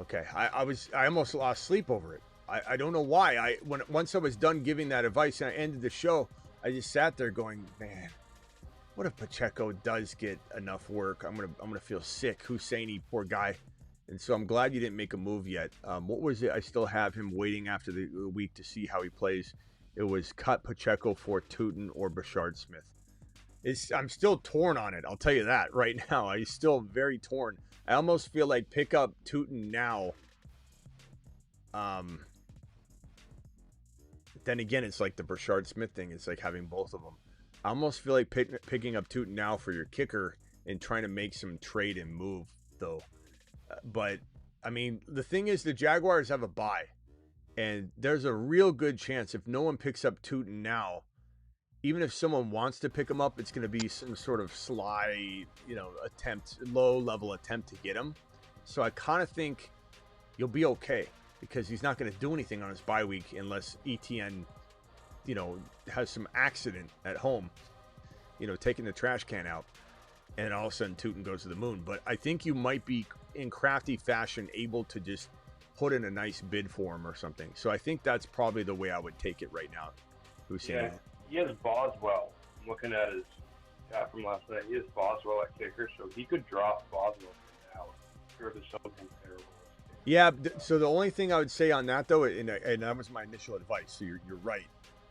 Okay. I almost lost sleep over it. I don't know why. Once I was done giving that advice and I ended the show, I just sat there going, man, what if Pacheco does get enough work? I'm gonna feel sick. Husseini, poor guy. And so I'm glad you didn't make a move yet. What was it? I still have him waiting after the week to see how he plays. It was cut Pacheco for Tootin or Brashard Smith. I'm still torn on it. I'll tell you that right now. I'm still very torn. I almost feel like pick up Tootin now. Then again, it's like the Brashard Smith thing. It's like having both of them. I almost feel like picking up Tootin now for your kicker and trying to make some trade and move, though. But, I mean, the thing is the Jaguars have a bye. And there's a real good chance if no one picks up Tootin now, even if someone wants to pick him up, it's going to be some sort of sly, low-level attempt to get him. So I kind of think you'll be okay because he's not going to do anything on his bye week unless ETN, has some accident at home, taking the trash can out. And all of a sudden Tootin goes to the moon. But I think you might be, in crafty fashion, able to just put in a nice bid for him or something. So I think that's probably the way I would take it right now. Yeah, he has Boswell. I'm looking at his chat from last night. He has Boswell at kicker, so he could drop Boswell for now. I'm sure there's something terrible. Yeah, so the only thing I would say on that, though, and that was my initial advice, so you're right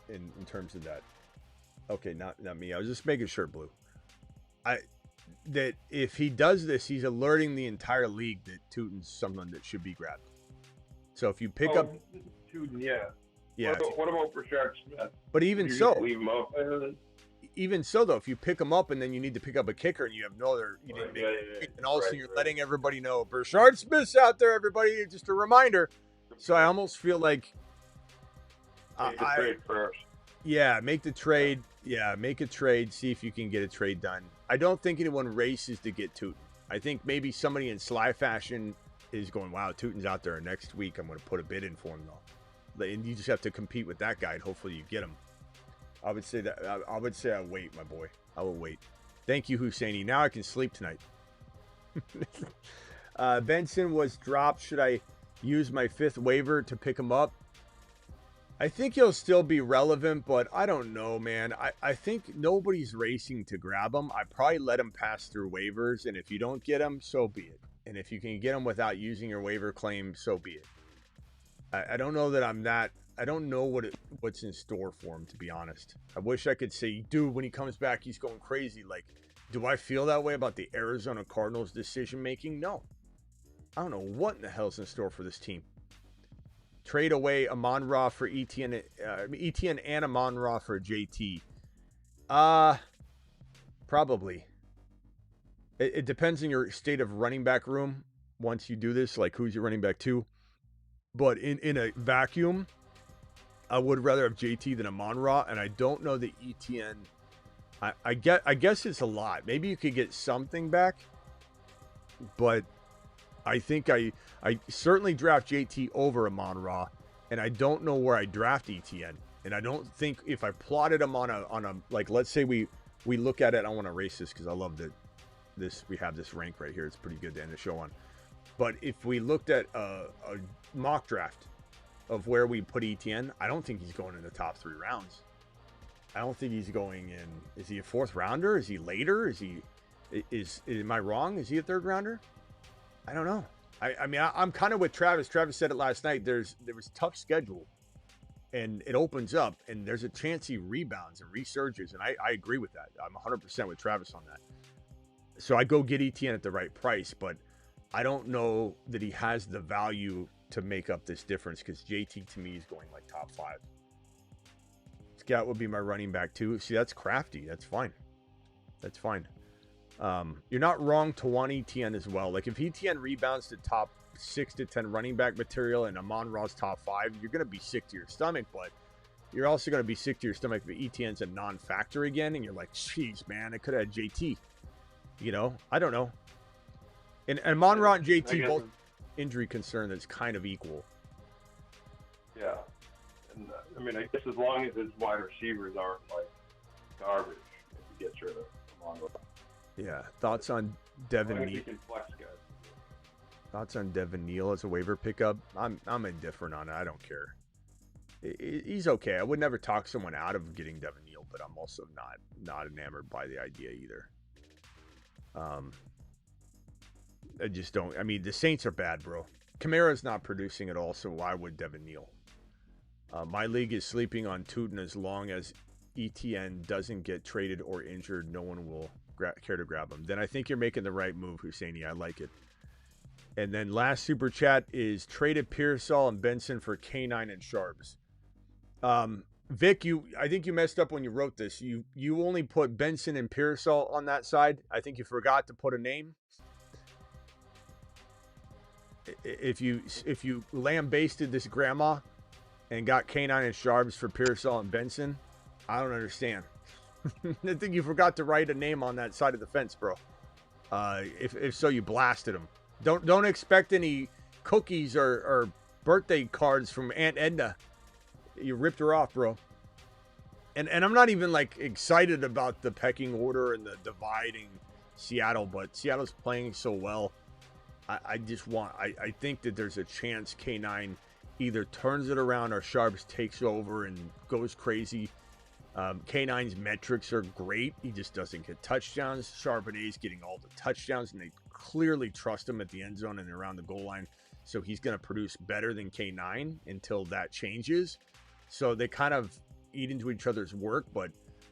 in terms of that. Okay, not me. I was just making sure, Blue. That if he does this, he's alerting the entire league that Tootin's someone that should be grabbed. So if you pick up Tootin, yeah. Yeah. What about Brashard Smith? But even so, leave him up even so, though, if you pick him up and then you need to pick up a kicker and you have no other, and all of a sudden you're letting everybody know Brashard Smith's out there, everybody. Just a reminder. So I almost feel like make the trade first. Yeah, make the trade. Yeah, make a trade. See if you can get a trade done. I don't think anyone races to get Tootin. I think maybe somebody in sly fashion is going, wow, Tootin's out there next week. I'm going to put a bid in for him, though. And you just have to compete with that guy, and hopefully you get him. I would say I wait, my boy. I will wait. Thank you, Husseini. Now I can sleep tonight. Benson was dropped. Should I use my 5th waiver to pick him up? I think he'll still be relevant, but I don't know, man. I think nobody's racing to grab him. I probably let him pass through waivers, and if you don't get him, so be it. And if you can get him without using your waiver claim, so be it. I don't know that I'm that I don't know what's in store for him, to be honest. I wish I could say, dude, when he comes back, he's going crazy. Like, do I feel that way about the Arizona Cardinals' decision making? No. I don't know what in the hell's in store for this team. Trade away Amon-Ra for Etienne and Amon-Ra for JT. Probably. It depends on your state of running back room once you do this, like who's your running back two. But in a vacuum, I would rather have JT than Amon-Ra, and I don't know that Etienne. I guess it's a lot. Maybe you could get something back, but I think I certainly draft JT over Amon-Ra, and I don't know where I draft Etienne. And I don't think if I plotted him on a like, let's say we look at it. I want to erase this because I love that we have this rank right here. It's pretty good to end the show on. But if we looked at a mock draft of where we put Etienne, I don't think he's going in the top 3 rounds. I don't think he's going in. Is he a 4th rounder? Is he later? Am I wrong? Is he a 3rd rounder? I don't know. I mean, I'm kind of with Travis. Travis said it last night. There was a tough schedule, and it opens up, and there's a chance he rebounds and resurges, and I agree with that. I'm 100% with Travis on that. So I go get Etienne at the right price, but I don't know that he has the value to make up this difference because JT to me is going like top 5. Scout would be my running back too. See, that's crafty. That's fine. That's fine. You're not wrong to want Etienne as well. Like if Etienne rebounds to top 6 to 10 running back material and Amon-Ra's top 5, you're going to be sick to your stomach, but you're also going to be sick to your stomach if Etienne's a non-factor again. And you're like, jeez, man, I could have had JT. You know, I don't know. And Amon-Ra and JT both injury concern that's kind of equal. Yeah. And I mean, I guess as long as his wide receivers aren't like garbage, if he gets rid of Amon-Ra. Yeah. Thoughts on Devin Neal? Neal? Flex guys. Thoughts on Devin Neal as a waiver pickup? I'm indifferent on it. I don't care. He's okay. I would never talk someone out of getting Devin Neal, but I'm also not enamored by the idea either. I just don't. I mean, the Saints are bad, bro. Kamara's not producing at all, so why would Devin Neal? My league is sleeping on Tootin as long as ETN doesn't get traded or injured. No one will care to grab him. Then I think you're making the right move, Husseini. I like it. And then last super chat is traded Pearsall and Benson for K9 and Sharps. Vic, I think you messed up when you wrote this. You only put Benson and Pearsall on that side. I think you forgot to put a name. If you lambasted this grandma and got K9 and Sharps for Pearsall and Benson, I don't understand. I think you forgot to write a name on that side of the fence, bro. If so, you blasted them. Don't expect any cookies or birthday cards from Aunt Edna. You ripped her off, bro. And I'm not even like excited about the pecking order and the dividing Seattle, but Seattle's playing so well. I think that there's a chance K9 either turns it around or Sharps takes over and goes crazy. K9's metrics are great. He just doesn't get touchdowns. Charbonnet's getting all the touchdowns, and they clearly trust him at the end zone and around the goal line. So he's going to produce better than K9 until that changes. So they kind of eat into each other's work, but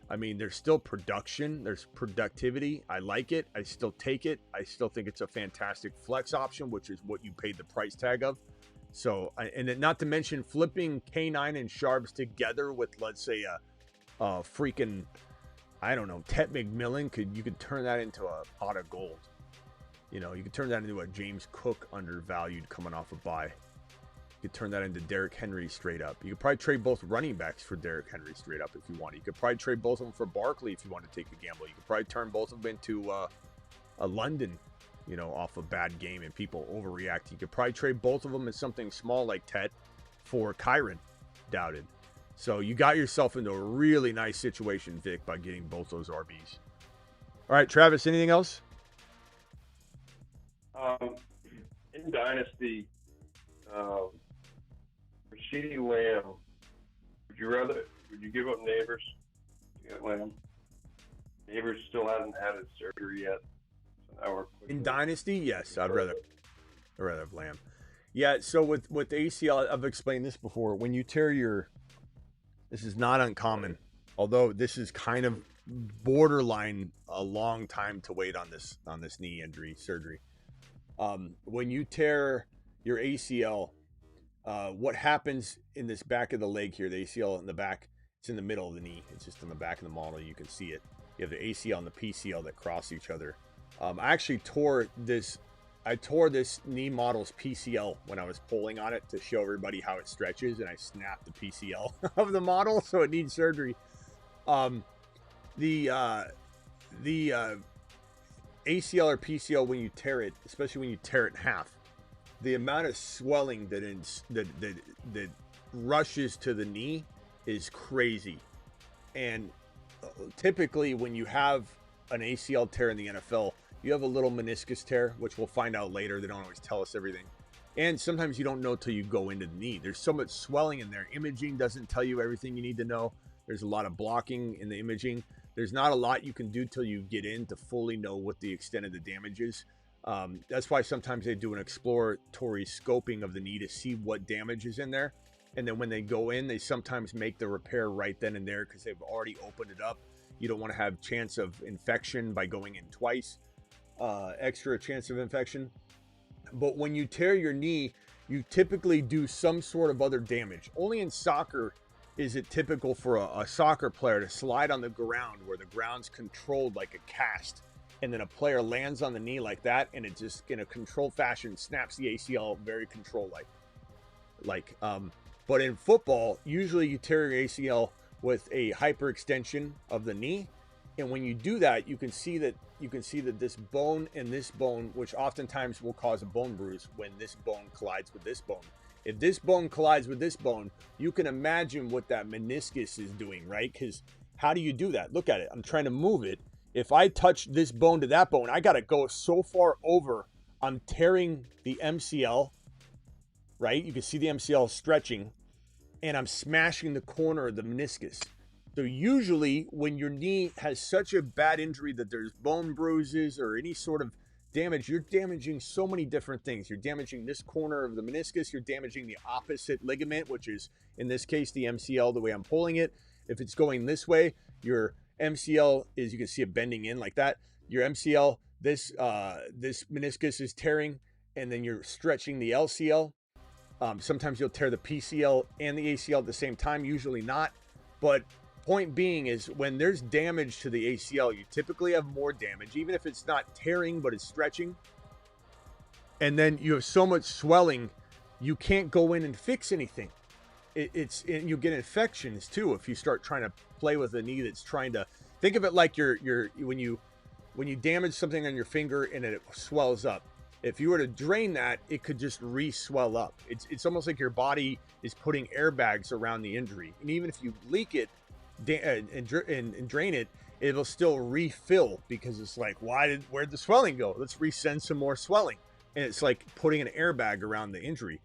I mean, there's still production. There's productivity. I like it. I still take it. I still think it's a fantastic flex option, which is what you paid the price tag of. So, and then not to mention flipping K9 and Sharps together with, let's say, a freaking, I don't know, Tet McMillan, you could turn that into a pot of gold. You know, you could turn that into a James Cook undervalued coming off a bye. You could turn that into Derrick Henry straight up. You could probably trade both running backs for Derrick Henry straight up if you want. You could probably trade both of them for Barkley if you want to take a gamble. You could probably turn both of them into a London, you know, off a bad game and people overreact. You could probably trade both of them as something small like Tet for Kyron Doubted. So you got yourself into a really nice situation, Vic, by getting both those RBs. All right, Travis, anything else? In Dynasty, Rashidi Lamb, would you give up Neighbors to get Lamb? Neighbors still hasn't had his surgery yet. So now we're in Dynasty, yes, I'd rather have Lamb. Yeah, so with the ACL, I've explained this before. When you tear your, this is not uncommon, although this is kind of borderline a long time to wait on this knee injury surgery. When you tear your ACL, what happens in this back of the leg here, the ACL in the back, it's in the middle of the knee. It's just in the back of the model. You can see it. You have the ACL and the PCL that cross each other. I actually tore this knee model's PCL when I was pulling on it to show everybody how it stretches, and I snapped the PCL of the model, so it needs surgery. The ACL or PCL, when you tear it, especially when you tear it in half, the amount of swelling that rushes to the knee is crazy. And typically when you have an ACL tear in the NFL, you have a little meniscus tear, which we'll find out later. They don't always tell us everything. And sometimes you don't know till you go into the knee. There's so much swelling in there. Imaging doesn't tell you everything you need to know. There's a lot of blocking in the imaging. There's not a lot you can do till you get in to fully know what the extent of the damage is. That's why sometimes they do an exploratory scoping of the knee to see what damage is in there. And then when they go in, they sometimes make the repair right then and there because they've already opened it up. You don't want to have chance of infection by going in twice, extra chance of infection. But when you tear your knee, you typically do some sort of other damage. Only in soccer is it typical for a soccer player to slide on the ground where the ground's controlled like a cast. And then a player lands on the knee like that, and it just, in a controlled fashion, snaps the ACL very control-like. But in football, usually you tear your ACL with a hyperextension of the knee. And when you do that, you can see that this bone and this bone, which oftentimes will cause a bone bruise when this bone collides with this bone. If this bone collides with this bone, you can imagine what that meniscus is doing, right? Because how do you do that? Look at it. I'm trying to move it. If I touch this bone to that bone, I got to go so far over. I'm tearing the MCL, right? You can see the MCL stretching, and I'm smashing the corner of the meniscus. So usually when your knee has such a bad injury that there's bone bruises or any sort of damage, you're damaging so many different things. You're damaging this corner of the meniscus. You're damaging the opposite ligament, which is, in this case, the MCL, the way I'm pulling it. If it's going this way, your MCL is, you can see it bending in like that. Your MCL, this meniscus is tearing, and then you're stretching the LCL. Sometimes you'll tear the PCL and the ACL at the same time, usually not. But point being is when there's damage to the ACL, you typically have more damage, even if it's not tearing, but it's stretching. And then you have so much swelling, you can't go in and fix anything. And you get infections too if you start trying to play with a knee that's trying to, think of it like when you damage something on your finger and it swells up. If you were to drain that, it could just re-swell up. It's almost like your body is putting airbags around the injury. And even if you leak it and drain it, it'll still refill because it's like, where'd the swelling go? Let's resend some more swelling. And it's like putting an airbag around the injury.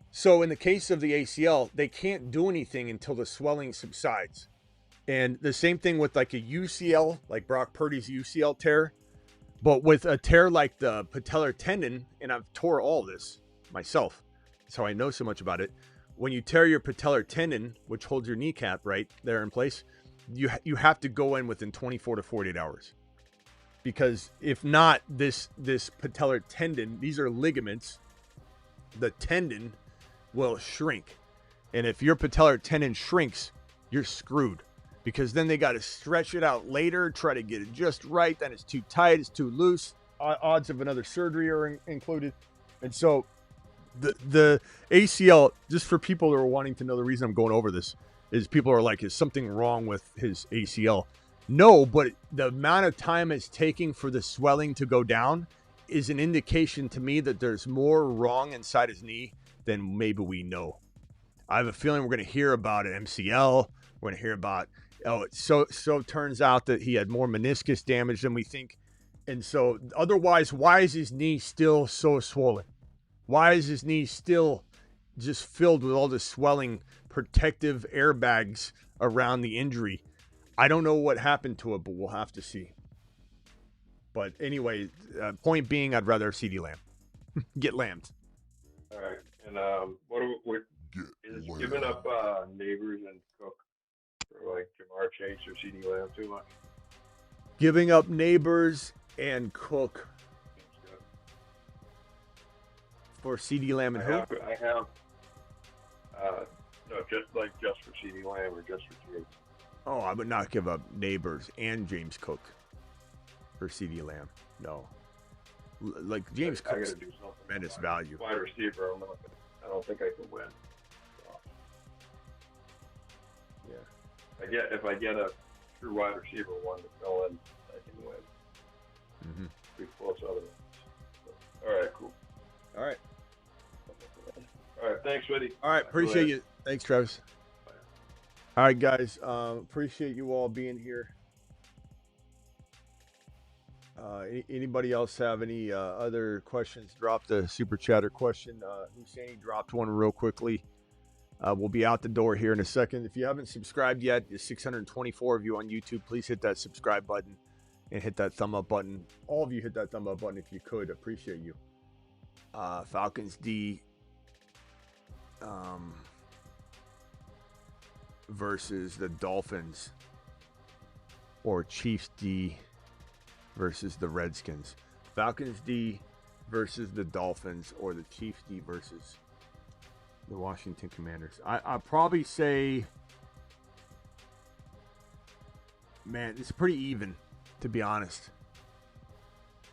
So in the case of the ACL, they can't do anything until the swelling subsides. And the same thing with like a UCL, like Brock Purdy's UCL tear. But with a tear like the patellar tendon, and I've tore all this myself, that's how I know so much about it. When you tear your patellar tendon, which holds your kneecap right there in place, you have to go in within 24 to 48 hours. Because if not, this patellar tendon, these are ligaments, the tendon will shrink. And if your patellar tendon shrinks, you're screwed. Because then they got to stretch it out later, try to get it just right. Then it's too tight, it's too loose. Odds of another surgery are included. And so the ACL, just for people who are wanting to know the reason I'm going over this, is people are like, is something wrong with his ACL? No, but the amount of time it's taking for the swelling to go down is an indication to me that there's more wrong inside his knee than maybe we know. I have a feeling we're going to hear about an MCL. We're going to hear about, so turns out that he had more meniscus damage than we think. And so otherwise, why is his knee still so swollen? Why is his knee still just filled with all this swelling, protective airbags around the injury? I don't know what happened to it, but we'll have to see. But anyway, point being, I'd rather CeeDee Lamb. Get lammed. All right. And what is giving up Neighbors and Cook for like Jamar Chase or CD Lamb too much? Giving up Neighbors and Cook for CD Lamb and who? I have no, just for CD Lamb or just for Chase. Oh, I would not give up Neighbors and James Cook for CD Lamb. No. Like James Cook's tremendous value. Wide receiver, I don't think I can win. So, yeah. If I get a true wide receiver one to fill in, I can win. Mm-hmm. Pretty close otherwise. So, all right, cool. All right. All right, thanks, Smitty. All right, appreciate you. Thanks, Travis. All right, guys. Appreciate you all being here. Anybody else have any other questions? Drop the super chatter question. Hussein dropped one real quickly. We'll be out the door here in a second. If you haven't subscribed yet, there's 624 of you on YouTube. Please hit that subscribe button and hit that thumb up button. All of you hit that thumb up button if you could. Appreciate you. Falcons D versus the Dolphins, or Chiefs D versus the Redskins. Falcons D versus the Dolphins, or the Chiefs D versus the Washington Commanders. I'd probably say, man, it's pretty even, to be honest.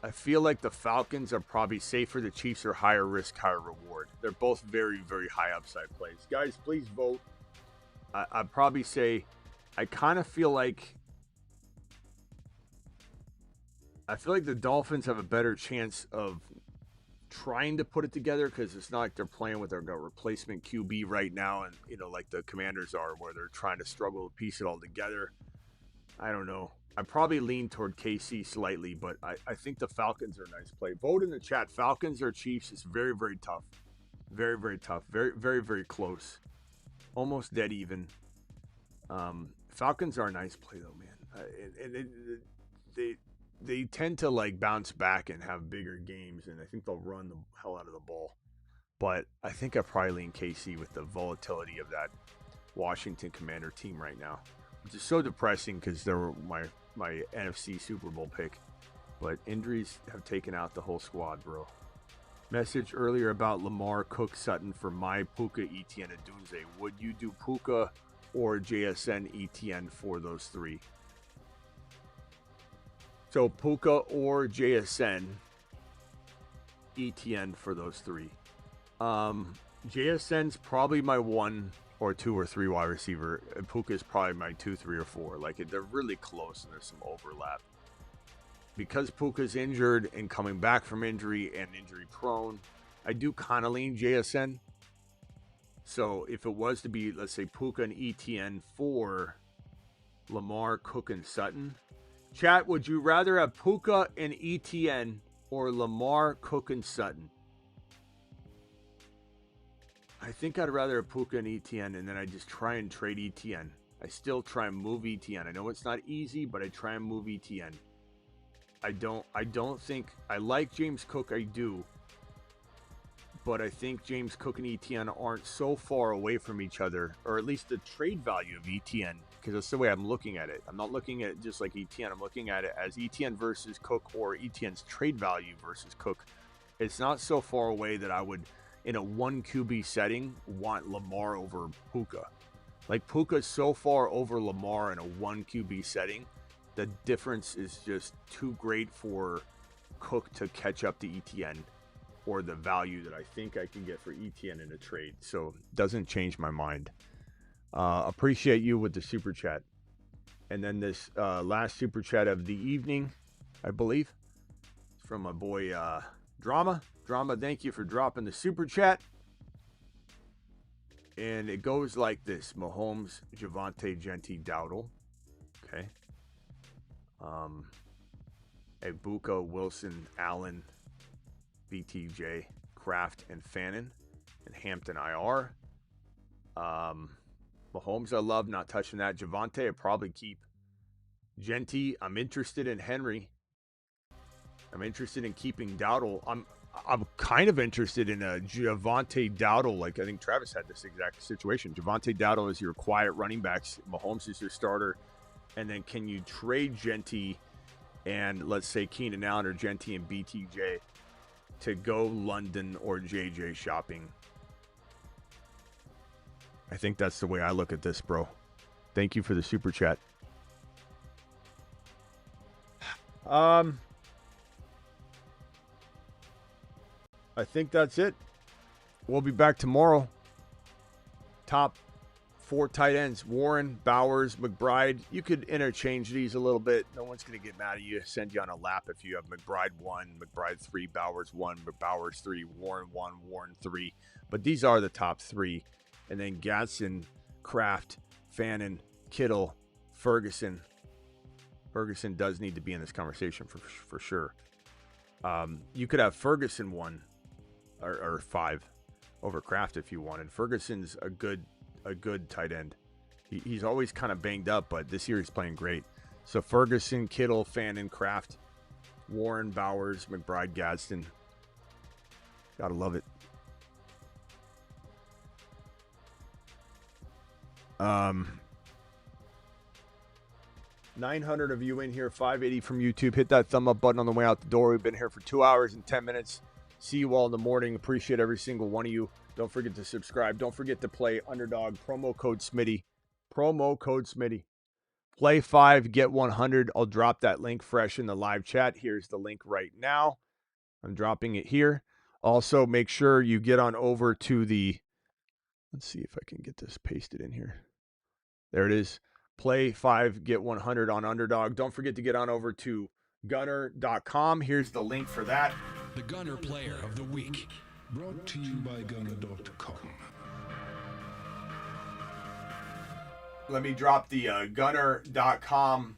I feel like the Falcons are probably safer. The Chiefs are higher risk, higher reward. They're both very, very high upside plays. Guys, please vote. I'd probably say I kind of feel like the Dolphins have a better chance of trying to put it together, because it's not like they're playing with their replacement QB right now, and like the Commanders are, where they're trying to struggle to piece it all together. I don't know. I probably lean toward KC slightly, but I think the Falcons are a nice play. Vote in the chat. Falcons or Chiefs. It's very, very tough. Very, very tough. Very, very, very close. Almost dead even. Falcons are a nice play though, man. And they tend to like bounce back and have bigger games, and I think they'll run the hell out of the ball. But I think I probably lean KC with the volatility of that Washington Commander team right now, which is so depressing because they were my NFC Super Bowl pick. But injuries have taken out the whole squad, bro. Message earlier about Lamar, Cook, Sutton for my Puka, ETN, and Dunze. Would you do Puka or JSN, ETN for those three? So Puka or JSN, ETN for those three. JSN's probably my 1 or 2 or 3 wide receiver. Puka is probably my 2, 3, or 4. Like, they're really close and there's some overlap. Because Puka's injured and coming back from injury and injury prone, I do kind of lean JSN. So if it was to be, let's say, Puka and ETN for Lamar, Cook, and Sutton. Chat, would you rather have Puka and ETN or Lamar, Cook, and Sutton? I think I'd rather have Puka and ETN, and then I just try and trade ETN. I still try and move ETN. I know it's not easy, but I try and move ETN. I don't think I like James Cook. I do, but I think James Cook and ETN aren't so far away from each other, or at least the trade value of ETN, because that's the way I'm looking at it. I'm not looking at it just like ETN. I'm looking at it as ETN versus Cook, or ETN's trade value versus Cook. It's not so far away that I would, in a 1 QB setting, want Lamar over Puka. Like, Puka's so far over Lamar in a 1 QB setting. The difference is just too great for Cook to catch up to ETN, or the value that I think I can get for ETN in a trade. So doesn't change my mind. Appreciate you with the super chat. And then this last super chat of the evening, I believe, from my boy Drama. Drama, thank you for dropping the super chat. And it goes like this: Mahomes, Javonte, Genti, Dowdle. Okay. Ibuka, Wilson, Allen, BTJ, Kraft, and Fannin, and Hampton IR. Mahomes, I love, not touching that. Javonte, I probably keep. Genti, I'm interested in Henry. I'm interested in keeping Dowdle. I'm kind of interested in a Javonte Dowdle. Like, I think Travis had this exact situation. Javonte Dowdle is your quiet running backs. Mahomes is your starter. And then can you trade Genty and, let's say, Keenan Allen or Genty and BTJ to go London or JJ shopping? I think that's the way I look at this, bro. Thank you for the super chat. I think that's it. We'll be back tomorrow. Top 4 tight ends: Warren, Bowers, McBride. You could interchange these a little bit. No one's going to get mad at you. Send you on a lap if you have McBride 1, McBride 3, Bowers 1, Bowers 3, Warren 1, Warren 3. But these are the top 3. And then Gadsden, Kraft, Fannin, Kittle, Ferguson. Ferguson does need to be in this conversation for sure. You could have Ferguson 1 or 5 over Kraft if you wanted. Ferguson's a good tight end. He's always kind of banged up, but this year he's playing great. So Ferguson, Kittle, Fannin, Kraft, Warren, Bowers, McBride, Gadsden. Gotta love it. 900 of you in here, 580 from YouTube. Hit that thumb up button on the way out the door. We've been here for 2 hours and 10 minutes. See you all in the morning. Appreciate every single one of you. Don't forget to subscribe. Don't forget to play Underdog. Promo code Smitty. Promo code Smitty. Play 5, get 100. I'll drop that link fresh in the live chat. Here's the link right now. I'm dropping it here. Also, make sure you get on over to the... Let's see if I can get this pasted in here. There it is. Play 5, get 100 on Underdog. Don't forget to get on over to gunner.com. Here's the link for that. The Gunner Player of the Week. Brought to you by gunner.com. Let me drop the gunner.com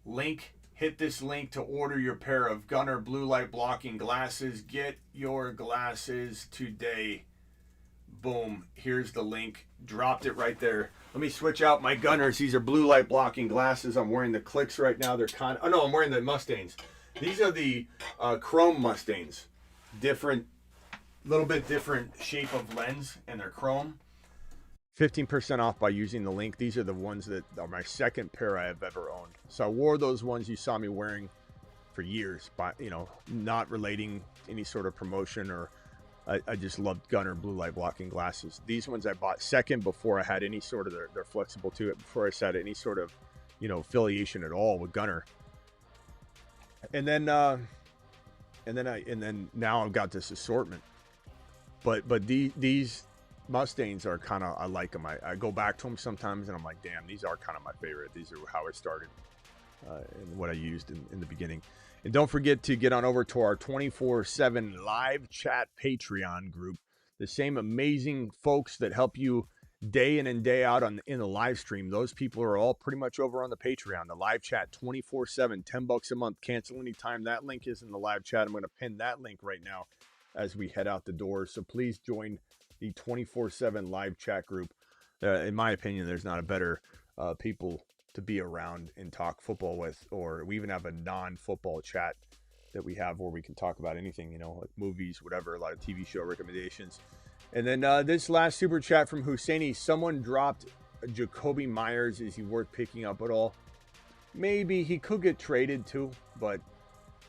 link. Hit this link to order your pair of Gunner blue light blocking glasses. Get your glasses today. Boom. Here's the link. Dropped it right there. Let me switch out my Gunners. These are blue light blocking glasses. I'm wearing the Clicks right now. They're kind of... Oh, no, I'm wearing the Mustangs. These are the chrome Mustangs. Different, little bit different shape of lens, and they're chrome. 15% off by using the link. These are the ones that are my second pair I have ever owned. So I wore those ones you saw me wearing for years, but, you know, not relating any sort of promotion, or I just loved Gunner blue light blocking glasses. These ones I bought second before I had any sort of, they're flexible to it, before I had any sort of, you know, affiliation at all with Gunner. And then now I've got this assortment. But these Mustangs are kind of, I like them. I go back to them sometimes and I'm like, damn, these are kind of my favorite. These are how I started and what I used in the beginning. And don't forget to get on over to our 24/7 live chat Patreon group. The same amazing folks that help you day in and day out in the live stream. Those people are all pretty much over on the Patreon. The live chat 24/7, $10 a month. Cancel anytime. That link is in the live chat. I'm going to pin that link right now as we head out the door. So please join the 24/7 live chat group. In my opinion, there's not a better people to be around and talk football with, or we even have a non-football chat that we have where we can talk about anything, you know, like movies, whatever, a lot of TV show recommendations. And then this last super chat from Husseini, someone dropped Jacoby Myers. Is he worth picking up at all? Maybe. He could get traded too, but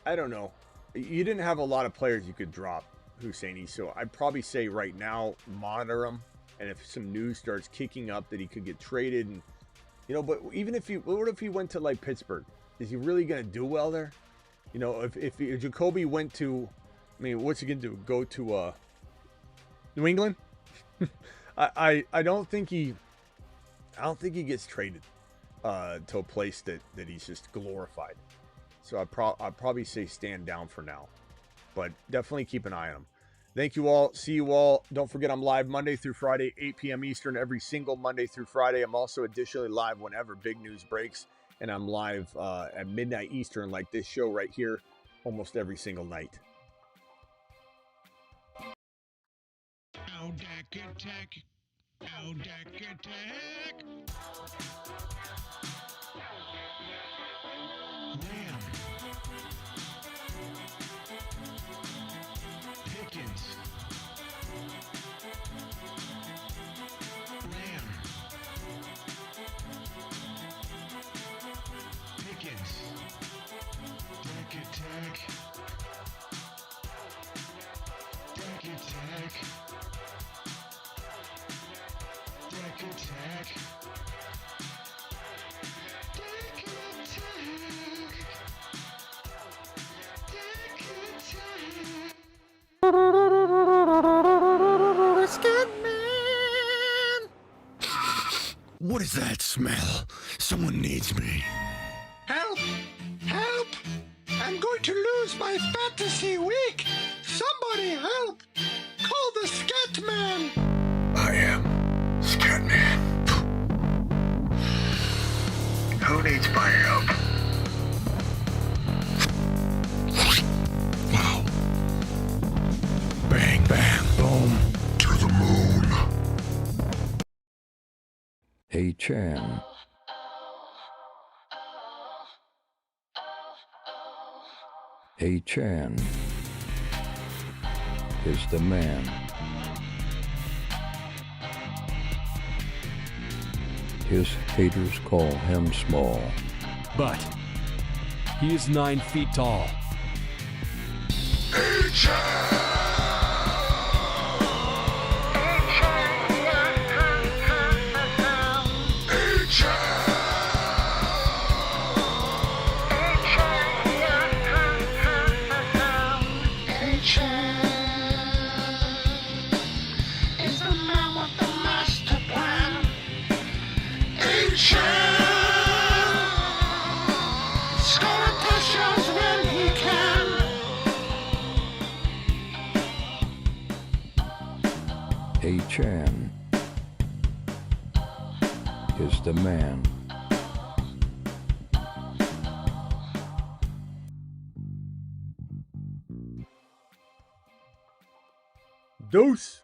I don't know. You didn't have a lot of players you could drop, Husseini, so I'd probably say right now, monitor him. And if some news starts kicking up that he could get traded, and you know, but even if what if he went to like Pittsburgh? Is he really going to do well there? You know, if Jacoby went to, I mean, what's he going to do? Go to New England? I don't think he gets traded to a place that he's just glorified. So I'd probably say stand down for now, but definitely keep an eye on him. Thank you all. See you all. Don't forget, I'm live Monday through Friday, 8 p.m. Eastern, every single Monday through Friday. I'm also additionally live whenever big news breaks, and I'm live at midnight Eastern, like this show right here, almost every single night. Audac attack. Audac attack. Man. is that smell? Someone needs me. Help! Help! I'm going to lose my fantasy week! Somebody help! Call the Scat Man! I am Scatman. Who needs my help? Wow. Bang, bang, boom. To the moon. Hey Chan. Hey Chan is the man. His haters call him small. But he is 9 feet tall. Hey Chan! Hey Chan is the man. Deuce.